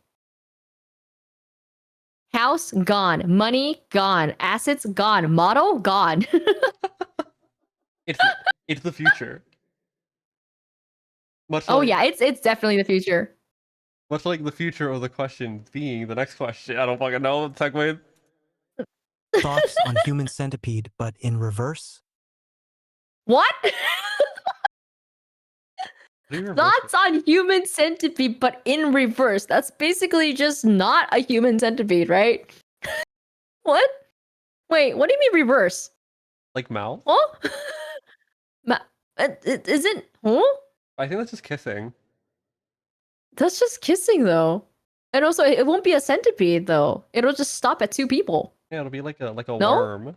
House gone, money gone, assets gone, model gone. It's the future. Yeah, it's definitely the future. Much like the future of the question being the next question. I don't fucking know. Segue. Thoughts on Human Centipede, but in reverse? What? Reverse Thoughts on Human Centipede, but in reverse. That's basically just not a human centipede, right? What? Wait, what do you mean reverse? like mouth? Huh? Is it? Huh? I think that's just kissing. That's just kissing, though. And also, it won't be a centipede, though. It'll just stop at 2 people. Yeah, it'll be like a No? worm.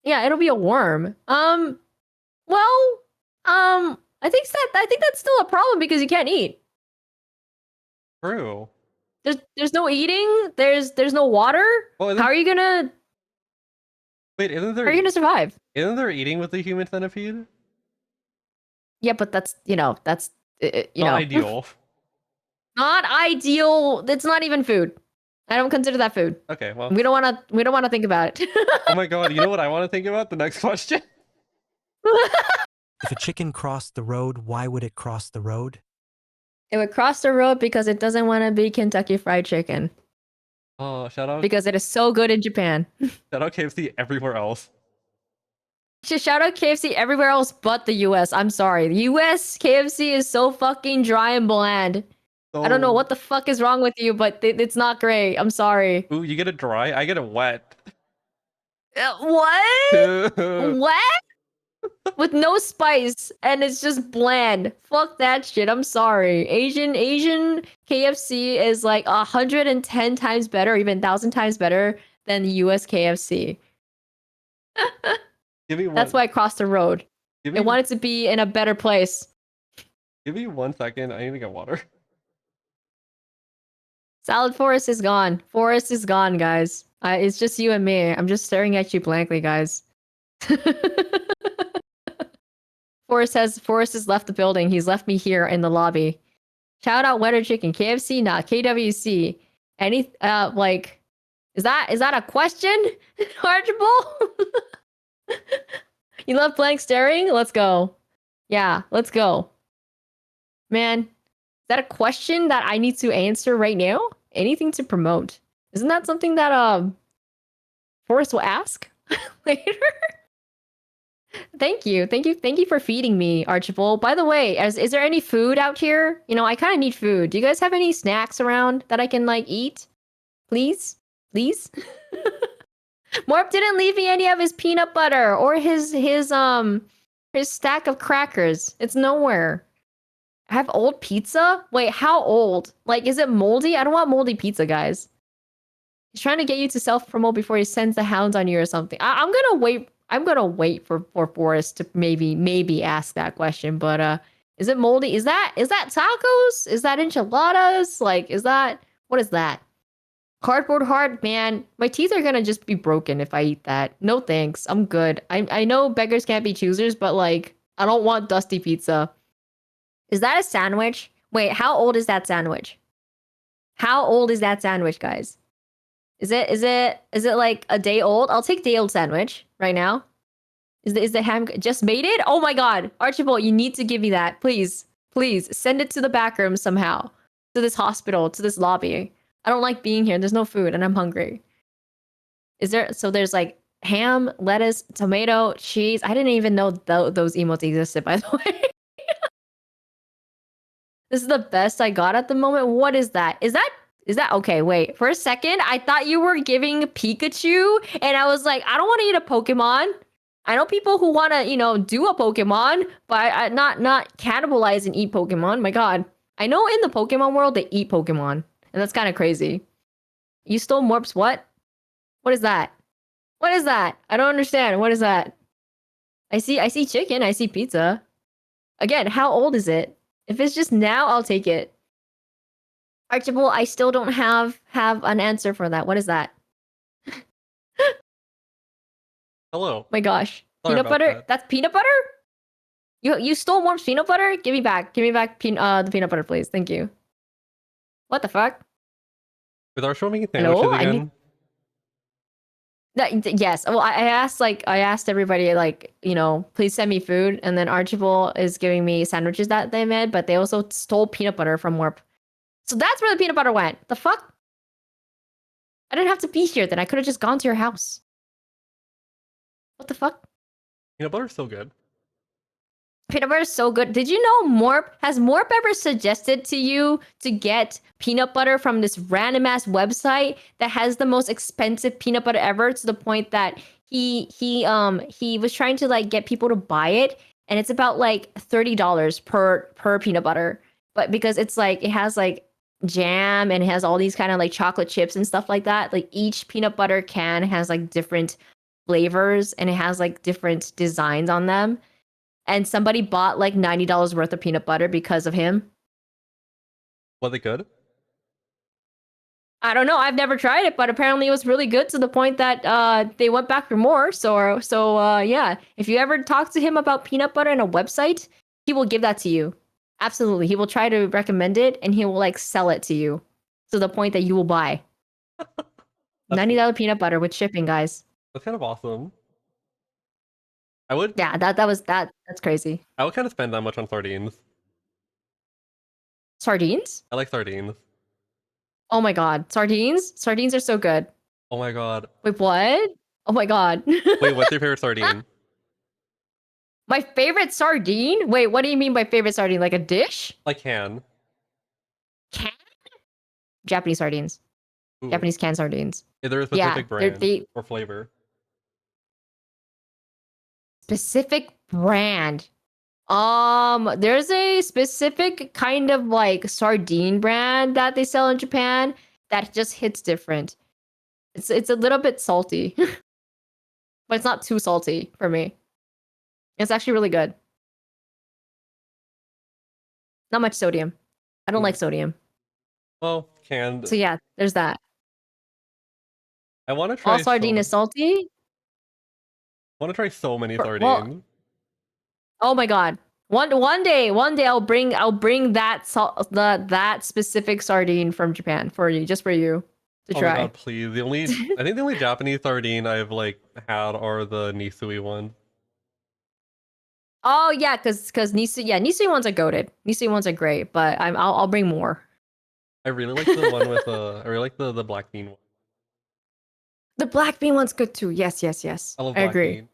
Yeah, it'll be a worm. I think that's still a problem because you can't eat. True. There's no eating. There's no water. Well, How are you gonna wait, how are you gonna survive? isn't there eating with the human centipede? Yeah, but that's Not ideal. not ideal. It's not even food. I don't consider that food. Okay, well. We don't want to think about it. Oh my god, you know what I want to think about? The next question. If a chicken crossed the road, why would it cross the road? It would cross the road because it doesn't want to be Kentucky Fried Chicken Oh, shout out because it is so good in Japan. KFC everywhere else. Shout out KFC everywhere else but the US. I'm sorry. The US KFC is so fucking dry and bland. I don't know what the fuck is wrong with you, but it's not great. I'm sorry. Ooh, you get it dry? I get it wet. What? What? With no spice, and it's just bland. Fuck that shit. I'm sorry. Asian KFC is like 110 times better, even 1,000 times better than the US KFC. That's why I crossed the road. I wanted to be in a better place. Give me 1 second. I need to get water. Salad Forest is gone. Forest is gone, guys. It's just you and me. I'm just staring at you blankly, guys. Forrest has left the building. He's left me here in the lobby. Shout out Wetter Chicken, KFC, not KWC. Any is that a question, Archibald? You love blank staring? Let's go. Yeah, let's go. Man, is that a question that I need to answer right now? Anything to promote? Isn't that something that Forrest will ask later? Thank you for feeding me, Archibald. By the way, is there any food out here? I kind of need food. Do you guys have any snacks around that I can eat? Please? Morp didn't leave me any of his peanut butter or his stack of crackers. It's nowhere. I have old pizza? Wait, how old? Is it moldy? I don't want moldy pizza, guys. He's trying to get you to self-promote before he sends the hounds on you or something. I'm gonna wait for Forrest to maybe ask that question. But is it moldy? Is that tacos? Is that enchiladas? What is that? Cardboard heart, man. My teeth are gonna just be broken if I eat that. No thanks. I'm good. I know beggars can't be choosers, but I don't want dusty pizza. Is that a sandwich? Wait, how old is that sandwich? How old is that sandwich, guys? Is it like a day old? I'll take day old sandwich right now. Is the ham just made it? Oh my god, Archibald, you need to give me that, please, please send it to the back room somehow, to this hospital, to this lobby. I don't like being here. There's no food, and I'm hungry. Is there? So there's like ham, lettuce, tomato, cheese. I didn't even know those emotes existed, by the way. This is the best I got at the moment. What is that? Is that okay? Wait, for a second, I thought you were giving Pikachu, and I was like, I don't want to eat a Pokemon. I know people who want to, do a Pokemon, but not cannibalize and eat Pokemon. My God, I know in the Pokemon world they eat Pokemon, and that's kind of crazy. You stole Morp's what? What is that? What is that? I don't understand. What is that? I see chicken. I see pizza. Again, how old is it? If it's just now, I'll take it. Archibald, I still don't have an answer for that. What is that? Hello. My gosh. Sorry Peanut about butter? that. That's peanut butter? You stole Morp's peanut butter? Give me back. Give me back the peanut butter, please. Thank you. What the fuck? With our show making Hello? sandwiches I need- again? Yes. Well, I asked everybody please send me food, and then Archibald is giving me sandwiches that they made, but they also stole peanut butter from Morp. So that's where the peanut butter went. The fuck? I didn't have to be here then. I could have just gone to your house. What the fuck? Peanut butter's so good. Peanut butter is so good. Did you know has Morp ever suggested to you to get peanut butter from this random ass website that has the most expensive peanut butter ever, to the point that he was trying to like get people to buy it, and it's about like $30 per peanut butter. But because it's like it has like jam and it has all these kind of like chocolate chips and stuff like that, like each peanut butter can has like different flavors and it has like different designs on them. And somebody bought like $90 worth of peanut butter because of him. Was it good? I don't know. I've never tried it, but apparently it was really good, to the point that they went back for more. So yeah, if you ever talk to him about peanut butter and a website, he will give that to you. Absolutely, he will try to recommend it, and he will like sell it to you, to the point that you will buy. $90 peanut butter with shipping, guys. That's kind of awesome. I would Yeah, that's crazy. I would kind of spend that much on sardines. Sardines? I like sardines. Oh my god, sardines? Sardines are so good. Oh my god. Wait, what? Oh my god. Wait, what's your favorite sardine? My favorite sardine? Wait, what do you mean by favorite sardine? Like a dish? Like can. Can? Japanese sardines. Ooh. Japanese canned sardines. Is there a Yeah, specific they're- brand or flavor? Specific brand. There's a specific kind of like sardine brand that they sell in Japan that just hits different. It's a little bit salty, but it's not too salty for me. It's actually really good. Not much sodium. I don't like sodium. Well, canned. So yeah, there's that. I want to try. All sardine is salty. I want to try so many Well- sardines. Oh my god. One day I'll bring that specific sardine from Japan for you, just for you to Oh try. my god, please. I think the only Japanese sardine I've like had are the Nisui ones. Oh yeah, because Nisui ones are goated. Nisui ones are great, but I'll bring more. I really like the one with I really like the black bean one. The black bean one's good too. Yes. I love I black agree. bean.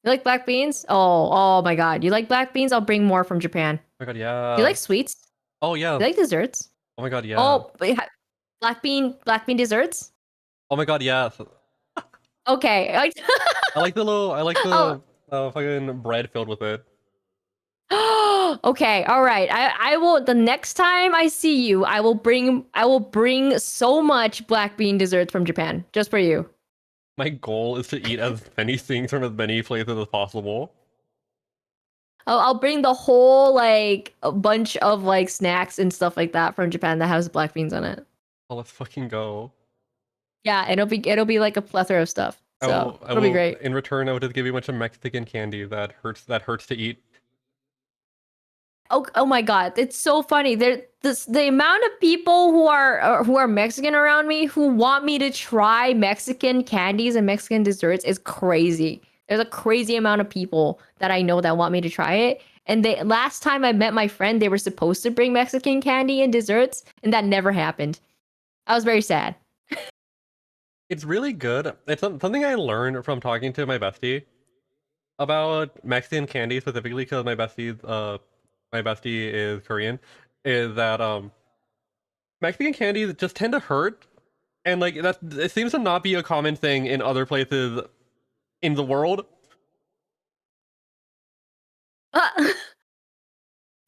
You like black beans? Oh my god. You like black beans? I'll bring more from Japan. Oh my god, yeah. You like sweets? Oh yeah. You like desserts? Oh my god, yeah. Oh, but black bean desserts? Oh my god, yeah. Okay. I like the Oh. fucking bread filled with it. Okay, all right. I will, the next time I see you, I will bring so much black bean desserts from Japan just for you. My goal is to eat as many things from as many places as possible. I'll bring the whole like a bunch of like snacks and stuff like that from Japan that has black beans on it. Oh, let's fucking go. Yeah, it'll be like a plethora of stuff. So it'll be great. In return, I will just give you a bunch of Mexican candy that hurts to eat. oh my god, it's so funny. The amount of people who are Mexican around me who want me to try Mexican candies and Mexican desserts is crazy. There's a crazy amount of people that I know that want me to try it. And they last time I met my friend, they were supposed to bring Mexican candy and desserts, and that never happened. I was very sad. It's really good. It's something I learned from talking to my bestie about Mexican candy specifically, because my bestie is Korean, is that Mexican candies just tend to hurt, and like that it seems to not be a common thing in other places in the world.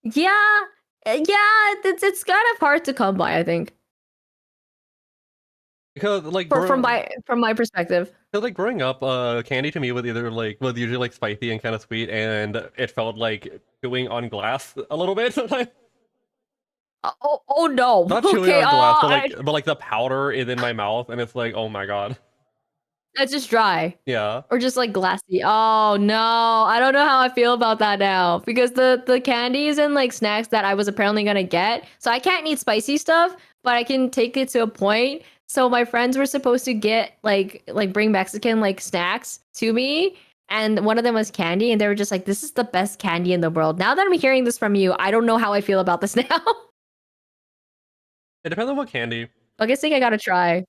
Yeah, it's kind of hard to come by, I think, Because like from my perspective. Cause like growing up, candy to me was usually like spicy and kind of sweet, and it felt like chewing on glass a little bit sometimes. Oh no. Not chewing Okay, on glass, but I- but like the powder is in my mouth, and it's like, oh my god. it's just dry. Yeah. Or just like glassy. Oh no, I don't know how I feel about that now because the candies and like snacks that I was apparently gonna get. So I can't eat spicy stuff, but I can take it to a point. So my friends were supposed to get like bring Mexican like snacks to me, and one of them was candy, and they were just like, "This is the best candy in the world." Now that I'm hearing this from you, I don't know how I feel about this now. It depends on what candy. I guess I gotta try.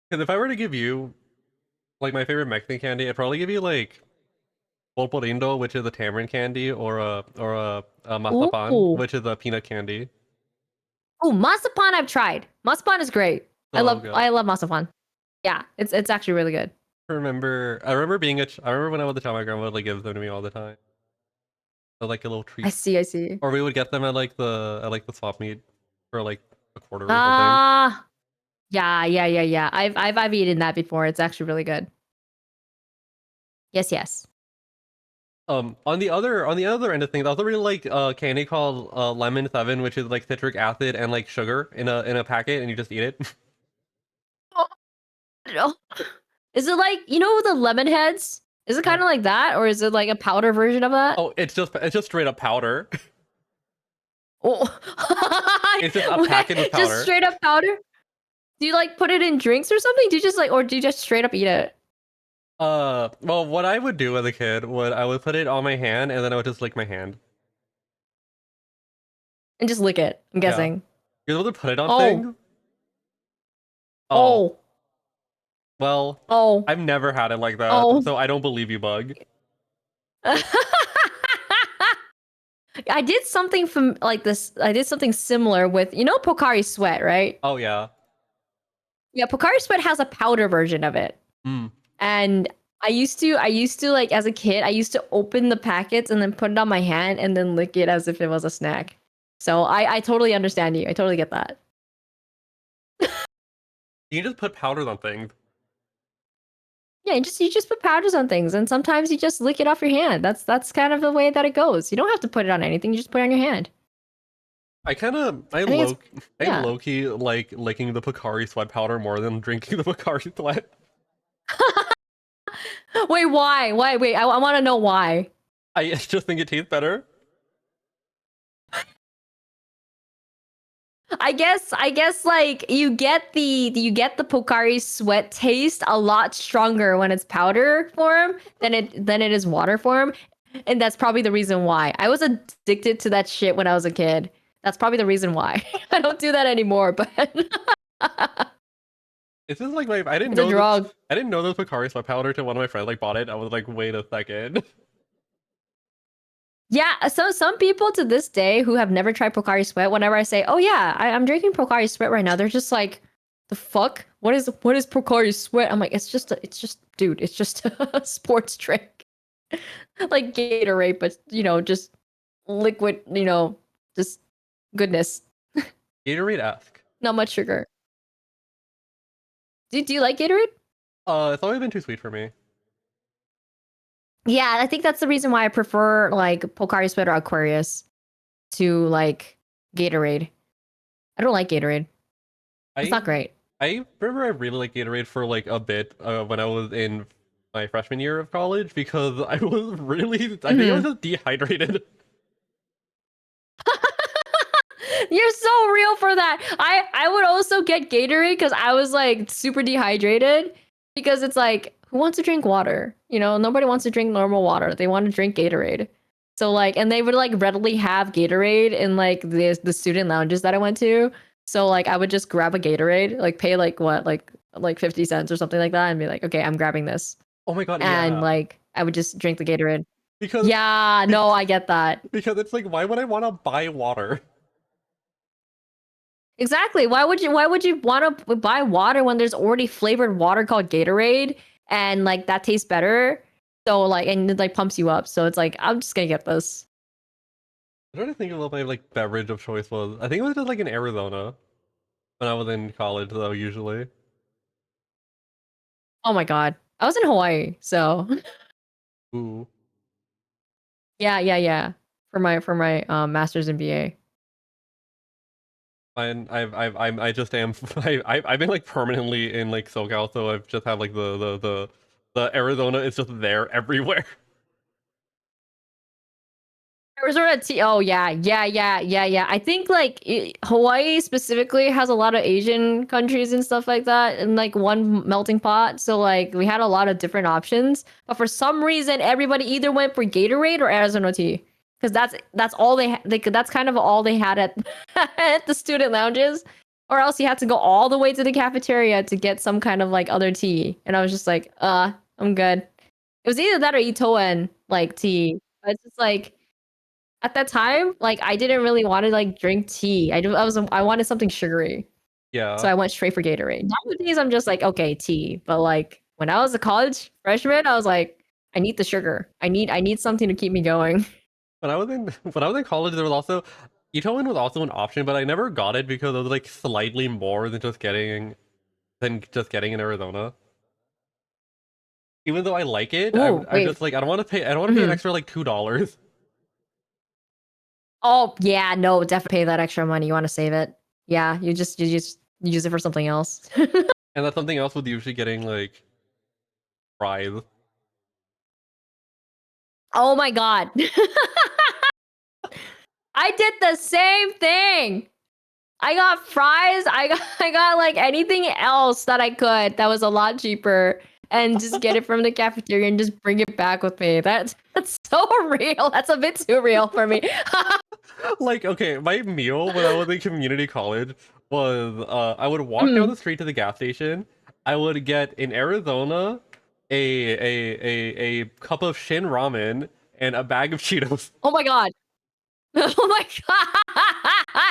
Because if I were to give you like my favorite Mexican candy, I'd probably give you like Polporindo, which is a tamarind candy, or a mazapan, Ooh. which is a peanut candy. Oh, masapan I've tried. Masapan is great. So good. I love masapan. Yeah, it's actually really good. I remember I remember when I was a child, my grandma would like give them to me all the time. They're like a little treat. I see. Or we would get them at like the swap meet for like a quarter or something. Ah, yeah. I've eaten that before. It's actually really good. Yes. On the other end of things, I also really like candy called Lemon 7, which is like citric acid and like sugar in a packet, and you just eat it. Oh, is it like the lemon heads? Is it kind of like that, or is it like a powder version of that? Oh, it's just straight up powder. Oh. It's just a packet of powder. Just straight up powder. Do you like put it in drinks or something? Do you just like, or do you just straight up eat it? Well, what I would do as a kid I would put it on my hand, and then I would just lick my hand. And just lick it, I'm guessing. You're able to put it on Oh. things? Oh. Well, Oh. I've never had it like that, Oh. so I don't believe you, Bug. I did something from like this. I did something similar with Pocari Sweat, right? Oh yeah. Yeah, Pocari Sweat has a powder version of it. Mm. And I used to like as a kid, I used to open the packets and then put it on my hand and then lick it as if it was a snack. So I totally understand you. I totally get that. You can just put powders on things. Yeah, you just put powders on things, and sometimes you just lick it off your hand. That's kind of the way that it goes. You don't have to put it on anything. You just put it on your hand. I think it's- yeah. low key like licking the Pocari Sweat powder more than drinking the Pocari Sweat. Wait, why? Why? Wait, I want to know why. I just think it tastes better. I guess like you get the Pocari Sweat taste a lot stronger when it's powder form than it is water form, and that's probably the reason why. I was addicted to that shit when I was a kid. That's probably the reason why. I don't do that anymore, but It's just like I didn't it's a know drug. I didn't know there was Pocari Sweat powder till one of my friends like bought it. I was like, wait a second. Yeah, so some people to this day who have never tried Pocari Sweat, whenever I say, "Oh yeah, I'm drinking Pocari Sweat right now," they're just like, "The fuck? What is Pocari Sweat?" I'm like, "It's just dude, it's just a sports drink, like Gatorade, but just liquid, just goodness, Gatorade-esque. not much sugar." Do you like Gatorade? It's always been too sweet for me. Yeah, I think that's the reason why I prefer like Pocari Sweat or Aquarius to like Gatorade. I don't like Gatorade. It's not great. I remember I really liked Gatorade for like a bit when I was in my freshman year of college, because I was really I think I was just dehydrated. You're so real for that. I would also get Gatorade because I was like super dehydrated. Because it's like, who wants to drink water? You know, nobody wants to drink normal water. They want to drink Gatorade. So like, and they would like readily have Gatorade in like the student lounges that I went to. So like, I would just grab a Gatorade, like pay like what, like 50 cents or something like that, and be like, okay, I'm grabbing this, Oh my god, and yeah. like I would just drink the Gatorade. Because Yeah, no, I get that. because it's like, why would I want to buy water? Exactly. Why would you want to buy water when there's already flavored water called Gatorade and like that tastes better? So like and it like pumps you up. So it's like I'm just gonna get this. I don't think what my like beverage of choice was. I think it was just like in Arizona when I was in college though. Usually, Oh my god. I was in Hawaii, so ooh, yeah. For my master's in BA. I just am. I've been like permanently in like SoCal, so I've just have like the Arizona is just there everywhere. Arizona tea. Oh yeah. I think like Hawaii specifically has a lot of Asian countries and stuff like that, in like one melting pot. So like we had a lot of different options, but for some reason everybody either went for Gatorade or Arizona tea, because that's all that's kind of all they had at at the student lounges, or else you had to go all the way to the cafeteria to get some kind of like other tea. And I was just like, I'm good. It was either that or Itoen like tea. But it's just like at that time, like I didn't really want to like drink tea. I wanted something sugary. Yeah. So I went straight for Gatorade. Nowadays I'm just like, okay, tea. But like when I was a college freshman, I was like, I need the sugar. I need something to keep me going. When I was in when I was in college, there was also Itoen was also an option, but I never got it because it was like slightly more than just getting in Arizona. Even though I like it, Ooh, I'm wait. just like I don't want to pay an Mhm. extra like $2. Oh yeah, no, definitely pay that extra money. You want to save it. Yeah, you just use it for something else. And that's something else with usually getting like fries. Oh my god. I did the same thing. I got fries. I got like anything else that I could that was a lot cheaper, and just get it from the cafeteria and just bring it back with me. That's so real. That's a bit too real for me. Like, okay, my meal when I was in community college was I would walk down Mhm. the street to the gas station. I would get in Arizona a cup of Shin ramen and a bag of Cheetos. Oh my god. Oh my god.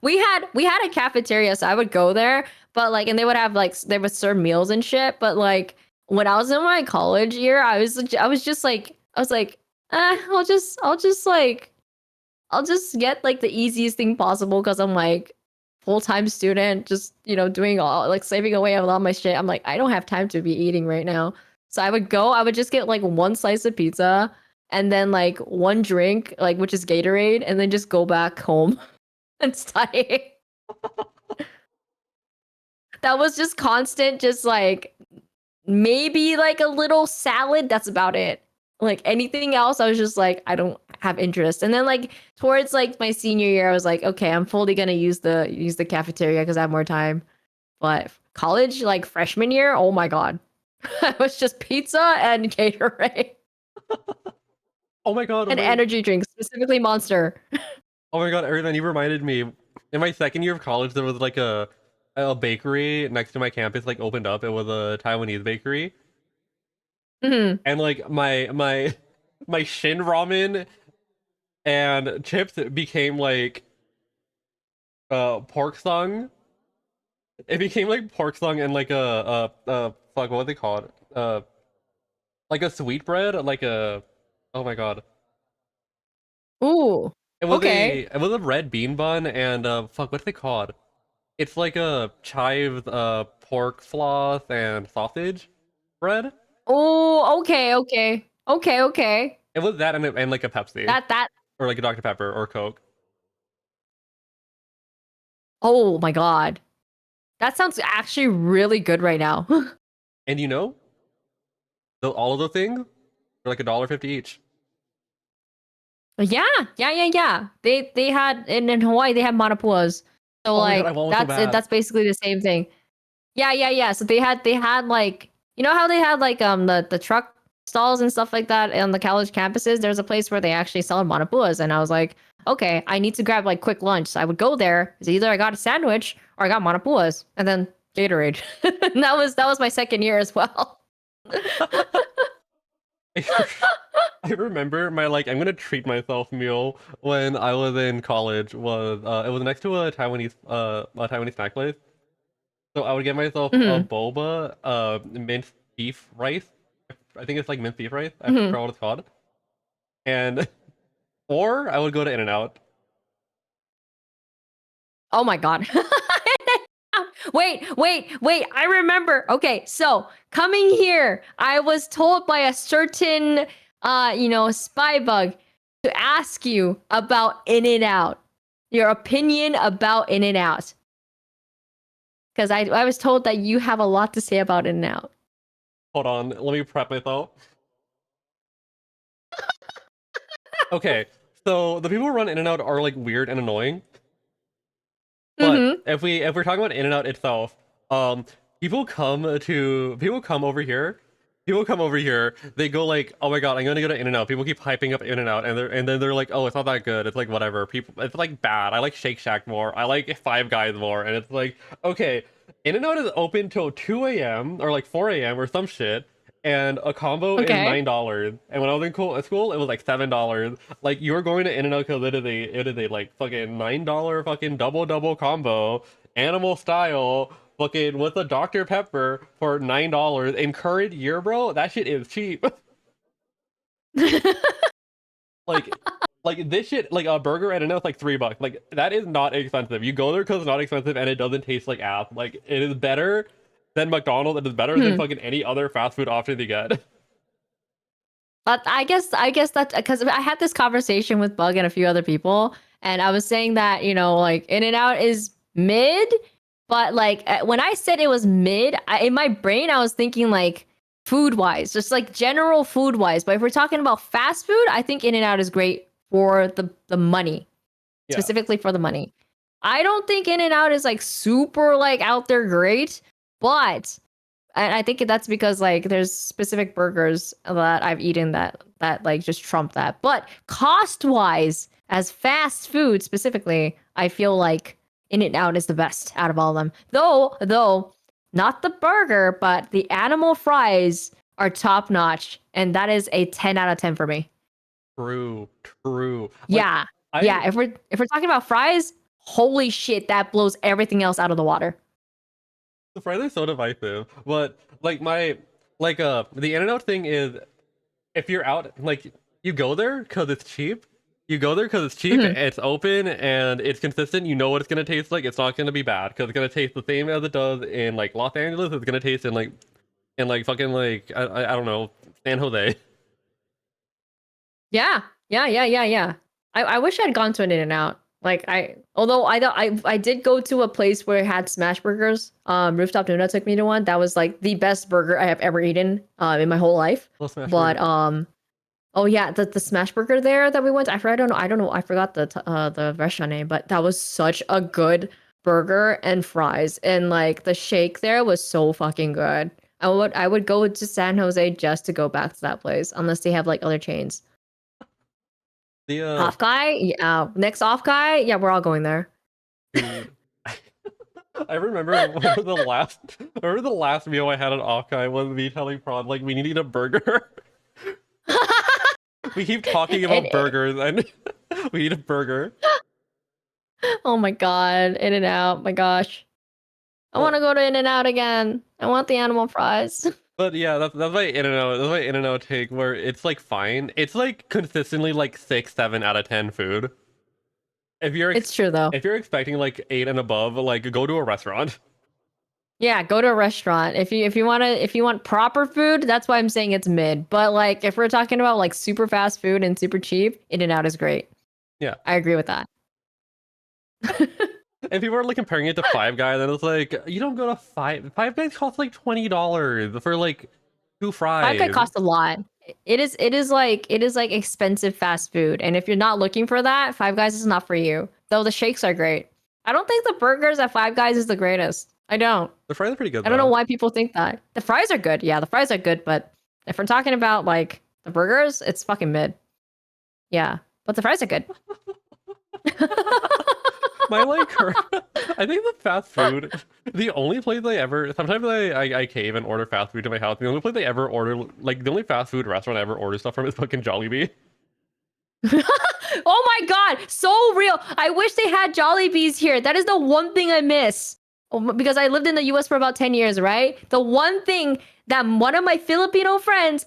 We had a cafeteria, so I would go there, but like, and they would have like they would serve meals and shit. But like when I was in my college year, I was like, I'll just get like the easiest thing possible because I'm like full-time student, just doing all like saving away a lot of my shit. I'm like, I don't have time to be eating right now. So I would just get like one slice of pizza and then like one drink, like which is Gatorade, and then just go back home and study. That was just constant, just like maybe like a little salad. That's about it. Like anything else, I was just like, I don't have interest. And then like towards like my senior year, I was like, okay, I'm fully gonna use the cafeteria because I have more time. But college, like freshman year, oh my god, it was just pizza and Gatorade Oh my god, and wait. energy drinks, specifically Monster. Oh my god, Ariana, you reminded me. In my second year of college, there was like a bakery next to my campus like opened up. It was a Taiwanese bakery. Mhm. And like my Shin ramen and chips became like pork song. It became like pork song and like fuck, what was they called? Like a sweet bread, like a, oh my god. Ooh. Okay. It was a red bean bun and fuck, what are they called? It's like a chive pork floss and sausage bread. Oh, okay. It was that and like a Pepsi That or like a Dr. Pepper or Coke. Oh my god. That sounds actually really good right now. And you know, all of those things are like $1.50 each. Yeah. They had in Hawaii they had manapuas. So Oh my god, I like want one so that's it. bad. That's basically the same thing. Yeah. So they had like you know how they had like the truck stalls and stuff like that on the college campuses. There's a place where they actually sell manapuas, and I was like, okay, I need to grab like quick lunch. So I would go there. So either I got a sandwich or I got manapuas, and then Gatorade. And that was my second year as well. I remember my like I'm gonna treat myself meal when I was in college was it was next to a Taiwanese snack place. So I would get myself a Hmm. boba, minced beef rice. I think it's like minced beef rice. I Hmm. forgot what it's called. And or I would go to In-N-Out. Oh my god. Wait. I remember. Okay, so coming here, I was told by a certain spy bug to ask you about In-N-Out. Your opinion about In-N-Out. Because I was told that you have a lot to say about In-N-Out. Hold on, let me prep myself. Okay, so the people who run In-N-Out are like weird and annoying. But Mm-hmm. if we're talking about In-N-Out itself, um, people come over here. People come over here. They go like, "Oh my god, I'm gonna go to In-N-Out." People keep hyping up In-N-Out, and then they're like, "Oh, it's not that good." It's like whatever. People, it's like bad. I like Shake Shack more. I like Five Guys more, and it's like, okay, In-N-Out is open till 2 a.m. or like 4 a.m. or some shit, and a combo is Okay. $9. And when I was in school, it was like $7. Like you're going to In-N-Out because it is a like fucking $9 fucking double combo, animal style, fucking with a Dr. Pepper for $9 in current year, bro. That shit is cheap. like like this shit, like a burger at In-N-Out's like $3. Like that is not expensive. You go there because it's not expensive and it doesn't taste like ass. Like it is better than McDonald's. It is better than Hmm. fucking any other fast food option you get. But I guess that because I had this conversation with Bug and a few other people, and I was saying that like In and Out is mid, but like when I said it was mid, in my brain I was thinking like food wise, just like general food wise. But if we're talking about fast food, I think In and Out is great for the money, Yeah. specifically for the money. I don't think In and Out is like super like out there great, but and I think that's because like there's specific burgers that I've eaten that like just trump that. But cost wise, as fast food specifically, I feel like In and Out is the best out of all of them. Though not the burger, but the animal fries are top notch, and that is a 10 out of 10 for me. True. Like Yeah. I Yeah, if we're talking about fries, holy shit, that blows everything else out of the water. the fries are so divisive, but like the In-N-Out thing is if you're out like you go there because it's cheap. You go there because it's cheap, Mhm. it's open, and it's consistent. You know what it's gonna taste like. It's not gonna be bad because it's gonna taste the same as it does in like Los Angeles. It's gonna taste in like fucking like I don't know, San Jose. Yeah. I wish I'd gone to an In-N-Out. Like although I did go to a place where it had smash burgers. Rooftop Tuna took me to one. That was like the best burger I have ever eaten in my whole life. Little smash But burger. oh yeah, the smash burger there that we went to, I don't know, I forgot the restaurant name, but that was such a good burger and fries, and like the shake there was so fucking good. I would go to San Jose just to go back to that place unless they have like other chains. The Off guy, yeah. Next off guy, yeah, we're all going there. dude. I remember the last meal I had at Akai was me telling Prawn like we need to eat a burger. We keep talking and about burgers and we need a burger. oh my god, In and Out, my gosh, I want But to go to In and Out again. I want the animal fries. but yeah, that's my In-N-Out. That's my In-N-Out take where it's like fine. It's like consistently like 6, 7 out of 10 food. If you're It's true though. if you're expecting like 8 and above, like go to a restaurant. Yeah, go to a restaurant. If you want proper food, that's why I'm saying it's mid. But like if we're talking about like super fast food and super cheap, In and Out is great. Yeah. I agree with that. And people are like comparing it to Five Guys, and it's like you don't go to Five Guys costs like $20 for like two Five Guy fries. costs a lot. It is like expensive fast food, and if you're not looking for that, Five Guys is not for you. Though the shakes are great. I don't think the burgers at Five Guys is the greatest. I don't. The fries are pretty good. I don't know though. why people think that. The fries are good. Yeah, the fries are good, but if we're talking about like the burgers, it's fucking mid. Yeah, but the fries are good. My like, I think the fast food, the only place I ever, sometimes I cave and order fast food to my house. The only place I ever order, like the only fast food restaurant I ever order stuff from is fucking Jollibee. Oh my god, so real. I wish they had Jollibees here. That is the one thing I miss. Because I lived in the US for about 10 years, right? The one thing that one of my Filipino friends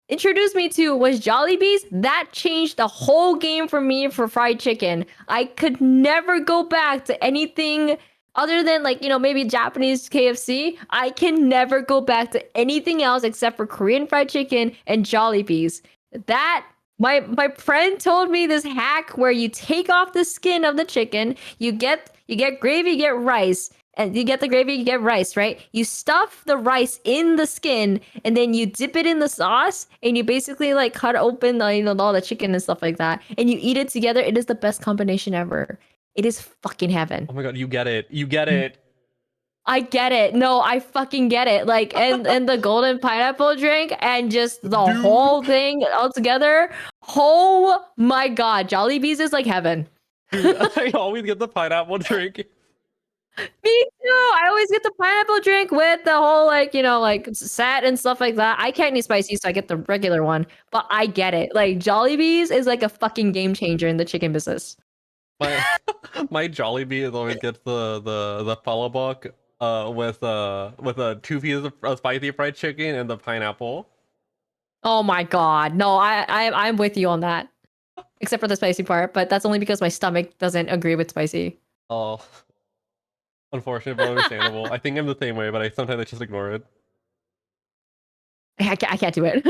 introduced me to was Jollibees. That changed the whole game for me for fried chicken. I could never go back to anything other than like, you know, maybe Japanese KFC. I can never go back to anything else except for Korean fried chicken and Jollibees. That my friend told me this hack where you take off the skin of the chicken, you get gravy, you get rice, and you get the gravy, you get rice, right? You stuff the rice in the skin, and then you dip it in the sauce, and you basically like cut open the, you know, all the chicken and stuff like that, and you eat it together. It is the best combination ever. It is fucking heaven. Oh my god, you get it. You get it. I get it. No, I fucking get it. Like, and the golden pineapple drink and just the Dude. whole thing all together. Oh my god, Jollibees is like heaven. Dude, I always get the pineapple drink. Me too. I always get the pineapple drink with the whole like, you know, like set and stuff like that. I can't eat spicy, so I get the regular one. But I get it. Like Jollibees is like a fucking game changer in the chicken business. My my Jollibee is always gets the follow buck with a 2 pieces of spicy fried chicken and the pineapple. Oh my god. No, I'm with you on that. Except for the spicy part, but that's only because my stomach doesn't agree with spicy. Oh, unfortunate but understandable. I think I'm the same way, but I sometimes just ignore it. I can't do it.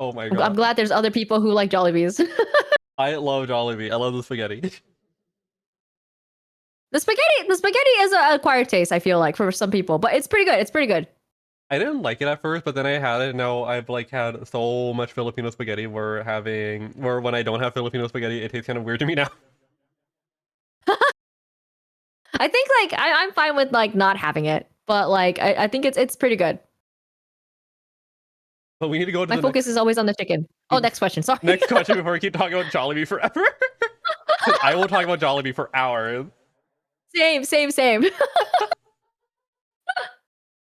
Oh my I'm god. glad there's other people who like Jollibees. I love Jollibee. I love the spaghetti. The spaghetti is an acquired taste, I feel like, for some people, but it's pretty good. It's pretty good. I didn't like it at first, but then I had it. Now I've like had so much Filipino spaghetti. Where when I don't have Filipino spaghetti, it tastes kind of weird to me now. I think like I'm fine with like not having it, but like I think it's pretty good. But we need to go to My the focus is always on the chicken. Oh, next question. Sorry. next question before we keep talking about Jollibee forever. 'Cause I will talk about Jollibee for hours. Same.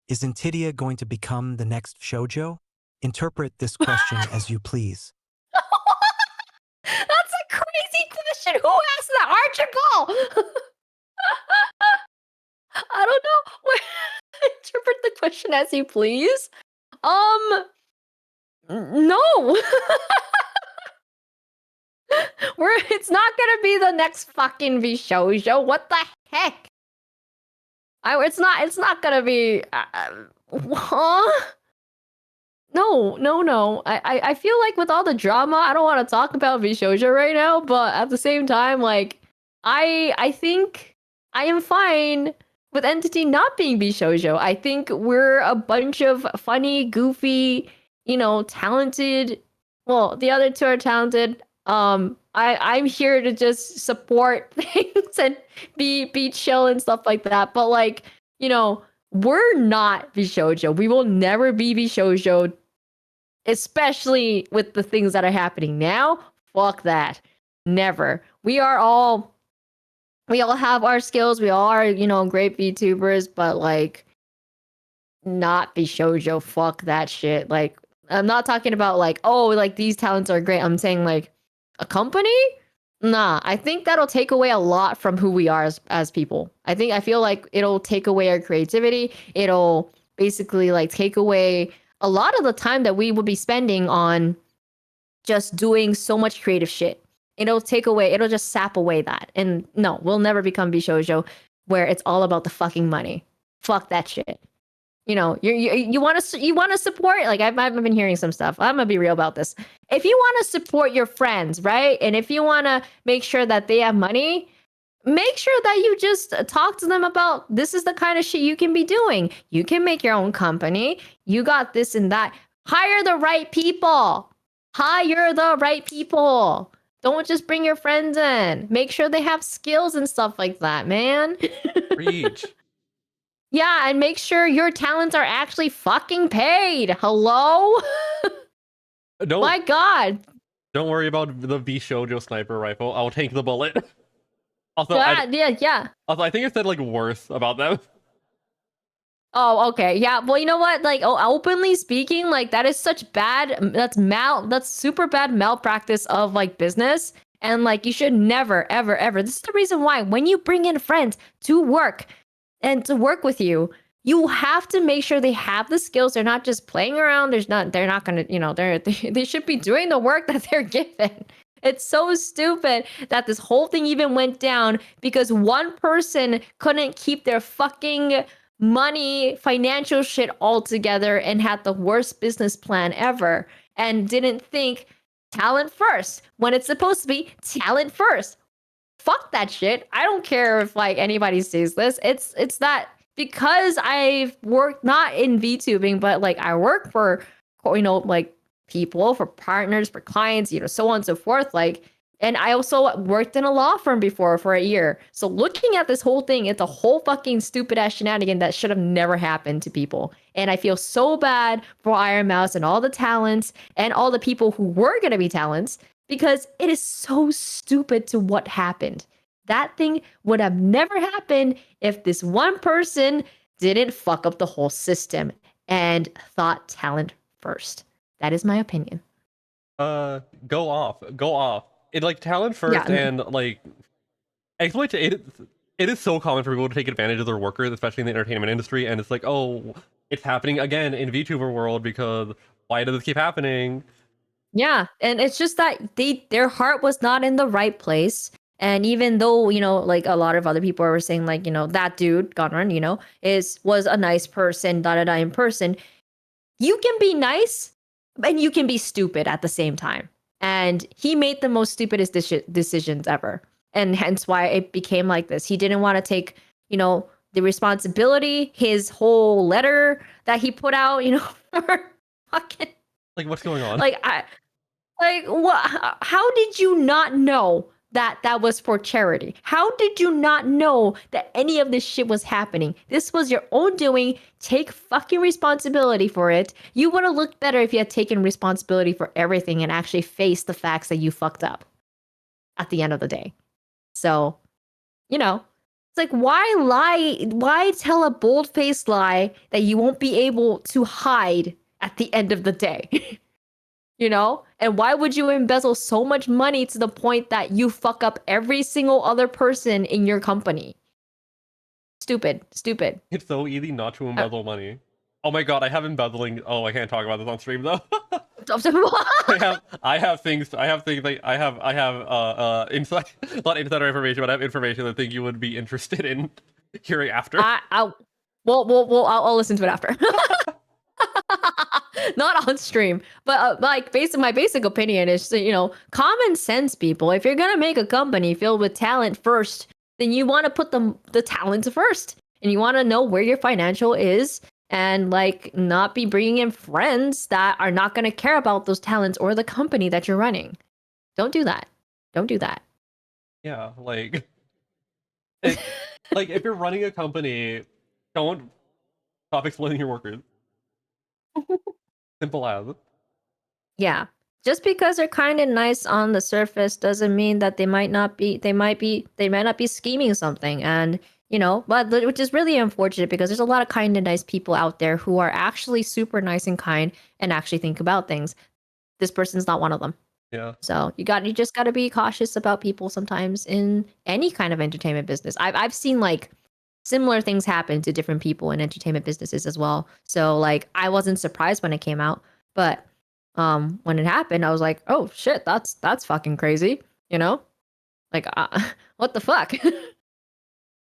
Is Intidia going to become the next shoujo? Interpret this question as you please. That's a crazy question. Who asked that? Archibald. I don't know. Interpret the question as you please. No. It's not gonna be the next fucking Bishoujo. What the heck? It's not gonna be. Huh? No. I feel like with all the drama, I don't want to talk about Bishoujo right now. But at the same time, like, I think I am fine with Entity not being Bishoujo. I think we're a bunch of funny, goofy, you know, talented. Well, the other two are talented. I'm here to just support things and be chill and stuff like that. But like, you know, we're not Bishoujo. We will never be Bishoujo, especially with the things that are happening now. Fuck that. Never. We all have our skills. We all are, you know, great VTubers, but like not Bishoujo. Fuck that shit. Like, I'm not talking about like, oh, like these talents are great. I'm saying like a company? Nah, I think that'll take away a lot from who we are as people. I feel like it'll take away our creativity. It'll basically like take away a lot of the time that we would be spending on just doing so much creative shit. It'll just sap away that. And no, we'll never become Bishoujo where it's all about the fucking money. Fuck that shit. You know, you want to support, like I've been hearing some stuff. I'm gonna be real about this. If you want to support your friends, right, and if you want to make sure that they have money, make sure that you just talk to them about this is the kind of shit you can be doing. You can make your own company. You got this and that. Hire the right people. Hire the right people. Don't just bring your friends in. Make sure they have skills and stuff like that, man. Preach. Yeah, and make sure your talents are actually fucking paid. Hello? Don't My god. don't worry about the V Shoujo sniper rifle. I'll take the bullet. Also, Yeah. I think I said like worse about them. Oh, okay. Yeah. Well, you know what? Like, openly speaking, like that is such bad. That's super bad malpractice of like business. And like, you should never, ever, ever. This is the reason why when you bring in friends to work and to work with you, you have to make sure they have the skills. They're not just playing around. They're not gonna, they should be doing the work that they're given. It's so stupid that this whole thing even went down because one person couldn't keep their fucking money, financial shit all together and had the worst business plan ever and didn't think talent first when it's supposed to be talent first. Fuck that shit. I don't care if like anybody sees this. It's that because I've worked not in VTubing, but like I work for like people, for partners, for clients, so on and so forth. Like, and I also worked in a law firm before for a year. So looking at this whole thing, it's a whole fucking stupid ass shenanigan that should have never happened to people. And I feel so bad for Iron Mouse and all the talents and all the people who were going to be talents because it is so stupid to what happened. That thing would have never happened if this one person didn't fuck up the whole system and thought talent first. That is my opinion. Go off. It like talent first and like exploit it is so common for people to take advantage of their workers, especially in the entertainment industry, and it's like, oh, it's happening again in VTuber world because why does this keep happening? Yeah, and it's just that their heart was not in the right place. And even though, like a lot of other people were saying, like, that dude, Gunrun, was a nice person, in person, you can be nice and you can be stupid at the same time. And he made the most stupidest decisions ever. And hence why it became like this. He didn't want to take, the responsibility, his whole letter that he put out, for fucking. Like, what's going on? What? How did you not know that was for charity? How did you not know that any of this shit was happening? This was your own doing. Take fucking responsibility for it. You would have looked better if you had taken responsibility for everything and actually faced the facts that you fucked up at the end of the day. So, it's like, why lie? Why tell a bold-faced lie that you won't be able to hide at the end of the day? And why would you embezzle so much money to the point that you fuck up every single other person in your company? Stupid. It's so easy not to embezzle money. Oh my god, I have embezzling. Oh, I can't talk about this on stream though. I have things like I have inside, not insider information, but I have information that I think you would be interested in hearing after. I'll listen to it after. Not on stream, but like my basic opinion is, common sense, people. If you're gonna make a company filled with talent first, then you want to put the talent first, and you want to know where your financial is, and like not be bringing in friends that are not gonna care about those talents or the company that you're running. Don't do that. Yeah, like, like if you're running a company, don't stop exploiting your workers. Simple as. Yeah. Just because they're kind of nice on the surface doesn't mean that they might not be scheming something. And, but which is really unfortunate because there's a lot of kind and nice people out there who are actually super nice and kind and actually think about things. This person's not one of them. Yeah. So you just got to be cautious about people sometimes in any kind of entertainment business. I've seen like similar things happen to different people in entertainment businesses as well. So like I wasn't surprised when it came out, but when it happened, I was like, oh shit, that's fucking crazy, Like what the fuck?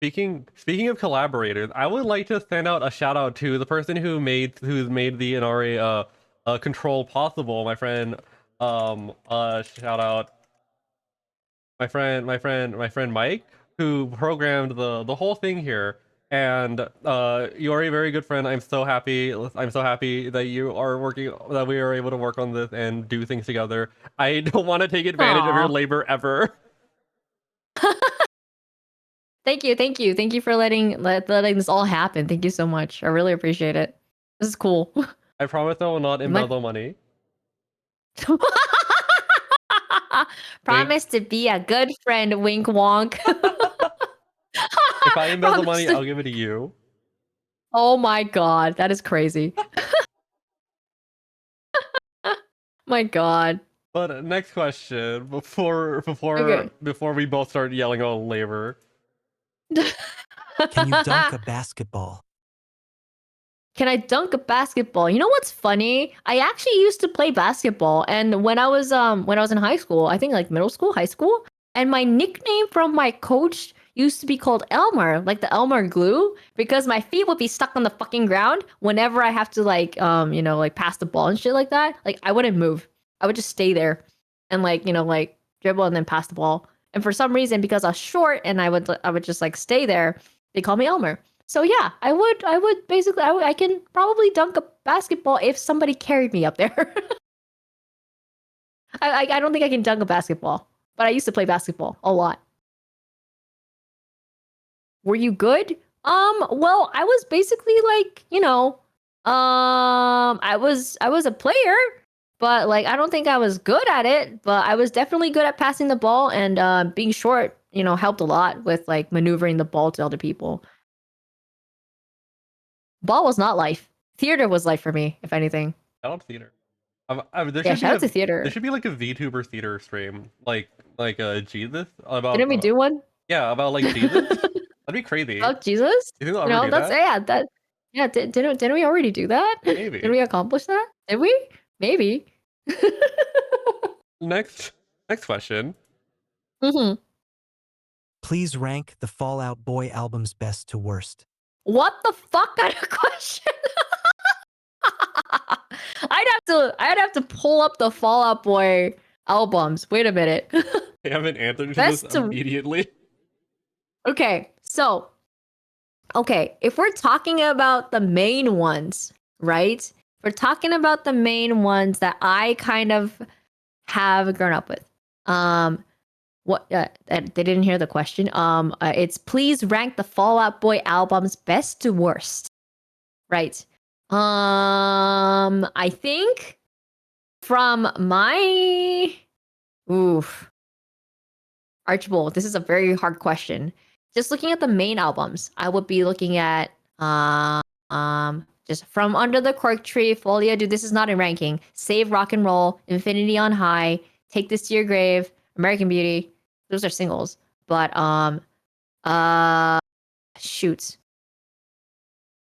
Speaking of collaborators, I would like to send out a shout out to the person who's made the Inari control possible, my friend. Shout out my friend Mike, who programmed the whole thing here. And you are a very good friend. I'm so happy. I'm so happy that you are working, that we are able to work on this and do things together. I don't want to take advantage of your Aw. labor ever. Thank you for letting this all happen. Thank you so much. I really appreciate it. This is cool. I promise I will not My- embezzle money. Promise to be a good friend, wink wonk. If I embezzle Promise money, to- I'll give it to you. Oh my god, that is crazy. My god. But next question Okay. before we both start yelling on labor. Can you dunk a basketball? Can I dunk a basketball? You know what's funny? I actually used to play basketball, and when I was in high school, I think like middle school, high school, and my nickname from my coach used to be called Elmer, like the Elmer glue, because my feet would be stuck on the fucking ground whenever I have to like like pass the ball and shit like that. Like I wouldn't move. I would just stay there and like like dribble and then pass the ball. And for some reason, because I was short and I would just like stay there, they call me Elmer. So yeah, I would basically I can probably dunk a basketball if somebody carried me up there. I don't think I can dunk a basketball, but I used to play basketball a lot. Were you good? Well, I was basically like, I was a player, but like I don't think I was good at it, but I was definitely good at passing the ball and being short, helped a lot with like maneuvering the ball to other people. Ball was not life. Theater was life for me, if anything. Shout out to theater. There Yeah, should shout out be to theater. there should be like a VTuber theater stream, like Jesus about Didn't we do one? yeah, about like Jesus. That'd be crazy. Oh, Jesus? You think they'll ever do That's that? yeah. Didn't we already do that? Maybe. Did we accomplish that? Did we? Maybe. Next question. hmm Please rank the Fallout Boy albums best to worst. What the fuck kind of question? I'd have to pull up the Fall Out Boy albums. Wait a minute. I haven't answered to Best this to- immediately. Okay, so if we're talking about the main ones, right? We're talking about the main ones that I kind of have grown up with. What they didn't hear the question. It's please rank the Fall Out Boy albums best to worst. Right. I think from my Archibald, this is a very hard question. Just looking at the main albums, I would be looking at just From Under the Cork Tree, Folia, dude, this is not in ranking. Save Rock and Roll, Infinity on High, Take This to Your Grave, American Beauty. Those are singles. But shoot.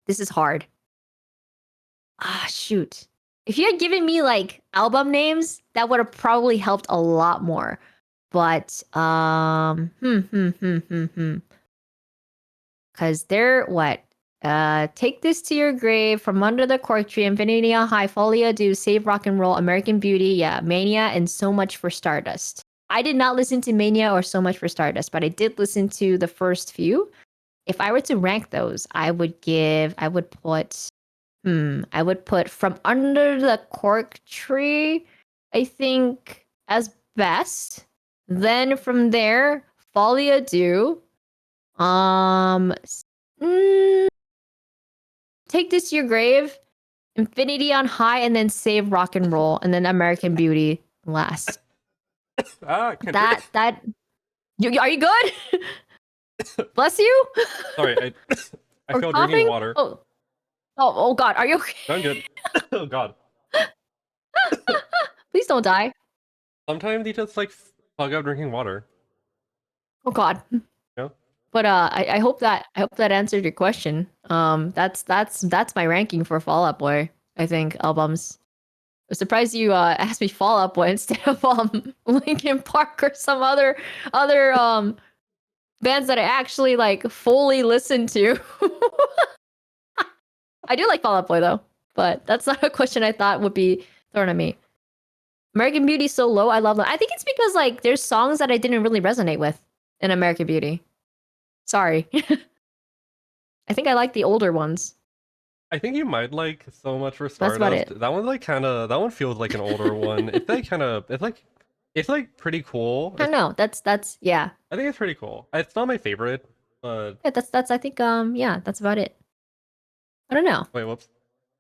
This is hard. Shoot. If you had given me like album names, that would have probably helped a lot more. But Cause they're what? Take This to Your Grave, From Under the Cork Tree, Infinity on High, Folia Do, Save Rock and Roll, American Beauty, yeah, Mania, and So Much for Stardust. I did not listen to Mania or So Much for Stardust, but I did listen to the first few. If I were to rank those, I would put From Under the Cork Tree, I think, as best. Then from there, Folia Do. Take This to Your Grave, Infinity on High, and then Save Rock and Roll, and then American Beauty last. Can't Are you good? Bless you. Sorry, I Or feel coughing? drinking water. Oh God, are you okay? I'm good. Oh god. Please don't die. Sometimes you just like plug up drinking water. Oh God. Yeah. But I hope that answered your question. That's my ranking for Fall Out Boy. I think albums. I'm surprised you asked me Fall Out Boy instead of Linkin Park or some other bands that I actually like fully listen to. I do like Fall Out Boy though, but that's not a question I thought would be thrown at me. American Beauty so low, I love them. I think it's because like there's songs that I didn't really resonate with in American Beauty. Sorry. I think I like the older ones. I think you might like So Much for That's about Stardust. it. That one's like that one feels like an older one. It's like pretty cool. I don't know. That's yeah. I think it's pretty cool. It's not my favorite, but Yeah, that's I think yeah, that's about it. I don't know. wait, whoops.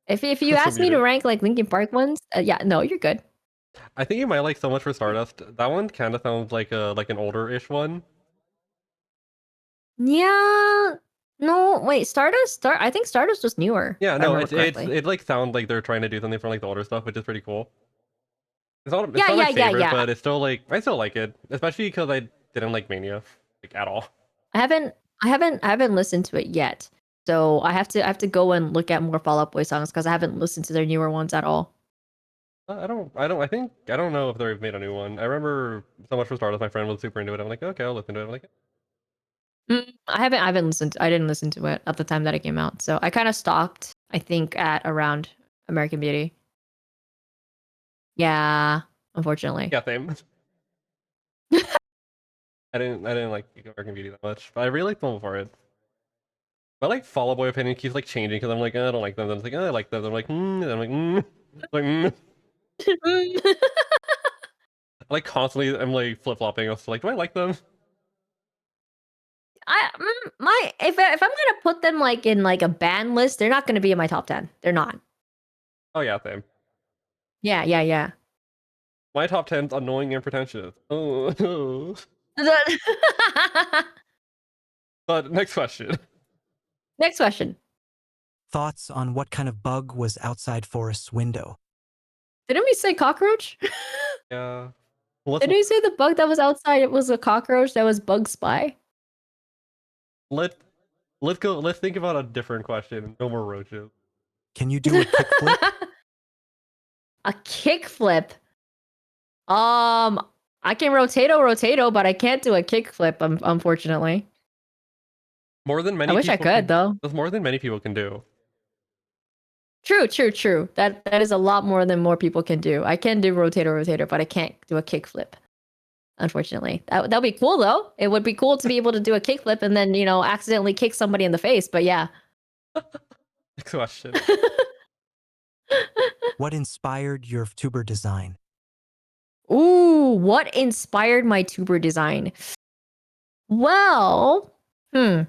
If you So ask me to muted. rank like Linkin Park ones, yeah, no, you're good. I think you might like So Much for Stardust. That one kind of sounds like an older-ish one. Yeah. No, wait, I think Stardust was newer, Yeah, if I no, remember correctly. it like sounds like they're trying to do something from like the older stuff, which is pretty cool. It's not Yeah, my yeah, yeah, favorite, yeah. but it's still like I still like it, especially because I didn't like Mania like at all. I haven't listened to it yet. So I have to go and look at more Fall Out Boy songs because I haven't listened to their newer ones at all. I don't know if they've made a new one. I remember So Much for Stardust. My friend was super into it. I'm like, okay, I'll listen to it. I'm like, I haven't listened. I didn't listen to it at the time that it came out. So I kind of stopped. I think at around American Beauty. Yeah, unfortunately. yeah, same. I didn't like American Beauty that much, but I really liked them before it. But like Fall Out Boy opinion keeps like changing because I'm like, I don't like them. Then it's like, I like them. I'm like, and I'm like, like, like constantly, I'm like flip flopping. I was like, do I like them? If I'm gonna put them like in like a band list, they're not gonna be in my top 10. They're not. Oh yeah, same. Yeah, yeah, yeah. My top 10's annoying and pretentious. Oh. But next question. Next question. Thoughts on what kind of bug was outside Forrest's window? Didn't we say cockroach? Yeah. Let's Didn't we say the bug that was outside it was a cockroach that was bug spy? let's go. Let's think about a different question. No more roaches. Can you do a kickflip? A kickflip. I can rotato, but I can't do a kickflip. Unfortunately. More than many. I wish I people could though. That's more than many people can do. True. That is a lot more than more people can do. I can do rotator, but I can't do a kickflip. Unfortunately, that'd be cool though. It would be cool to be able to do a kickflip and then accidentally kick somebody in the face. But yeah. Next question. What inspired your tuber design? Ooh, what inspired my tuber design? Well, the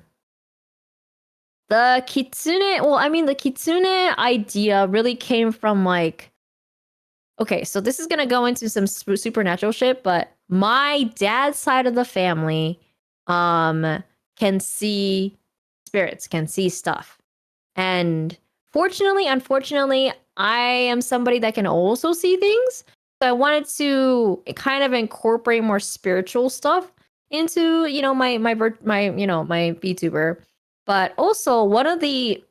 kitsune, the kitsune idea really came from like, okay, so this is going to go into some supernatural shit, but my dad's side of the family can see spirits, can see stuff. And unfortunately, I am somebody that can also see things. So I wanted to kind of incorporate more spiritual stuff into, my VTuber. But also one of the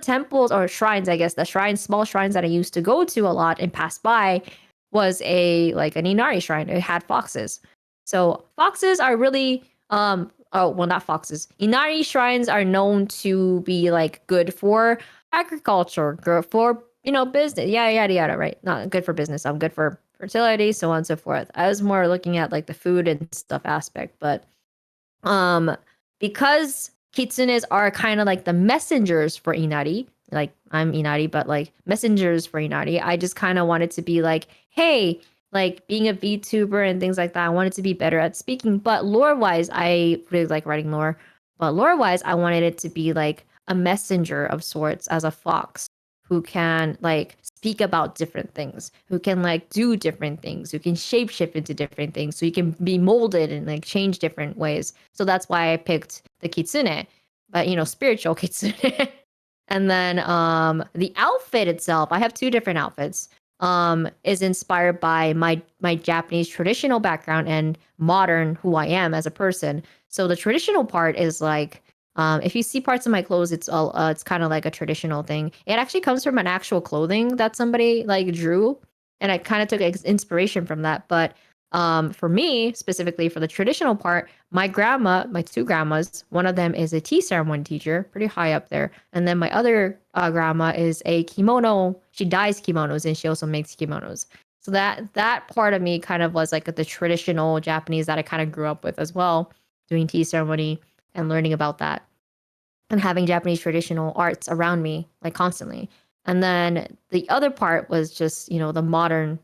temples or shrines, I guess, small shrines that I used to go to a lot and pass by was an Inari shrine. It had foxes. So foxes are really not foxes. Inari shrines are known to be like good for agriculture, good for business, yada, right? Not good for business. I'm good for fertility, so on and so forth. I was more looking at like the food and stuff aspect, but because kitsunes are kind of like the messengers for Inari, like I'm Inari, but like messengers for Inari, I just kind of wanted to be like, hey, like being a VTuber and things like that, I wanted to be better at speaking. But lore-wise, I really like writing lore. But lore-wise, I wanted it to be like a messenger of sorts as a fox who can like speak about different things, who can like do different things, who can shapeshift into different things, so you can be molded and like change different ways. So that's why I picked the kitsune, but spiritual kitsune. And then the outfit itself, I have two different outfits. Is inspired by my Japanese traditional background and modern who I am as a person. So the traditional part is like, if you see parts of my clothes, it's kind of like a traditional thing. It actually comes from an actual clothing that somebody like drew, and I kind of took inspiration from that. But for me specifically for the traditional part, my two grandmas, one of them is a tea ceremony teacher, pretty high up there, and then my other grandma is a kimono. She dyes kimonos and she also makes kimonos. So that part of me kind of was like the traditional Japanese that I kind of grew up with as well, doing tea ceremony. and learning about that and having Japanese traditional arts around me like constantly. And then the other part was just, the modern,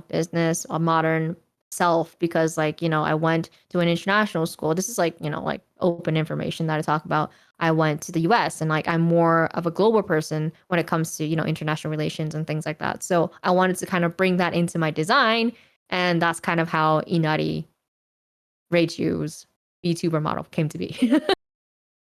business, a modern self, because like, I went to an international school. This is like, like open information that I talk about. I went to the US and like I'm more of a global person when it comes to, international relations and things like that. So I wanted to kind of bring that into my design. And that's kind of how Inari Reichu's VTuber model came to be.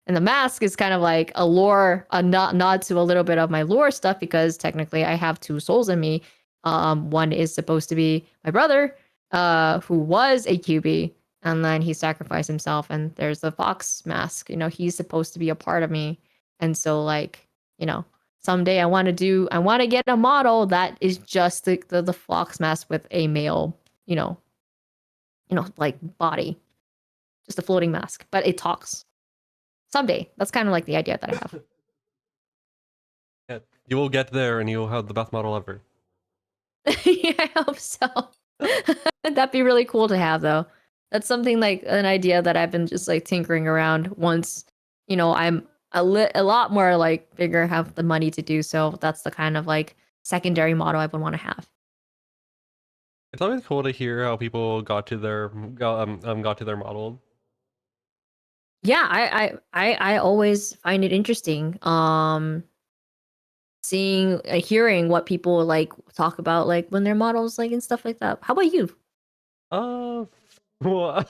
And the mask is kind of like a lore, a nod to a little bit of my lore stuff, because technically I have two souls in me. One is supposed to be my brother, who was a QB, and then he sacrificed himself. And there's the fox mask. He's supposed to be a part of me. And so, like, someday I want to get a model that is just the fox mask with a male, like body, just a floating mask, but it talks. Someday. That's kind of like the idea that I have. Yeah, you will get there and you will have the best model ever. Yeah, I hope so. That'd be really cool to have, though. That's something like an idea that I've been just like tinkering around. Once, I'm a lot more like bigger, have the money to do so. That's the kind of like secondary model I would want to have. It's always cool to hear how people got to their model. Yeah, I always find it interesting. Seeing, hearing what people like talk about, like when they're models, like and stuff like that. How about you? Well, hold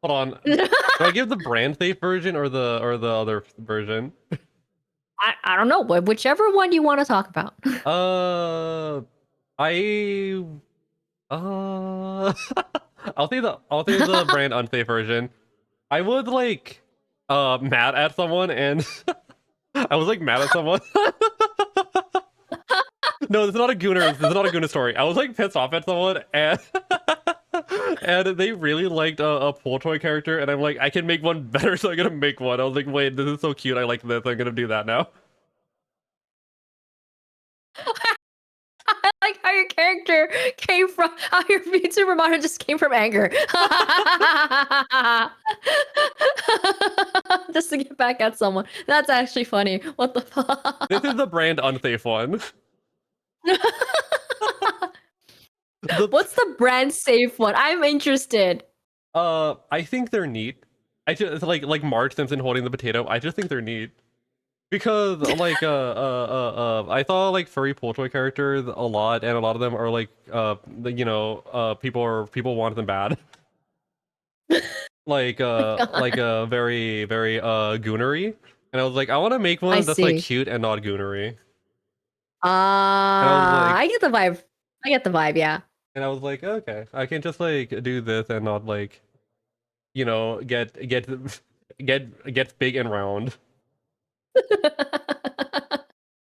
on. Do I give the brand safe version or the other version? I don't know. Whichever one you want to talk about. I I'll say the brand unsafe version. I would like mad at someone and I was like mad at someone. No, this is not a gooner. This is not a gooner story. I was like pissed off at someone and and they really liked a pool toy character, and I'm like, I can make one better, so I'm gonna make one. I was like, wait, this is so cute. I like this. I'm gonna do that now. I like how your character came from, how your VTuber model just came from anger. Just to get back at someone. That's actually funny. What the fuck? This is the brand unsafe one. What's the brand safe one? I'm interested. I think they're neat. I just like Marge Simpson holding the potato. I just think they're neat because like I saw like furry pool toy characters a lot, and a lot of them are like people want them bad. like very goonery, and I was like, I want to make one that's like see. cute and not goonery. like- I get the vibe. I get the vibe, yeah. And I was like, okay, I can just like do this and not like, get big and round.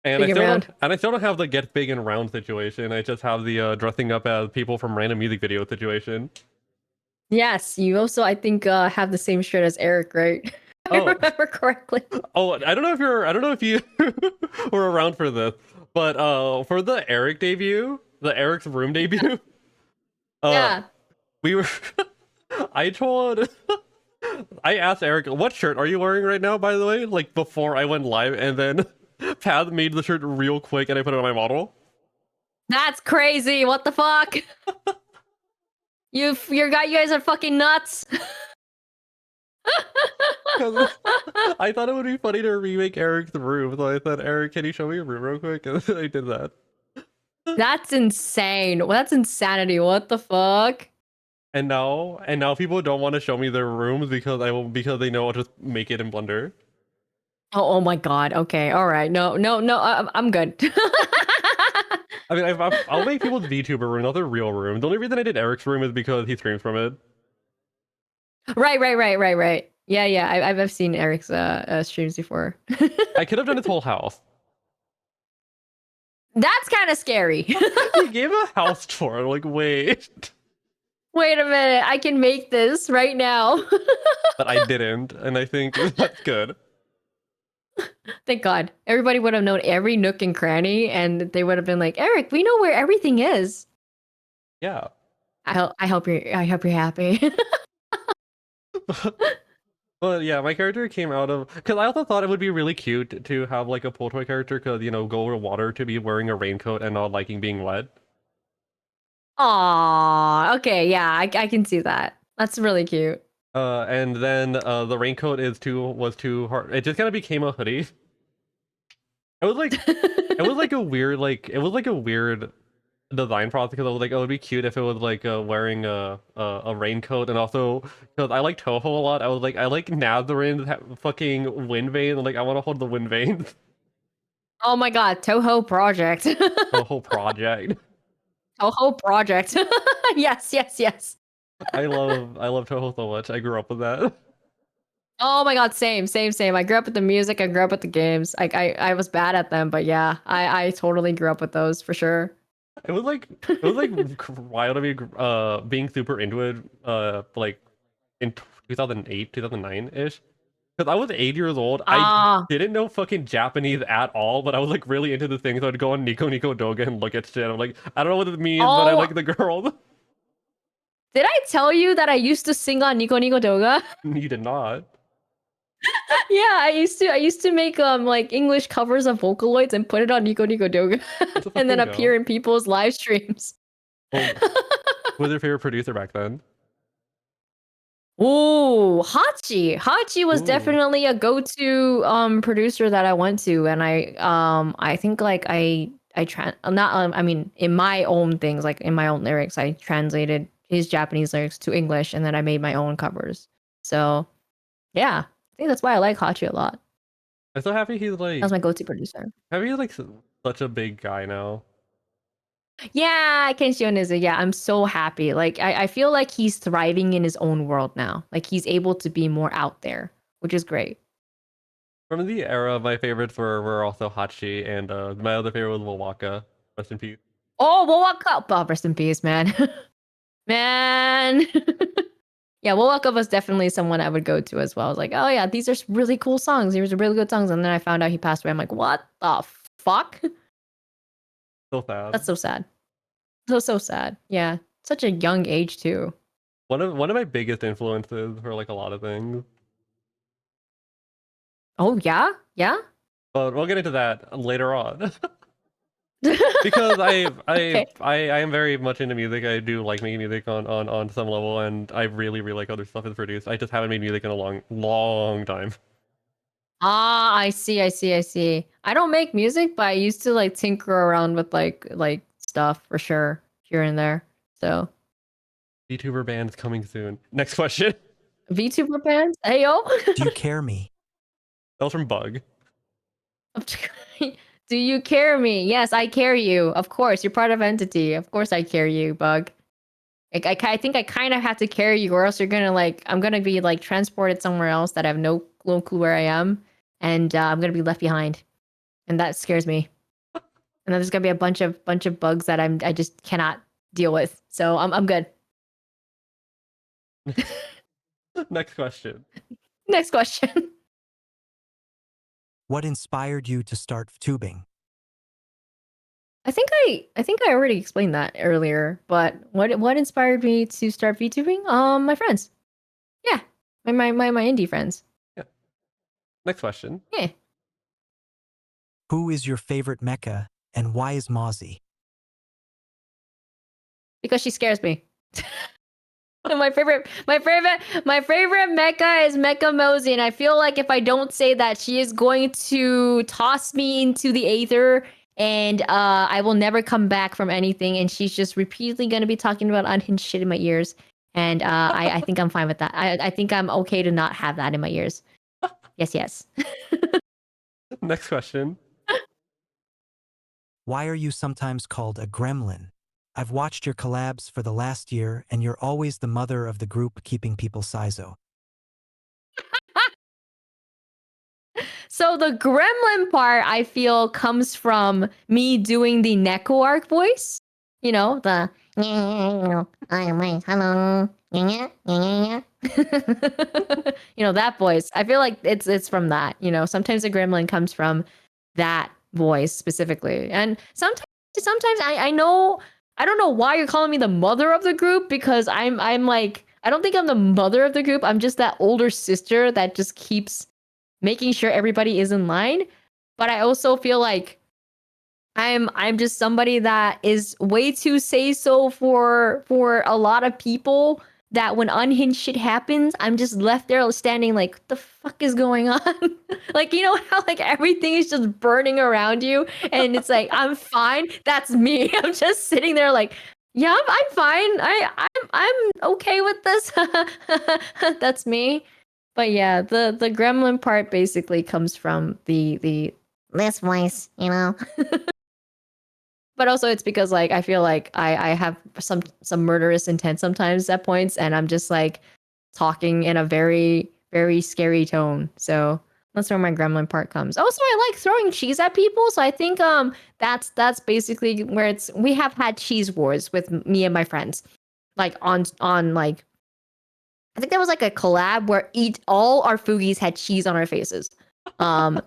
And Big and round. I still don't have the get big and round situation. I just have the dressing up as people from random music video situation. Yes, you also, I think, have the same shirt as Eric, right? If I Oh. remember correctly. Oh, I don't know if you were around for this, but for the Eric debut, the Eric's Room debut, Yeah. we were I asked Eric, what shirt are you wearing right now, by the way? Like before I went live, and then Pad made the shirt real quick and I put it on my model. That's crazy. What the fuck? You guys are fucking nuts. 'Cause I thought it would be funny to remake Eric's room, so I said, Eric, can you show me your room real quick? And I did that. That's insane. Well, that's insanity. What the fuck? And now people don't want to show me their rooms because they know I'll just make it in Blender. Oh my god. Okay. All right. No. I'm good. I mean, I'll make people's VTuber room, not their real room. The only reason I did Eric's room is because he streams from it. Right. Yeah. I've seen Eric's streams before. I could have done his whole house. That's kind of scary. He gave a house tour. I'm like, wait. Wait a minute. I can make this right now. But I didn't, and I think that's good. Thank God. Everybody would have known every nook and cranny, and they would have been like, Eric, we know where everything is. Yeah. I hope you're happy. But yeah, my character came out of because I also thought it would be really cute to have like a pool toy character could go over water to be wearing a raincoat and not liking being wet. Aw, okay, yeah, I can see that. That's really cute. And then the raincoat was too hard. It just kind of became a hoodie. It was like it was like a weird design process because I was like, oh, it'd be cute if it was like wearing a raincoat, and also because I like Toho a lot, I was like, I like Nazarin's fucking wind veins, and like I want to hold the wind veins. Oh my god, Toho Project. The whole project. Toho Project. Yes, yes, yes. I love Toho so much. I grew up with that. Oh my god, same, same, same. I grew up with the music, I grew up with the games. Like I was bad at them, but yeah, I totally grew up with those for sure. It was like wild to me being super into it like in 2008 2009 ish, because I was 8 years old. I Ah, didn't know fucking Japanese at all, but I was like really into the thing, so I'd go on Nico Nico Doga and look at shit. I'm like, I don't know what it means, but I oh, like the girls. did I tell you that I used to sing on Nico Nico Doga? You did not. Yeah, I used to make like English covers of Vocaloids and put it on Nico Nico Doga It's a and then fucking appear go. in people's live streams. Well, who was your favorite producer back then? Ooh, Hachi. Hachi was Ooh, definitely a go-to producer that I went to, and I think like I not I mean in my own things, like in my own lyrics, I translated his Japanese lyrics to English and then I made my own covers. So yeah, I think that's why I like Hachi a lot. I'm so happy he's That was like my go-to producer. such a big guy now. Yeah, Kenshi Onizu. Yeah, I'm so happy. Like I feel like he's thriving in his own world now. Like he's able to be more out there, which is great. From the era, my favorites were also Hachi, and my other favorite was Wawaka. Rest in peace. Oh, Wowaka. Oh, rest in peace, man. Man. Yeah, Wowaka was definitely someone I would go to as well. I was like, oh yeah, these are really cool songs. These are really good songs. And then I found out he passed away. I'm like, what the fuck? So sad. That's so sad. So sad. Yeah. Such a young age too. One of my biggest influences for like a lot of things. Oh yeah? Yeah? But we'll get into that later on. Because Okay. I am very much into music. I do like making music on some level, and I really like other stuff is produced. I just haven't made music in a long time. Ah, I see, I see, I see. I don't make music, but I used to like tinker around with like stuff for sure here and there. So VTuber band is coming soon. Next question. VTuber bands, hey yo. Do you care me? That was from Bug. Do you carry me? Yes, I carry you. Of course, you're part of entity. Of course, I carry you, Bug. Like, I think I kind of have to carry you, or else you're gonna like I'm gonna be like transported somewhere else that I have no clue where I am, and I'm gonna be left behind, and that scares me. And then there's gonna be a bunch of bugs that I just cannot deal with. So I'm good. Next question. Next question. What inspired you to start tubing? I think I already explained that earlier. But what inspired me to start VTubing? My friends. Yeah, my indie friends. Yeah. Next question. Yeah. Who is your favorite mecha and why is Mozzie? Because she scares me. My favorite mecha is Mecha Mosey, and I feel like if I don't say that, she is going to toss me into the aether, and I will never come back from anything. And she's just repeatedly going to be talking about unhinged shit in my ears, and I think I'm fine with that. I think I'm okay to not have that in my ears. Yes, yes. Next question. Why are you sometimes called a gremlin? I've watched your collabs for the last year and you're always the mother of the group keeping people sizo. So the gremlin part, I feel, comes from me doing the Neko arc voice. You know, the hello. You know, that voice. I feel like it's from that. You know, sometimes the gremlin comes from that voice specifically. And sometimes I know I don't know why you're calling me the mother of the group, because I'm like I don't think I'm the mother of the group. I'm just that older sister that just keeps making sure everybody is in line. But I also feel like I'm just somebody that is way too say so for a lot of people, that when unhinged shit happens, I'm just left there standing like, what the fuck is going on? Like, you know how like everything is just burning around you and it's like, I'm fine. That's me. I'm just sitting there like, yeah, I'm fine. I'm okay with this. That's me. But yeah, the gremlin part basically comes from the this voice, you know. But also it's because like I feel like I have some murderous intent sometimes at points, and I'm just like talking in a very very scary tone. So that's where my gremlin part comes. Also, I like throwing cheese at people, so I think that's basically where it's. We have had cheese wars with me and my friends, like on like I think there was like a collab where all our Fugis had cheese on our faces. Um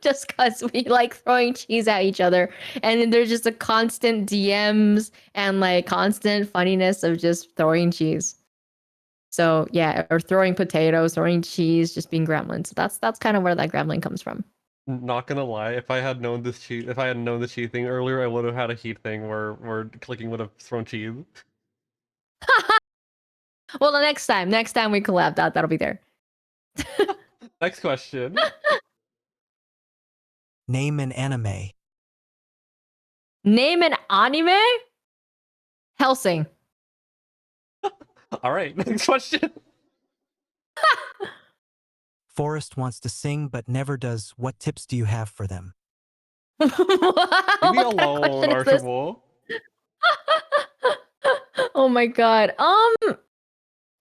just because we like throwing cheese at each other. And then there's just a constant DMs and like constant funniness of just throwing cheese. So yeah, or throwing potatoes, throwing cheese, just being gremlins. That's kind of where that gremlin comes from. Not gonna lie, if I had known this cheat, if I had known the cheat thing earlier, I would have had a heat thing where clicking would have thrown cheese. Well, the next time we collab, that'll be there. Next question. Name an anime. Name an anime? Helsing. All right, next question. Forrest wants to sing but never does. What tips do you have for them? Leave me What kind of alone, question is this? Archibald. Oh my god. I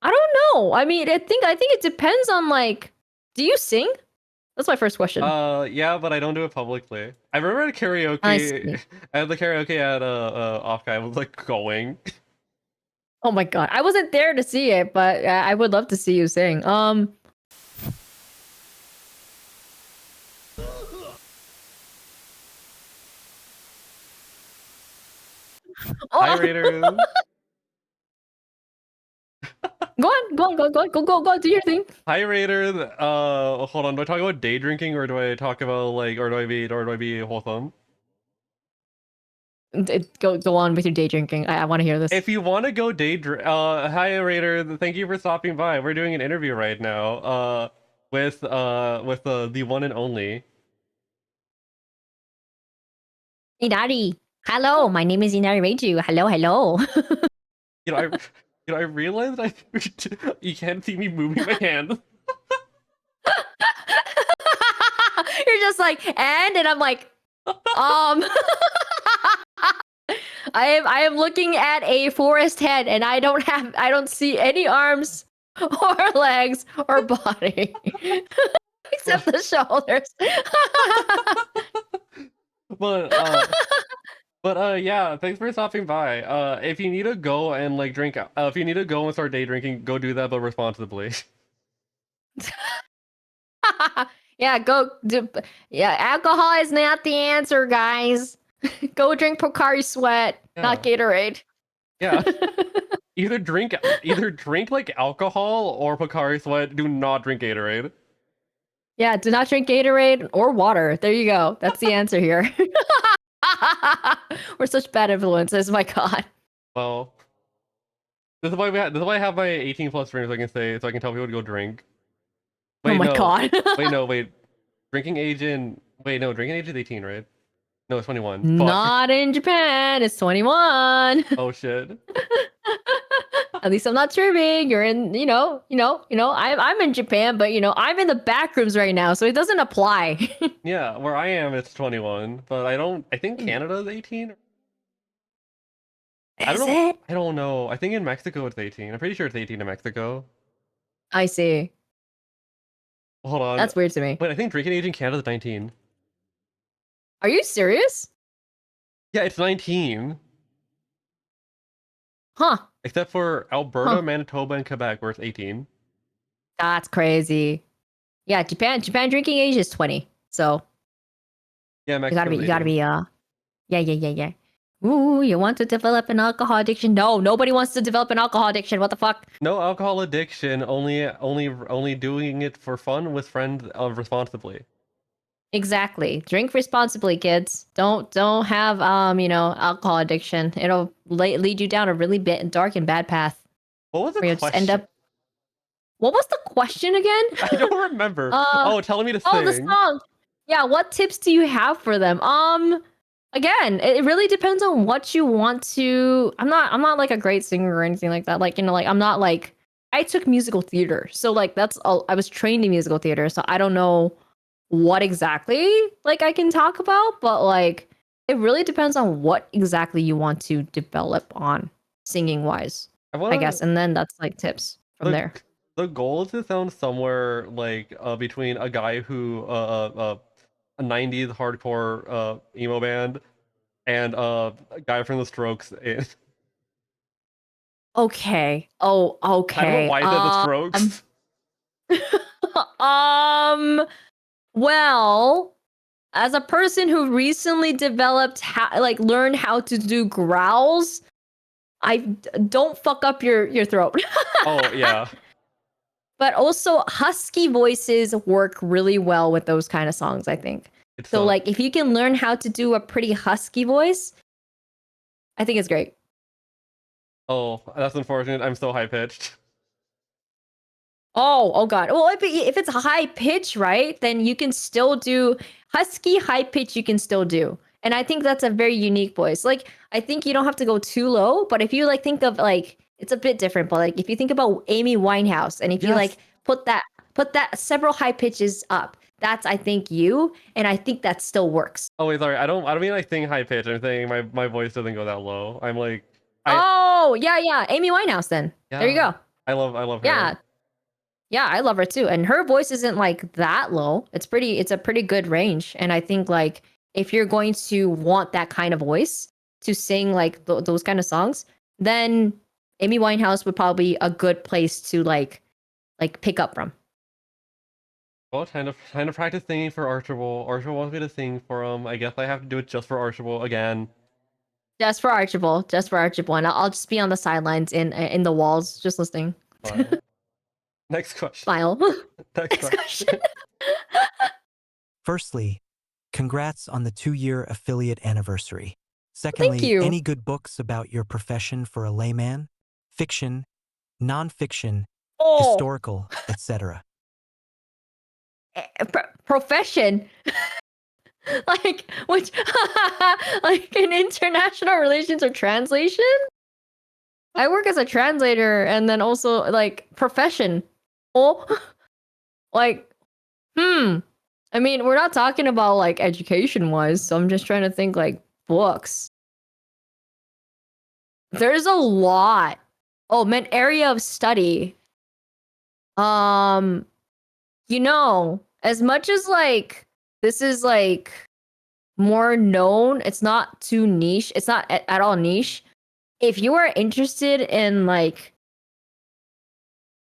don't know. I mean, I think it depends on like. Do you sing? That's my first question. Yeah, but I don't do it publicly. I remember at I karaoke, see. at the karaoke at off guy, I was like going. Oh my god, I wasn't there to see it, but I would love to see you sing. Hi, Oh, Raiders. go on, do your thing. Hi, Raiders. Hold on. Do I talk about day drinking or do I talk about like, or do I be wholesome? Go on with your day drinking. I want to hear this. If you want to go hi Raider, thank you for stopping by. We're doing an interview right now. With the one and only. Inari. Hello, my name is Inari Reiju. Hello. You know, I realized you can't see me moving my hand. You're just like, and I'm like, I am looking at a forest head, and I don't see any arms or legs or body except the shoulders. But yeah, thanks for stopping by. If you need to go and like drink, if you need to go and start day drinking, go do that, but responsibly. Yeah, yeah, alcohol is not the answer, guys. Go drink Pocari Sweat, not Gatorade. Yeah. Either drink like alcohol or Pocari Sweat. Do not drink Gatorade. Yeah, do not drink Gatorade or water. There you go. That's the answer here. We're such bad influences. My God. Well, this is why I have my 18 plus stream so I can tell people to go drink. Wait, oh my no. God. Wait. Drinking age is 18, right? No, it's 21. Fuck. Not in Japan. It's 21. Oh shit. At least I'm not tripping. You're in, I'm in Japan, but I'm in the back rooms right now, so it doesn't apply. Yeah, where I am, it's 21, but I think Canada is 18. Is it? I don't know. I think in Mexico it's 18. I'm pretty sure it's 18 in Mexico. I see. Hold on. That's weird to me. Wait, I think drinking age in Canada is 19. Are you serious? Yeah, it's 19. Huh. Except for Alberta, Manitoba, and Quebec, where it's 18. That's crazy. Yeah, Japan drinking age is 20. So yeah, you gotta be yeah. Ooh, you want to develop an alcohol addiction? No, nobody wants to develop an alcohol addiction. What the fuck? No alcohol addiction. Only doing it for fun with friends responsibly. Exactly. Drink responsibly, kids. Don't have alcohol addiction. It'll lead you down a really dark and bad path. What was the Where you'll just question? end up. What was the question again? I don't remember. Telling me to sing. Oh, the song. Yeah, what tips do you have for them? Again, it really depends on what you want to. I'm not like a great singer or anything like that. Like, like I'm not like I took musical theater. So like that's all I was trained in musical theater, so I don't know what exactly like I can talk about, but like it really depends on what exactly you want to develop on singing wise, I guess. And then that's like tips from there. The goal is to sound somewhere like between a guy who a 90s hardcore emo band and a guy from the Strokes. Okay. Oh, okay. I don't know why I said the Strokes. Well, as a person who recently developed learned how to do growls, don't fuck up your throat. Oh yeah. But also husky voices work really well with those kind of songs, I think. So like if you can learn how to do a pretty husky voice, I think it's great. Oh, that's unfortunate. I'm so high pitched. Oh god. Well, if it's high pitch, right, then you can still do husky high pitch. You can still do, and I think that's a very unique voice. Like I think you don't have to go too low, but if you like think of like it's a bit different. But like if you think about Amy Winehouse, and if you like put that several high pitches up, that's I think you, and I think that still works. Oh wait, sorry. I don't mean like sing high pitch. I'm saying my voice doesn't go that low. I'm like. Oh yeah, Amy Winehouse. Then there you go. I love her. Yeah, I love her too. And her voice isn't like that low. It's a pretty good range. And I think like if you're going to want that kind of voice to sing like those kind of songs, then Amy Winehouse would probably be a good place to like pick up from. Well, trying to practice singing for Archibald. Archibald wants me to sing for him. I guess I have to do it just for Archibald again. Just for Archibald, and I'll just be on the sidelines in the walls, just listening. Next question. Smile. Next question. Firstly, congrats on the 2-year affiliate anniversary. Secondly, Thank you. Any good books about your profession for a layman? Fiction, non-fiction, historical, etc. Profession. Like which like in international relations or translation? I work as a translator and then also like profession. Oh, like I mean, we're not talking about like education wise, so I'm just trying to think like books. There's a lot. Oh, man, area of study. As much as like this is like more known, it's not too niche. It's not at all niche. If you are interested in like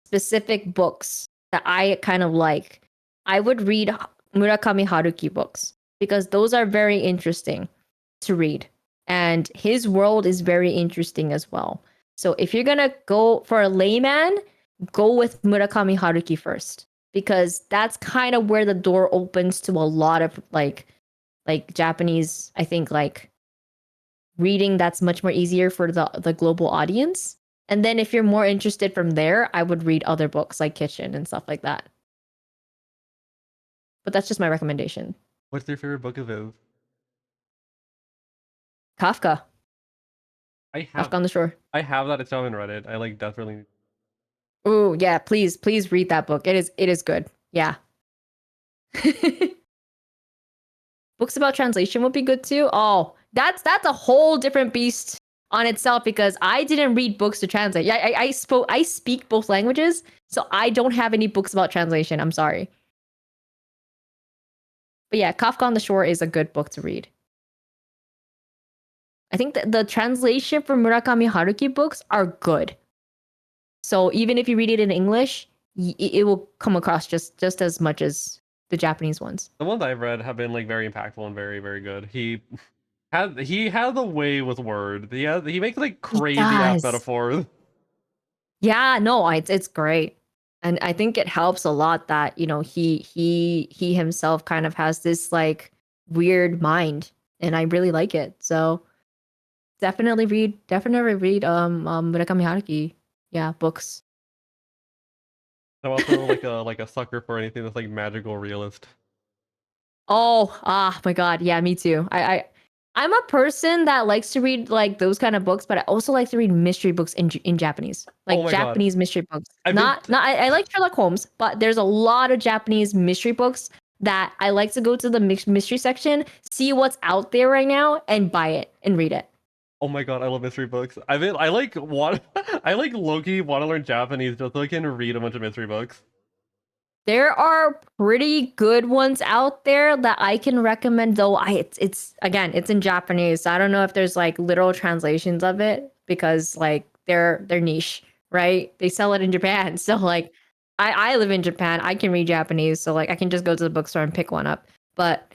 specific books that I kind of like, I would read Murakami Haruki books because those are very interesting to read. And his world is very interesting as well. So if you're going to go for a layman, go with Murakami Haruki first because that's kind of where the door opens to a lot of like Japanese, I think like reading that's much more easier for the global audience. And then if you're more interested from there, I would read other books like Kitchen and stuff like that. But that's just my recommendation. What's your favorite book of his? Kafka. Kafka on the Shore. I have that. I still haven't read it. I like desperately. Oh yeah, please read that book. It is good. Yeah. Books about translation would be good too. Oh, that's a whole different beast on itself because I didn't read books to translate. Yeah, I speak both languages, so I don't have any books about translation. I'm sorry. But yeah, Kafka on the Shore is a good book to read. I think that the translation for Murakami Haruki books are good. So even if you read it in English, it will come across just as much as the Japanese ones. The ones I've read have been like very impactful and very, very good. He has a way with words. He makes like He crazy ass does. metaphors. Yeah, no, it's great. And I think it helps a lot that, you know, he himself kind of has this like weird mind and I really like it. So definitely read Murakami Haruki. Yeah, books. I'm also like a sucker for anything that's like magical realist. Oh, my god. Yeah, me too. I'm a person that likes to read like those kind of books, but I also like to read mystery books in Japanese. Oh Like my god. Japanese mystery books. I've been I like Sherlock Holmes, but there's a lot of Japanese mystery books that I like to go to the mystery section, see what's out there right now, and buy it and read it. Oh my god, I love mystery books. I like want I like Loki want to learn Japanese just so I can read a bunch of mystery books. There are pretty good ones out there that I can recommend, though. It's again, it's in Japanese. So I don't know if there's like literal translations of it because like they're niche, right? They sell it in Japan. So like I live in Japan. I can read Japanese, so like I can just go to the bookstore and pick one up. But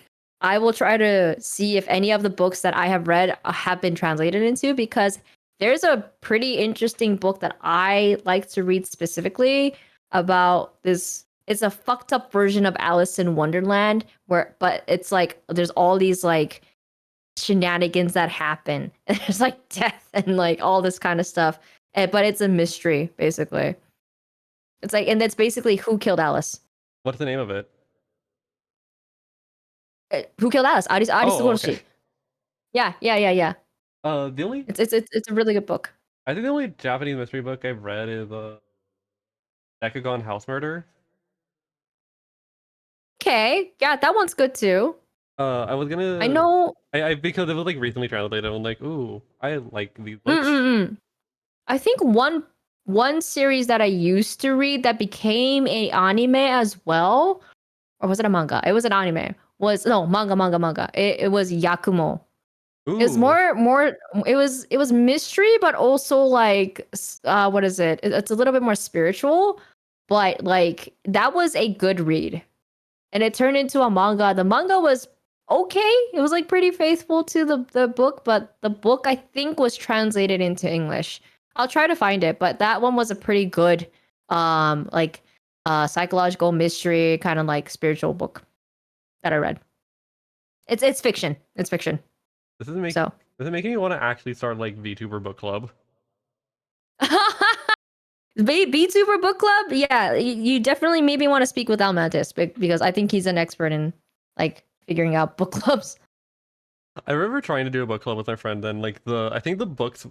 I will try to see if any of the books that I have read have been translated into because there's a pretty interesting book that I like to read specifically about this. It's a fucked up version of Alice in Wonderland but it's like there's all these like shenanigans that happen. And there's like death and like all this kind of stuff. But it's a mystery basically. It's like and that's basically who killed Alice. What's the name of it? Who killed Alice? Aris Oh, okay. Sugoroshi. Yeah. The only It's a really good book. I think the only Japanese mystery book I've read is Decagon House Murder. Okay, yeah, that one's good too. I was gonna I know. I because it was like recently translated. I'm like, ooh, I like these books. Mm-mm-mm. I think one series that I used to read that became a anime as well, or was it a manga? It was an anime. Was no manga. It was Yakumo. It was Ooh, more. It was mystery, but also like what is it? It's a little bit more spiritual, but like that was a good read, and it turned into a manga. The manga was okay. It was like pretty faithful to the book, but the book I think was translated into English. I'll try to find it, but that one was a pretty good like psychological mystery kind of like spiritual book that I read. It's fiction. It's fiction. this is So making me want to actually start like VTuber book club. VTuber book club? Yeah, you definitely maybe want to speak with Almantis because I think he's an expert in like figuring out book clubs. I remember trying to do a book club with my friend, and like I think the books.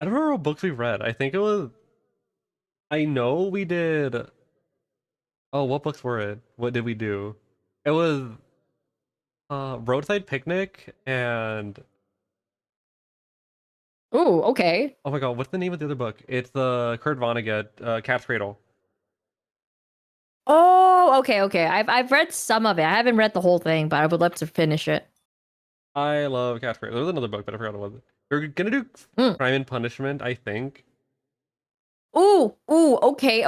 I don't remember what books we read. I think it was. I know we did. Oh, what books were it? What did we do? It was Roadside Picnic and Ooh, okay. oh my god, what's the name of the other book? It's the Kurt Vonnegut, Cat's Cradle. Oh, okay. I've read some of it. I haven't read the whole thing, but I would love to finish it. I love Cat's Cradle. There was another book, but I forgot what it was. We're gonna do Mm. Crime and Punishment, I think. Ooh, okay.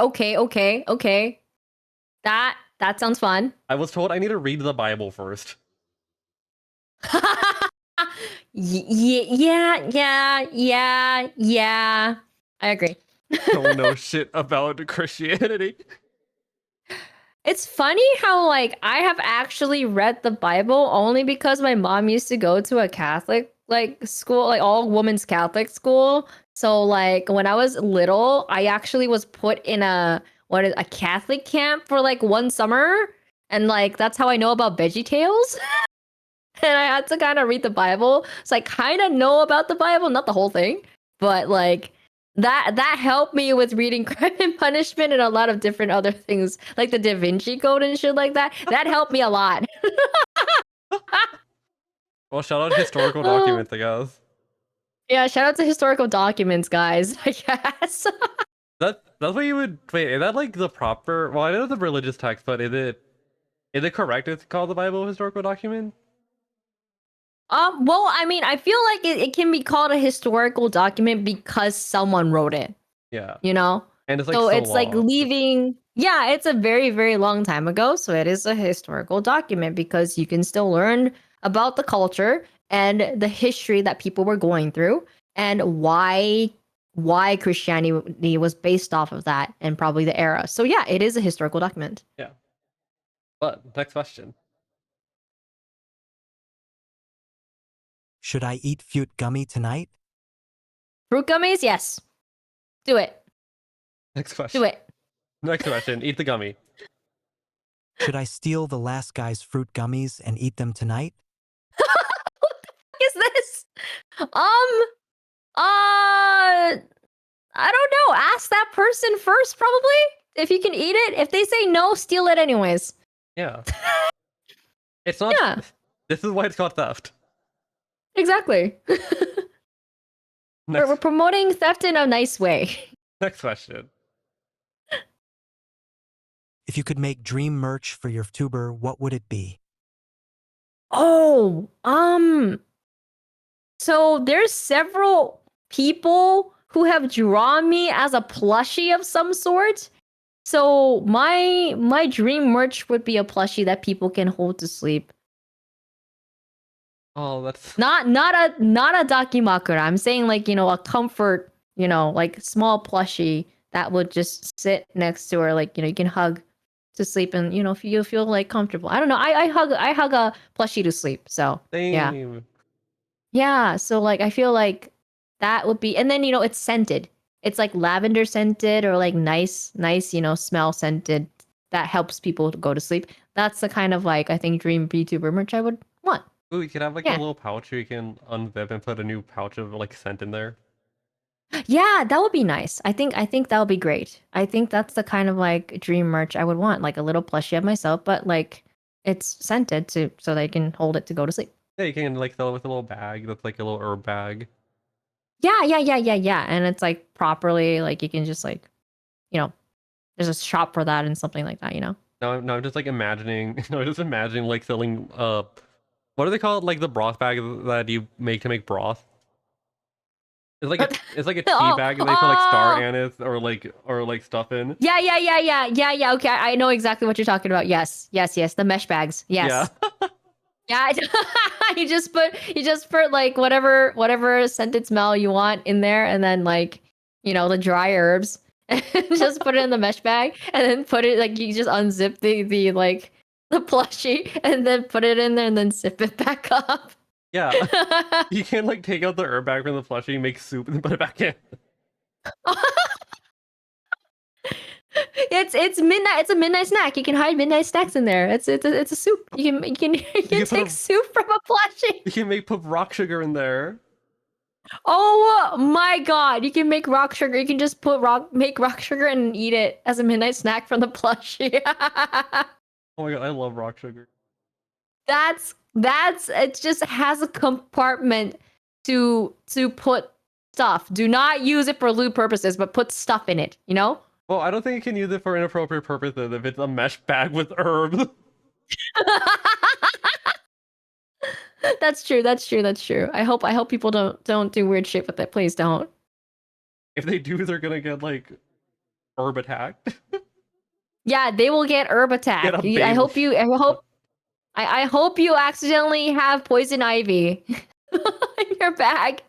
That sounds fun. I was told I need to read the Bible first. Yeah. I agree. Don't know shit about Christianity. It's funny how like I have actually read the Bible only because my mom used to go to a Catholic like school, like all women's Catholic school. So like when I was little, I actually was put in a Catholic camp for like one summer, and like that's how I know about Veggie Tales. And I had to kind of read the Bible, so I kind of know about the Bible, not the whole thing, but like that helped me with reading Crime and Punishment and a lot of different other things, like the Da Vinci Code and shit like that. That helped me a lot. Well, shout out historical Oh, documents, I guess. yeah, shout out to historical documents, guys. I guess. That's what you would wait. Is that like the proper? Well, I know it's a religious text, but is it correct to call the Bible a historical document? Well, I mean, I feel like it can be called a historical document because someone wrote it, Yeah, you know? and it's like So so it's like long. leaving, yeah, it's a very, very long time ago. So it is a historical document because you can still learn about the culture and the history that people were going through and why Christianity was based off of that and probably the era. So yeah, it is a historical document. But next question. Should I eat fruit gummy tonight? Fruit gummies, yes. Do it. Next question. Do it. Next question. Eat the gummy. Should I steal the last guy's fruit gummies and eat them tonight? What the fuck is this? I don't know. Ask that person first, probably. If you can eat it. If they say no, steal it anyways. Yeah. It's not. Yeah. This is why it's called theft. Exactly. Next, We're promoting theft in a nice way. next question. If you could make dream merch for your tuber, what would it be? Oh, so there's several people who have drawn me as a plushie of some sort. So my dream merch would be a plushie that people can hold to sleep. Oh, that's Not a dakimakura. I'm saying like, a comfort, like small plushie that would just sit next to her, like, you can hug to sleep and if you feel like comfortable. I don't know. I hug a plushie to sleep. So yeah. same. Yeah, so like I feel like that would be, and then it's scented. It's like lavender scented or like nice, smell scented that helps people to go to sleep. That's the kind of like I think dream VTuber merch I would want. Ooh, you could have like Yeah. a little pouch where you can unzip and put a new pouch of like scent in there. Yeah, that would be nice. I think that would be great. I think that's the kind of like dream merch I would want, like a little plushie of myself, but like it's scented so they can hold it to go to sleep. Yeah, you can like fill it with a little bag that's like a little herb bag. Yeah. And it's like properly, like you can just like, there's a shop for that and something like that, Now I'm just like imagining, no, just imagining like filling what do they call it? Like the broth bag that you make to make broth. It's like a tea Oh, bag and they put like star oh. anise or like stuff in. Yeah. Okay, I know exactly what you're talking about. Yes. The mesh bags. Yes. Yeah. Yeah. You just put like whatever scented smell you want in there, and then like the dry herbs, and just put it in the mesh bag, and then put it like you just unzip the like the plushie, and then put it in there, and then zip it back up. Yeah. You can like take out the herb bag from the plushie, make soup, and then put it back in. It's midnight. It's a midnight snack. You can hide midnight snacks in there. It's a soup. You can take soup from a plushie. You can put rock sugar in there. Oh my god! You can make rock sugar. You can just make rock sugar and eat it as a midnight snack from the plushie. Oh my god, I love rock sugar. That's it. Just has a compartment to put stuff. Do not use it for lube purposes, but put stuff in it. Well, I don't think you can use it for inappropriate purposes if it's a mesh bag with herbs. That's true. I hope people don't do weird shit with it. Please don't. If they do, they're gonna get like herb attacked. Yeah, they will get herb attack. I hope you accidentally have poison ivy in your bag.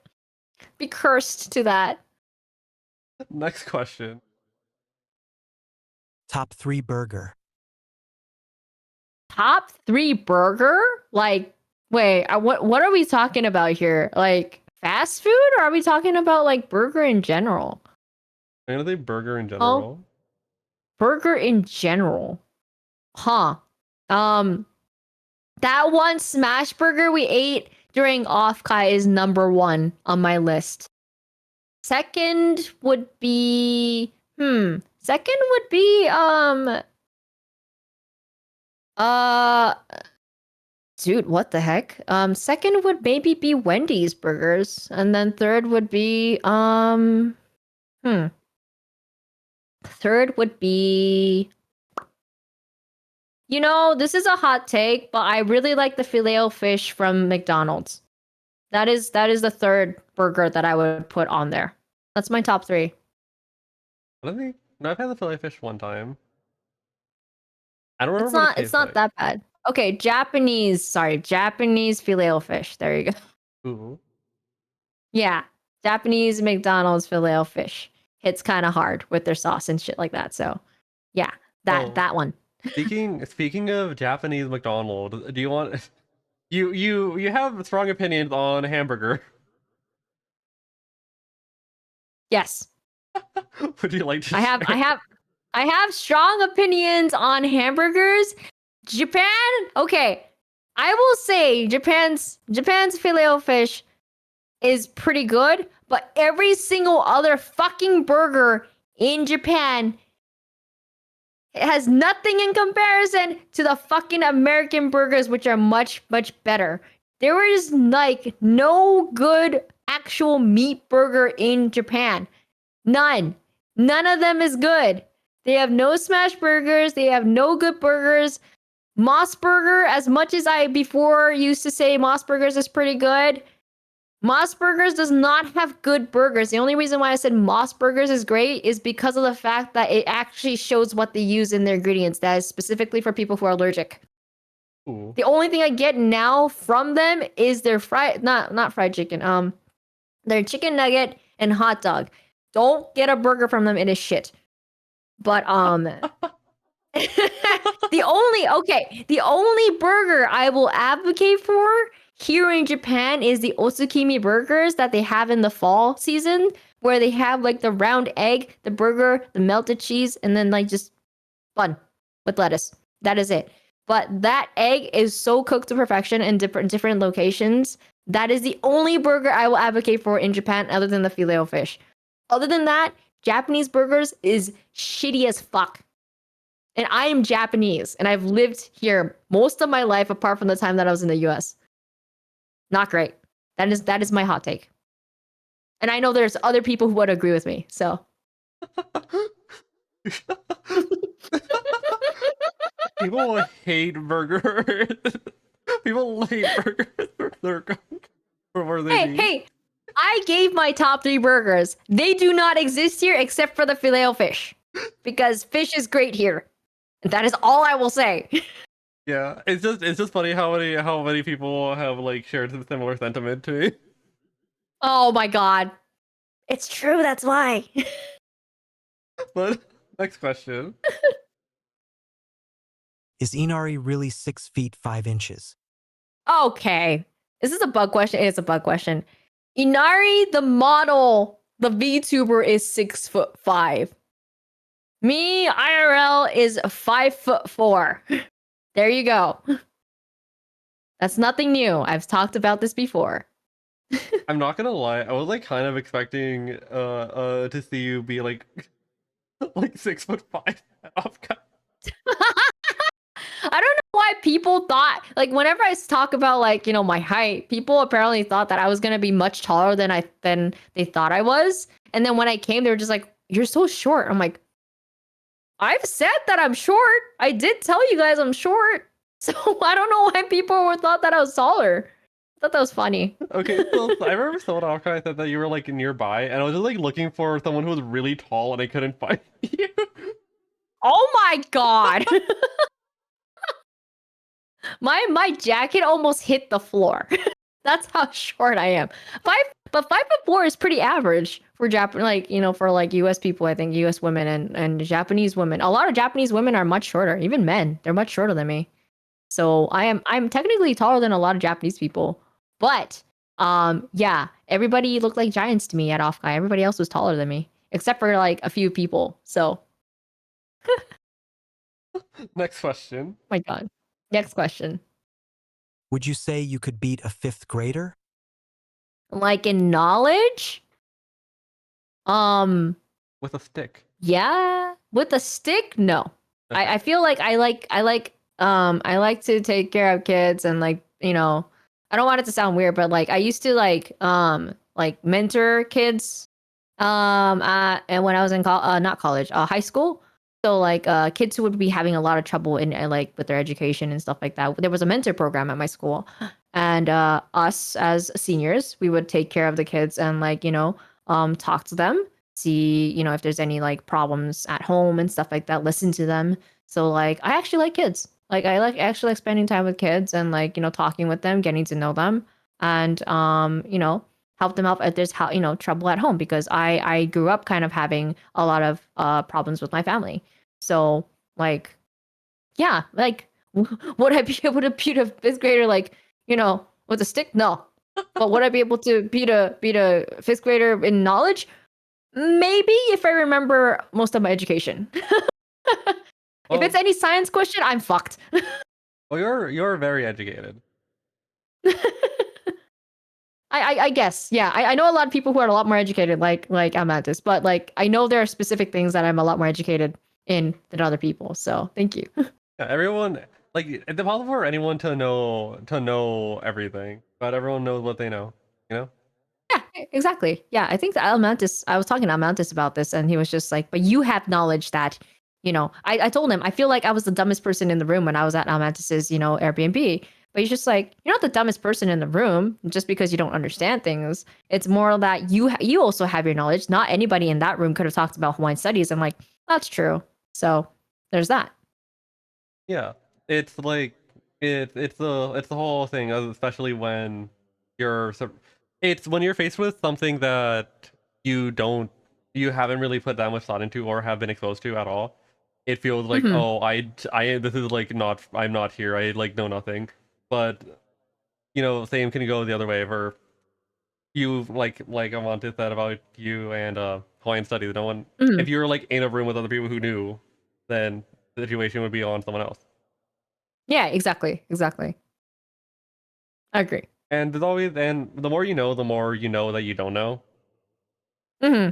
Be cursed to that. Next question. Top 3 burger. Top 3 burger? Like, wait, what are we talking about here? Like fast food, or are we talking about like burger in general? I'm gonna say burger in general. Burger in general. Huh. That one smash burger we ate during Offkai is number 1 on my list. Second would be dude, what the heck? Second would maybe be Wendy's burgers, and then third would be third would be, this is a hot take, but I really like the Filet-O-Fish from McDonald's. That is the third burger that I would put on there. That's my top 3. I don't think. No, I've had the filet fish one time. I don't remember. It's not that bad. Okay, Japanese filet o fish. There you go. Ooh. Yeah, Japanese McDonald's filet o fish hits kind of hard with their sauce and shit like that. So, yeah, Oh. that one. Speaking of Japanese McDonald's, do you want you have strong opinions on hamburger? Yes, Would you like to? I have strong opinions on hamburgers. Japan, okay. I will say Japan's filet o fish is pretty good, but every single other fucking burger in Japan has nothing in comparison to the fucking American burgers, which are much, much better. There is like no good actual meat burger in Japan. None. None of them is good. They have no smash burgers. They have no good burgers. Moss Burger, as much as I before used to say Moss Burgers is pretty good, Moss Burgers does not have good burgers. The only reason why I said Moss Burgers is great is because of the fact that it actually shows what they use in their ingredients. That is specifically for people who are allergic. Ooh. The only thing I get now from them is their not fried chicken. Their chicken nugget and hot dog. Don't get a burger from them, it is shit. But the only burger I will advocate for here in Japan is the Otsukimi burgers that they have in the fall season, where they have like the round egg, the burger, the melted cheese, and then like just bun with lettuce. That is it. But that egg is so cooked to perfection in different locations. That is the only burger I will advocate for in Japan, other than the filet o fish. Other than that, Japanese burgers is shitty as fuck. And I am Japanese, and I've lived here most of my life, apart from the time that I was in the US. Not great. That is my hot take. And I know there's other people who would agree with me. So People hate burgers. People hate burgers for where they hey, I gave my top 3 burgers. They do not exist here except for the filet o fish, because fish is great here. And that is all I will say. Yeah, it's just funny how many people have like shared some similar sentiment to me. Oh my god. It's true, that's why. But next question. Is Inari really 6 feet 5 inches? Okay. Is this a bug question? It's a bug question. Inari, the model, the VTuber, is 6'5". Me, IRL, is 5'4". There you go. That's nothing new. I've talked about this before. I'm not gonna lie, I was like kind of expecting to see you be like like 6'5" off cut. I don't know why people thought, like, whenever I talk about, like, you know, my height, people apparently thought that I was gonna be much taller than they thought I was. And then when I came, they were just like, "You're so short." I'm like, I've said that I'm short. I did tell you guys I'm short. So I don't know why people thought that I was taller. I thought that was funny. Okay, so I remember someone off I said that you were like nearby, and I was just like looking for someone who was really tall, and I couldn't find you. Oh my god. My jacket almost hit the floor. That's how short I am. 5'4" is pretty average for Japan, like, you know, for like US people. I think US women and Japanese women. A lot of Japanese women are much shorter. Even men, they're much shorter than me. So I'm technically taller than a lot of Japanese people. But yeah, everybody looked like giants to me at Offguy. Everybody else was taller than me, except for like a few people. So Next question. my god. Next question. Would you say you could beat a 5th grader? Like in knowledge? With a stick. Yeah. With a stick? No. Okay. I feel like I like to take care of kids, and like, you know, I don't want it to sound weird, but like I used to like mentor kids and when I was in high school. So like kids who would be having a lot of trouble in like with their education and stuff like that. There was a mentor program at my school, and us as seniors, we would take care of the kids and like, you know, talk to them, see, you know, if there's any like problems at home and stuff like that, listen to them. So like I actually like kids. Like I like actually like spending time with kids and like, talking with them, getting to know them and help them out if there's trouble at home because I grew up kind of having a lot of problems with my family. So like yeah, like would I be able to beat a fifth grader like, with a stick? No. But would I be able to beat a fifth grader in knowledge? Maybe if I remember most of my education. If it's Well, any science question, I'm fucked. you're very educated. I guess. Yeah. I know a lot of people who are a lot more educated like Amantis, but like I know there are specific things that I'm a lot more educated in than other people. So thank you. Yeah, everyone like it's impossible for anyone to know everything, but everyone knows what they know. You know? Yeah, exactly. Yeah, I think that Almantis, I was talking to Almantis about this, and he was just like, but you have knowledge that, I told him, I feel like I was the dumbest person in the room when I was at Almantis's, Airbnb. But he's just like, you're not the dumbest person in the room just because you don't understand things. It's more that you also have your knowledge. Not anybody in that room could have talked about Hawaiian studies. I'm like, that's true. So there's that. Yeah. It's like it's the whole thing, especially when you're it's when you're faced with something that you haven't really put that much thought into or have been exposed to at all. It feels like, Hmm. oh, I this is like not I'm not here. I like know nothing. But same can go the other way where you like Amantis said about you and Hawaiian studies. No one, Hmm. if you were like in a room with other people who knew, then the situation would be on someone else. Yeah, exactly. Exactly. I agree. And the more you know, the more you know that you don't know. Hmm.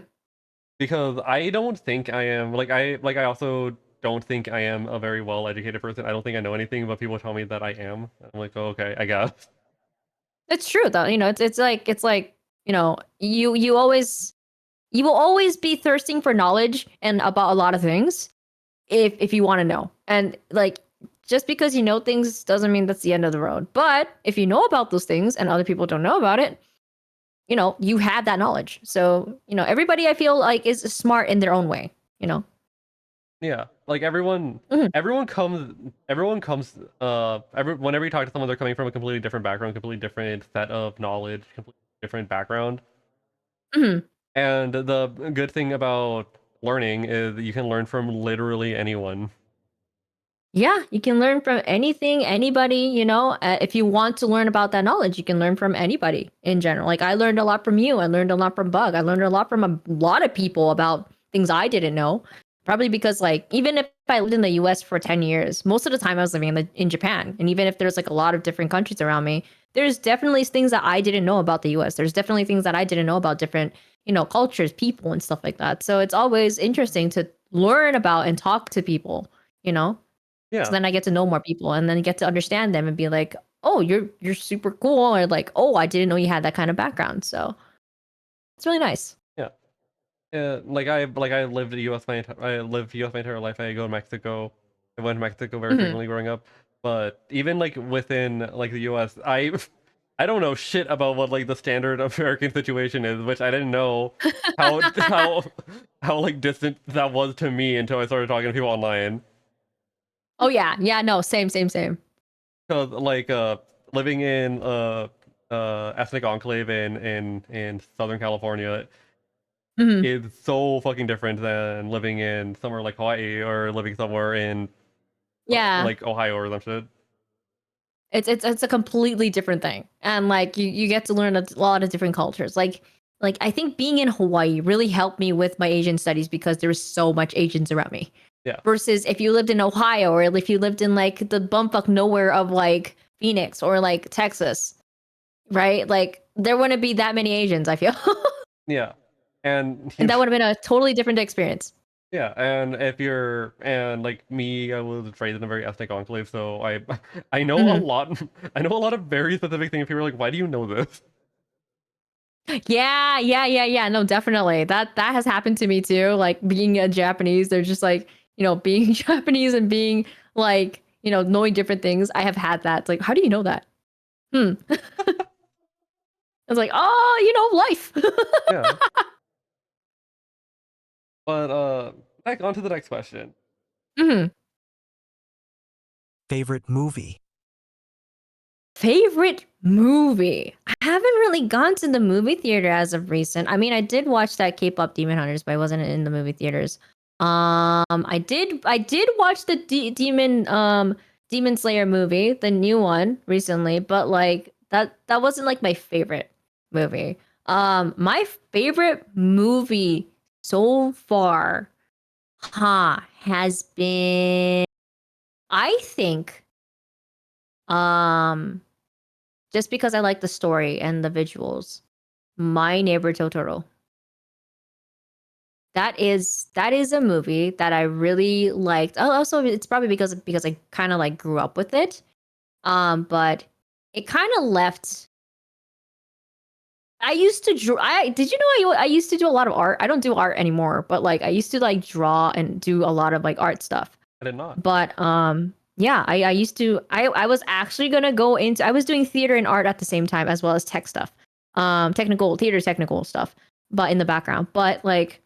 Because I don't think I am I also don't think I am a very well educated person. I don't think I know anything, but people tell me that I am. I'm like, oh, okay, I guess. It's true though. It's like you will always be thirsting for knowledge and about a lot of things if you want to know. And like just because you know things doesn't mean that's the end of the road. But if you know about those things and other people don't know about it, you have that knowledge. So, everybody I feel like is smart in their own way, you know. Yeah, like everyone, Mhm. whenever you talk to someone, they're coming from a completely different background, completely different set of knowledge, completely different background. Mhm. And the good thing about learning is that you can learn from literally anyone. Yeah, you can learn from anything, anybody, if you want to learn about that knowledge, you can learn from anybody in general. Like I learned a lot from you. I learned a lot from Bug. I learned a lot from a lot of people about things I didn't know. Probably because like even if I lived in the US for 10 years, most of the time I was living in Japan. And even if there's like a lot of different countries around me, there's definitely things that I didn't know about the US. There's definitely things that I didn't know about different, cultures, people and stuff like that. So it's always interesting to learn about and talk to people, you know? So Yeah, then I get to know more people and then get to understand them and be like, "Oh, you're super cool," or like, "Oh, I didn't know you had that kind of background." So it's really nice. yeah. I lived US my entire life. I go to Mexico. I went to Mexico very Mhm. frequently growing up. But even like within like the US, I don't know shit about what like the standard American situation is, which I didn't know how how like distant that was to me until I started talking to people online. Oh yeah, yeah. No, same, same, same. Cause like living in ethnic enclave in Southern California Mhm. is so fucking different than living in somewhere like Hawaii or living somewhere in Yeah, like Ohio or some shit. it's a completely different thing, and like you get to learn a lot of different cultures. Like I think being in Hawaii really helped me with my Asian studies because there was so much Asians around me. Yeah, Versus if you lived in Ohio or if you lived in like the bumfuck nowhere of like Phoenix or like Texas, right? Like there wouldn't be that many Asians, I feel. yeah, and And that would have been a totally different experience. yeah, and if you're and like me, I was raised in a very ethnic enclave, so I I know a Mhm. lot. I know a lot of very specific things. People are like, "Why do you know this?" Yeah, yeah, yeah, yeah. No, definitely. That has happened to me too. Like being a Japanese, they're just like, being Japanese and being like, knowing different things. I have had that. It's like, how do you know that? Hmm. It's like, oh, life. Yeah, but back on to the next question. Mhm. Favorite movie? Favorite movie? I haven't really gone to the movie theater as of recent. I mean, I did watch that K-pop Demon Hunters, but I wasn't in the movie theaters. I did watch the Demon Slayer movie, the new one recently, but like that wasn't like my favorite movie. My favorite movie so far, has been, I think, um just because I like the story and the visuals, My Neighbor Totoro. That is a movie that I really liked. Oh, also it's probably because I kind of like grew up with it. But it kind of left. I used to draw. Did you know I used to do a lot of art? I don't do art anymore, but like I used to like draw and do a lot of like art stuff. I did not. But yeah, I used to. I was actually gonna go into. I was doing theater and art at the same time as well as tech stuff, technical stuff, but in the background. But like,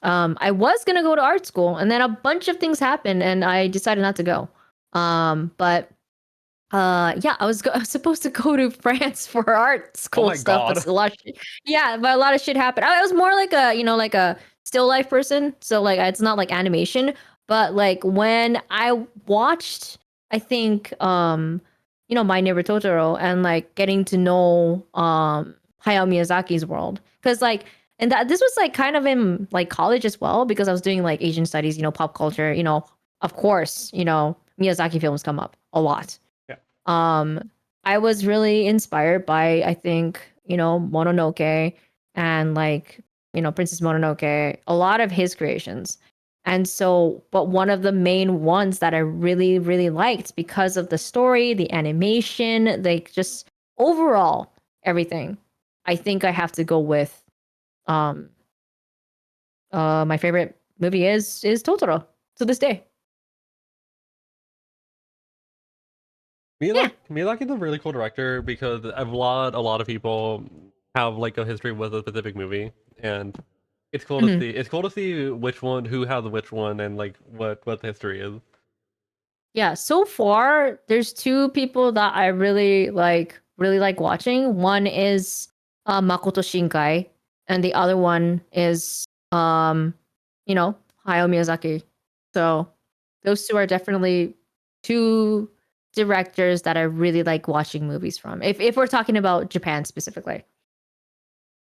I was gonna go to art school, and then a bunch of things happened, and I decided not to go. But yeah, I was supposed to go to France for art school my stuff, God. but a lot of shit, yeah, but a lot of shit happened. I was more like a, like a still life person, so like it's not like animation, but like when I watched, I think My Neighbor Totoro, and like getting to know Hayao Miyazaki's world, because like, and that this was like kind of in like college as well, because I was doing like Asian studies, pop culture, of course, Miyazaki films come up a lot. I was really inspired by, I think, Mononoke, and like, Princess Mononoke, a lot of his creations. And so, but one of the main ones that I really, really liked because of the story, the animation, like just overall everything, I think I have to go with um my favorite movie is Totoro to this day. Miyazaki's a really cool director because a lot of people have like a history with a specific movie, and it's cool to Mhm. see. It's cool to see who has which one, and like what the history is. Yeah, so far there's two people that I really like watching. One is Makoto Shinkai, and the other one is Hayao Miyazaki. So those two are definitely two directors that I really like watching movies from. If we're talking about Japan specifically.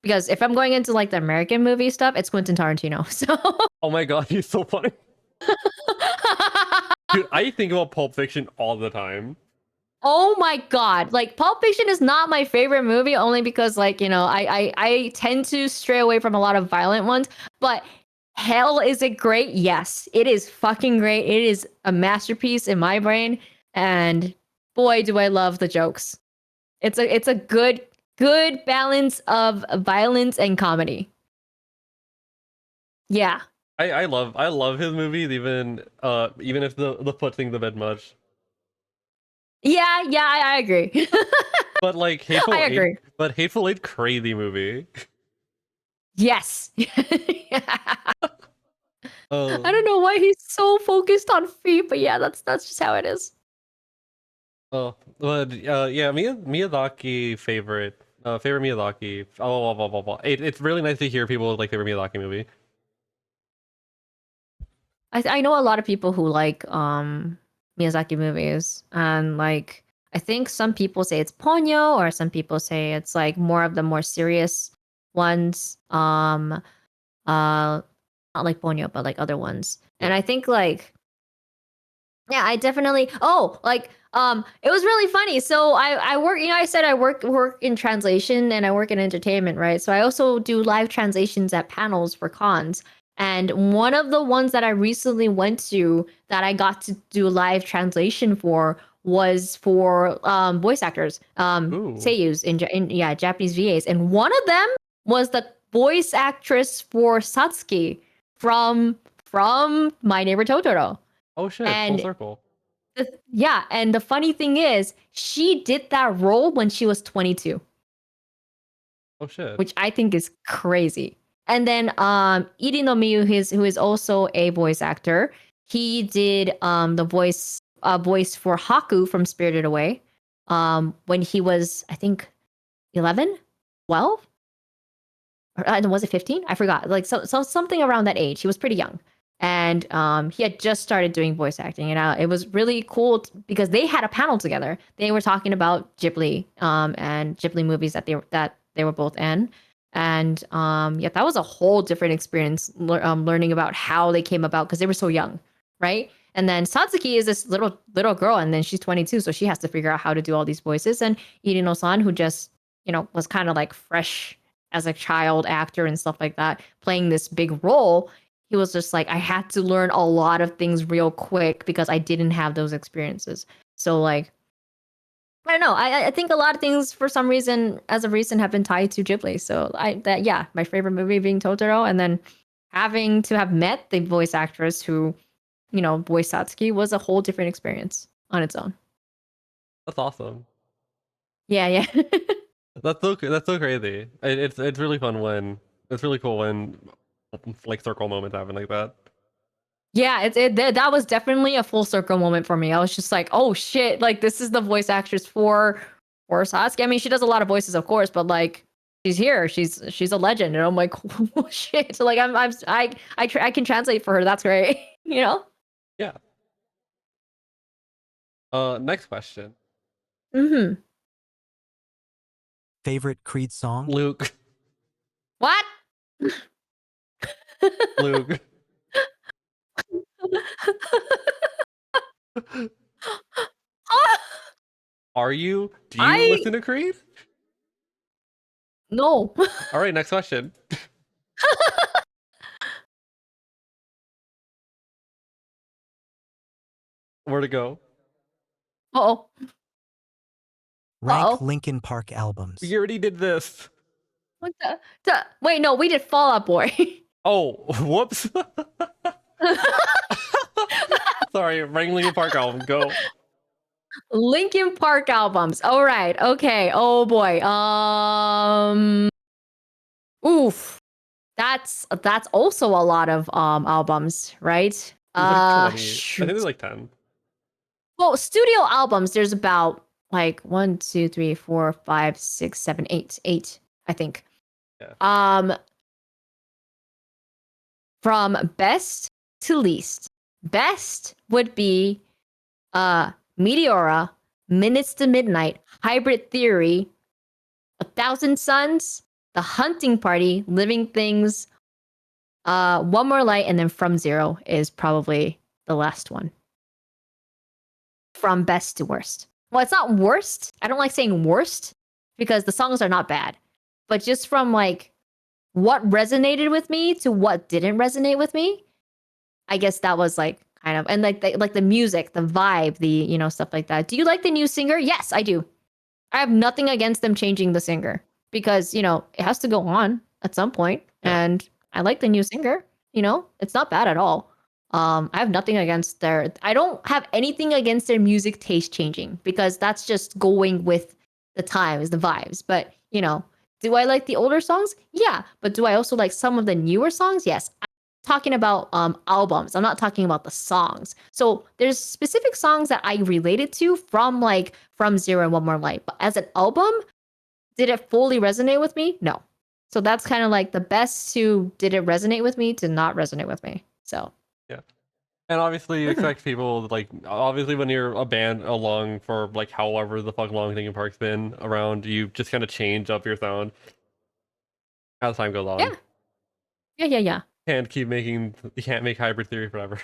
Because if I'm going into like the American movie stuff, it's Quentin Tarantino. So Oh my God, he's so funny. Dude, I think about Pulp Fiction all the time. Oh my god! Like Pulp Fiction is not my favorite movie, only because like I tend to stray away from a lot of violent ones. But hell, is it great? Yes, it is fucking great. It is a masterpiece in my brain, and boy, do I love the jokes. It's a good balance of violence and comedy. Yeah. I love his movies, even if the foot thing's a bit much. Yeah, I agree. But like I agree. Hateful Eight, crazy movie. Yes. Uh, I don't know why he's so focused on feet, but yeah, that's just how it is. but yeah, Miyazaki favorite Miyazaki. Oh, blah, blah, blah, blah. It's really nice to hear people like favorite Miyazaki movie. I know a lot of people who like Miyazaki movies, and like I think some people say it's Ponyo, or some people say it's like more of the more serious ones. Not like Ponyo, but like other ones. And I think like, yeah, I definitely. Oh, like it was really funny. So I work. I said I work in translation and I work in entertainment, right? So I also do live translations at panels for cons. And one of the ones that I recently went to that I got to do live translation for was for voice actors, Ooh. seiyus in Japanese VAs, and one of them was the voice actress for Satsuki from My Neighbor Totoro. Oh shit, And full circle. yeah, and the funny thing is, she did that role when she was 22, Oh shit. which I think is crazy. And then Irino Miyu, who is also a voice actor, he did the voice voice for Haku from Spirited Away when he was, I think, 11, 12? Or was it 15? I forgot. Like so something around that age. He was pretty young. And he had just started doing voice acting, and it was really cool because they had a panel together. They were talking about Ghibli and Ghibli movies that they were both in, and yeah, that was a whole different experience learning about how they came about because they were so young, right? And then Satsuki is this little girl, and then she's 22, so she has to figure out how to do all these voices. And Irino-san, who just was kind of like fresh as a child actor and stuff like that, playing this big role, he was just like, I had to learn a lot of things real quick because I didn't have those experiences. So like, I don't know. I think a lot of things for some reason, as of recent, have been tied to Ghibli. So my favorite movie being Totoro, and then having to have met the voice actress who, voiced Satsuki was a whole different experience on its own. That's awesome. Yeah. That's so crazy. It's really fun when it's really cool when like circle moments happen like that. Yeah, that was definitely a full circle moment for me. I was just like, oh shit, like this is the voice actress for Satsuki. I mean, she does a lot of voices, of course, but like she's here. She's a legend, and I'm like, oh shit. So like I can translate for her. That's great. Yeah. Next question. Mm-hmm. Favorite Creed song? Luke. What? Luke. Are you? Do you listen to Creed? No. All right, next question. Where to go? Uh-oh. Rank Uh-oh. Linkin Park albums. We already did this. What wait, no, we did Fall Out Boy. Oh, whoops. Sorry, rank Linkin Park album. Go. Linkin Park albums. All right. Okay. Oh boy. Oof. That's also a lot of albums, right? Like 20. I Shoot. think there's like 10. Well, studio albums, there's about like 1, 2, 3, 4, 5, 6, 7, 8. 8, I think. Yeah. From best to least. Best would be Meteora, Minutes to Midnight, Hybrid Theory, 1,000 Suns, The Hunting Party, Living Things, One More Light, and then From Zero is probably the last one. From best to worst. Well, it's not worst. I don't like saying worst because the songs are not bad. But just from like what resonated with me to what didn't resonate with me, I guess that was like kind of, and like the music, the vibe, the stuff like that. Do you like the new singer? Yes, I do. I have nothing against them changing the singer because it has to go on at some point. Yeah. And I like the new singer. It's not bad at all. I have nothing against I don't have anything against their music taste changing because that's just going with the times, the vibes. But do I like the older songs? Yeah. But do I also like some of the newer songs? Yes. Talking about albums. I'm not talking about the songs. So there's specific songs that I related to from Zero and One More Light. But as an album, did it fully resonate with me? No. So that's kind of like the best to did it resonate with me to not resonate with me. So yeah. And obviously you expect people obviously when you're a band along for like however the fuck long Linkin Park's been around, you just kind of change up your sound as time goes on. Yeah. You can't make Hybrid Theory forever.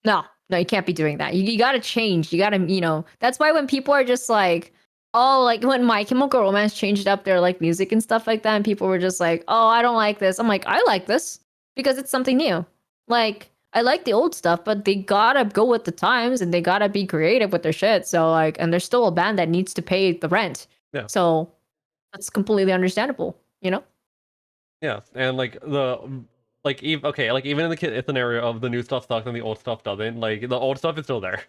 No, you can't be doing that. You got to change. You got to, that's why when people are just like, oh, like when My Chemical Romance changed up their like music and stuff like that, and people were just like, oh, I don't like this. I'm like, I like this because it's something new. Like, I like the old stuff, but they gotta go with the times and they gotta be creative with their shit. So like, and they're still a band that needs to pay the rent. Yeah. So that's completely understandable, Yeah, and like even in the scenario of the new stuff sucks and the old stuff doesn't, like the old stuff is still there.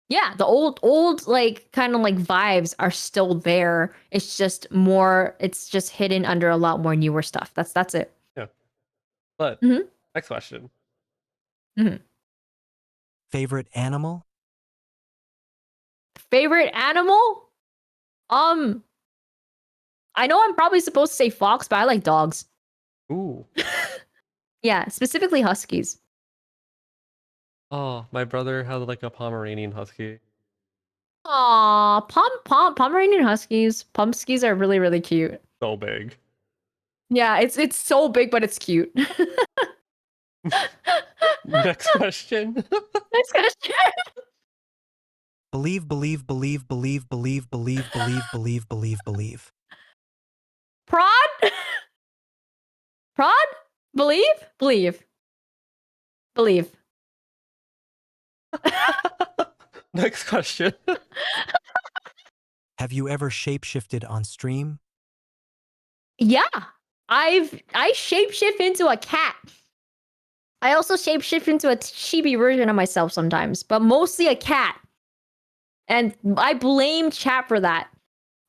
Yeah, the old like kind of like vibes are still there. It's just hidden under a lot more newer stuff. That's it. Yeah. But Mhm. next question. Mhm. Favorite animal? Favorite animal? I know I'm probably supposed to say fox, but I like dogs. Ooh. Yeah, specifically huskies. Oh, my brother has like a Pomeranian husky. Aw, Pomeranian huskies. Pumpskis are really, really cute. So big. Yeah, it's so big, but it's cute. Next question. Next question. Believe, believe, believe, believe, believe, believe, believe, believe, believe, believe. Prod? Prod? Believe? Believe. Believe. Next question. Have you ever shapeshifted on stream? Yeah. I shapeshift into a cat. I also shapeshift into a chibi version of myself sometimes, but mostly a cat. And I blame chat for that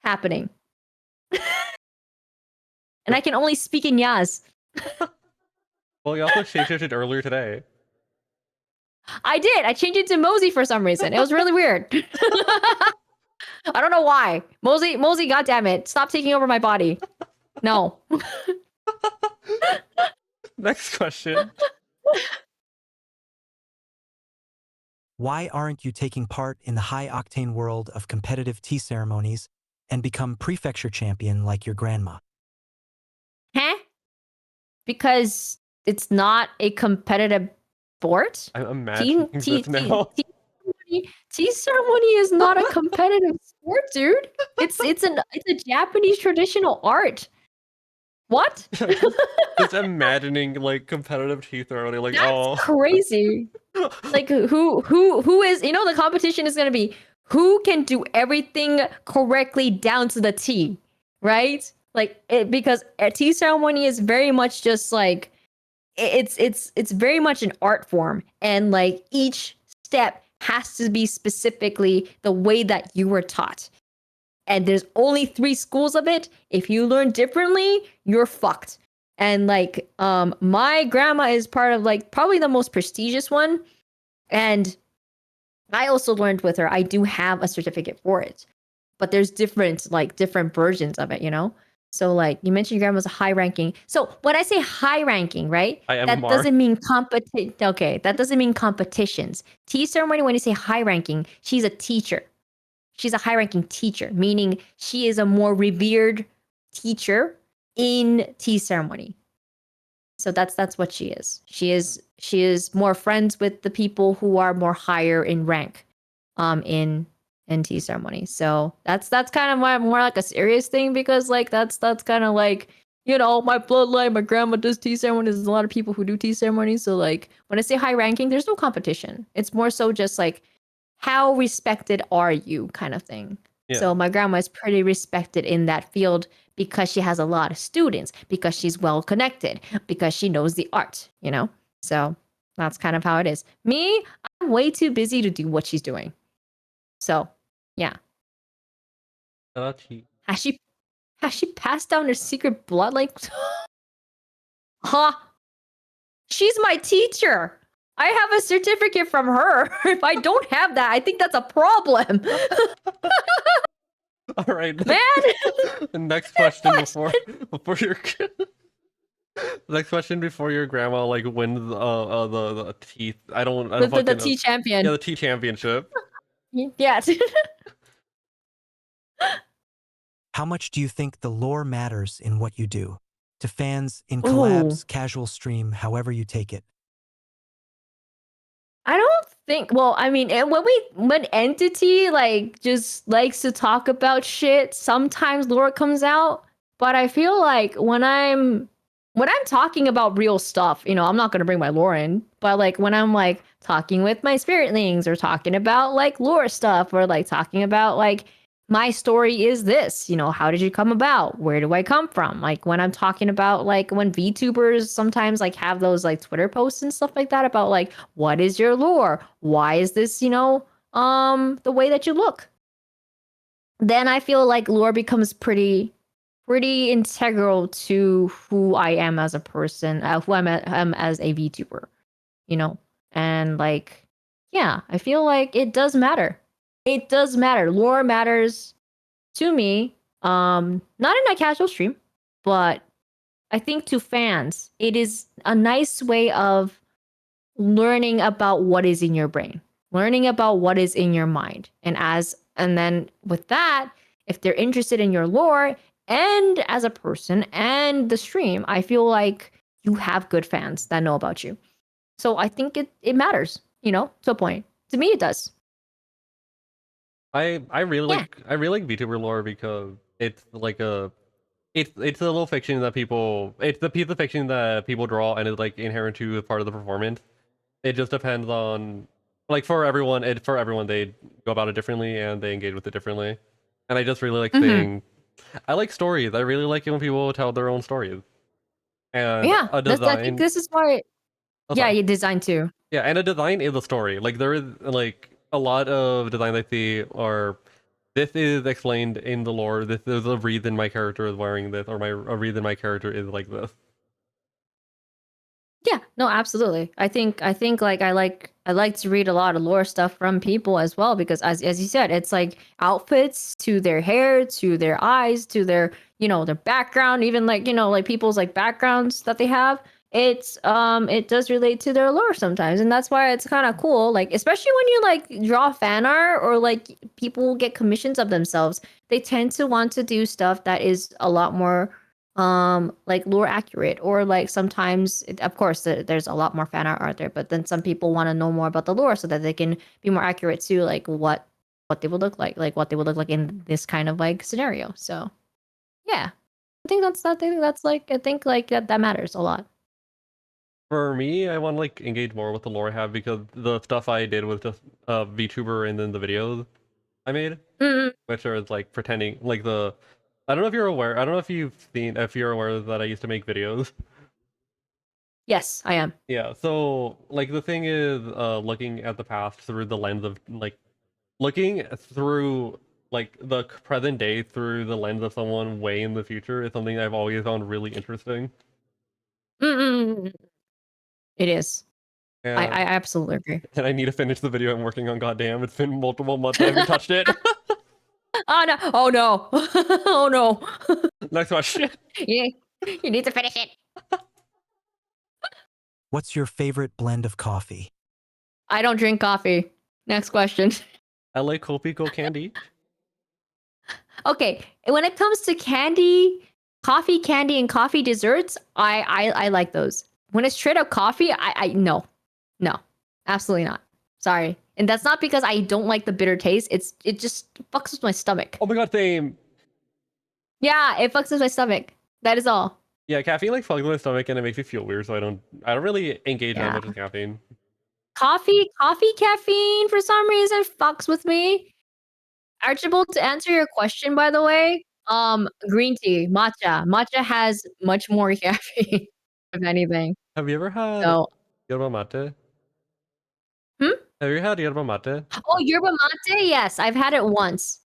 happening. And I can only speak in Yaz. Well, you also shapeshifted earlier today. I did. I changed it to Mosey for some reason. It was really weird. I don't know why. Mosey, goddammit. Stop taking over my body. No. Next question. Why aren't you taking part in the high-octane world of competitive tea ceremonies and become prefecture champion like your grandma? Huh? Because it's not a competitive sport? I'm imagining this now. Tea ceremony is not a competitive sport, dude. It's a Japanese traditional art. What? Just imagining like competitive tea ceremony, like That's crazy. Like who is, you know, the competition is gonna be who can do everything correctly down to the T, right? Like because a tea ceremony is very much just like it's very much an art form, and like each step has to be specifically the way that you were taught. And there's only 3 schools of it. If you learn differently, you're fucked. And like my grandma is part of like probably the most prestigious one, and I also learned with her. I do have a certificate for it, but there's different versions of it, you know. So like you mentioned, your grandma's a high ranking. So when I say high ranking, right, I am that Mar. doesn't mean Okay, that doesn't mean competitions. Tea ceremony. When you say high ranking, she's a teacher. She's a high ranking teacher, meaning she is a more revered teacher in tea ceremony. So that's what she is. She is more friends with the people who are more higher in rank in tea ceremony. So that's kind of more like a serious thing, because like that's kind of like, you know, my bloodline, my grandma does tea ceremonies. There's a lot of people who do tea ceremonies. So like when I say high ranking, there's no competition. It's more so just like how respected are you kind of thing. Yeah. So my grandma is pretty respected in that field because she has a lot of students, because she's well connected, because she knows the art, you know? So that's kind of how it is. Me, I'm way too busy to do what she's doing. So, yeah. Has she passed down her secret blood like Huh? She's my teacher. I have a certificate from her. If I don't have that, I think that's a problem. All right, Man. The next question before your next question before your grandma like wins the teeth. I don't The tea champion. Yeah, the tea championship. Yeah. How much do you think the lore matters in what you do? To fans, in collabs, casual stream, however you take it. I don't think. Well, I mean, when Entity like just likes to talk about shit, sometimes lore comes out. But I feel like when I'm talking about real stuff, you know, I'm not gonna bring my lore in. But like when I'm like talking with my spiritlings, or talking about like lore stuff, or like talking about like my story is this, you know, how did you come about? Where do I come from? Like when I'm talking about like when VTubers sometimes like have those like Twitter posts and stuff like that about like, what is your lore? Why is this, you know, the way that you look? Then I feel like lore becomes pretty integral to who I am as a person, who I'm as a VTuber, you know? And like yeah, I feel like it does matter. It does matter. Lore matters to me. Not in a casual stream, but I think to fans, it is a nice way of learning about what is in your brain, learning about what is in your mind. And then with that, if they're interested in your lore and as a person and the stream, I feel like you have good fans that know about you. So I think it matters, to a point. To me it does. I really Yeah. like VTuber lore because it's like it's a little fiction that it's the piece of fiction that people draw and is like inherent to part of the performance. It just depends on like for everyone they go about it differently and they engage with it differently. And I just really like seeing I like stories. I really like it when people tell their own stories. And Yeah. a I think design this is why oh yeah, sorry. you design too. Yeah, and a design is a story. Like there is like a lot of designs I see are this is explained in the lore. This is a reason my character is wearing this, or a reason my character is like this. Yeah, no, absolutely. I think like I like to read a lot of lore stuff from people as well because as you said, it's like outfits to their hair, to their eyes, to their background, even like people's like backgrounds that they have. It does relate to their lore sometimes, and that's why it's kind of cool. Like especially when you like draw fan art or like people get commissions of themselves, they tend to want to do stuff that is a lot more like lore accurate, or like sometimes of course there's a lot more fan art out there, but then some people want to know more about the lore so that they can be more accurate to like what they would look like what they would look like in this kind of like scenario. So yeah, I think like that matters a lot. For me, I want to like engage more with the lore I have because the stuff I did was just VTuber and then the videos I made, Mm, which are like pretending like the. I don't know if you're aware. I don't know if you're aware that I used to make videos. yes, I am. Yeah, so like the thing is, looking at the past through the lens of like looking through like the present day through the lens of someone way in the future is something I've always found really interesting. Mm. It is. I And absolutely agree. and I need to finish the video I'm working on. Goddamn, it's been multiple months I haven't touched it. Oh no, oh no. Oh no. Next question. you, you need to finish it. What's your favorite blend of coffee? I don't drink coffee. Next question. LA Copico candy. Okay, when it comes to coffee candy, and coffee desserts, I like those. When it's straight up coffee, I no, no, absolutely not. Sorry, and that's not because I don't like the bitter taste. It just fucks with my stomach. Oh my god, same. Yeah, it fucks with my stomach. That is all. Yeah, caffeine like fucks with my stomach and it makes me feel weird, so I don't really engage that Yeah, much with caffeine. coffee caffeine for some reason fucks with me. Archibald, to answer your question, by the way, green tea, matcha. Matcha has much more caffeine, if anything. Have you ever had So, yerba mate? hmm? Have you had yerba mate? Oh, yerba mate? Yes, I've had it once.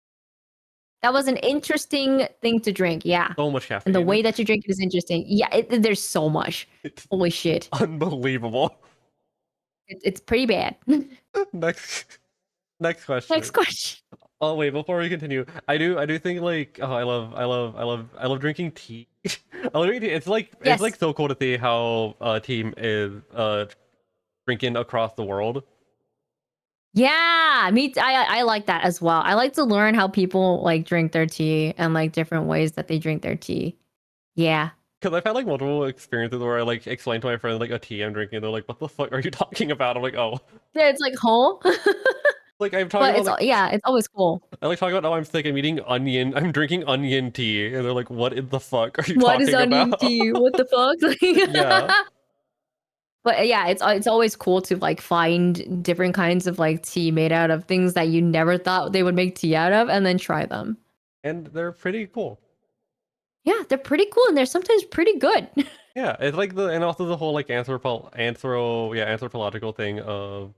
That was an interesting thing to drink. Yeah, So much and the caffeine. way that you drink it is interesting. Yeah, there's so much. It's Holy shit, unbelievable. it's pretty bad. Next next question. Next question. Oh wait, before we continue, I do think like oh I love drinking tea. I love drinking tea. It's Yes. like so cool to see how team is drinking across the world. Yeah, I like that as well. I like to learn how people like drink their tea and like different ways that they drink their tea. Yeah. Because I've had like multiple experiences where I like explain to my friend like a tea I'm drinking, and they're like, "What the fuck are you talking about?" I'm like, "Oh, Yeah, it's like whole. like I'm talking But about like yeah, it's always cool. I like talking about oh I'm sick, I'm eating onion, I'm drinking onion tea," and they're like, "What in the fuck are you What is talking onion about?" tea? What the fuck? Yeah. But yeah, it's always cool to like find different kinds of like tea made out of things that you never thought they would make tea out of, and then try them. And they're pretty cool. Yeah, they're pretty cool and they're sometimes pretty good. Yeah, it's like and also the whole like anthropological thing of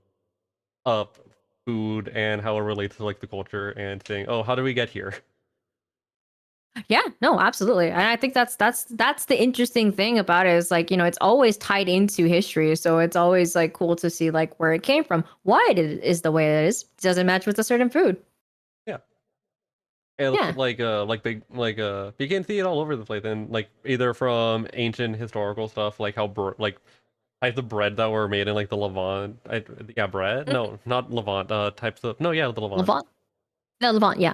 food and how it relates to like the culture and saying, oh, how do we get here? Yeah, no, absolutely. And I think that's the interesting thing about it is like, it's always tied into history. So it's always like cool to see like where it came from, why it is the way it is. Does it match with a certain food? Yeah. It looks Yeah. like big you can see it all over the place, and like either from ancient historical stuff, like how like types of bread that were made in like the Levant. Yeah, bread. Mhm. No, not Levant. Types of no, yeah, the Levant. Levant. No, Levant, yeah.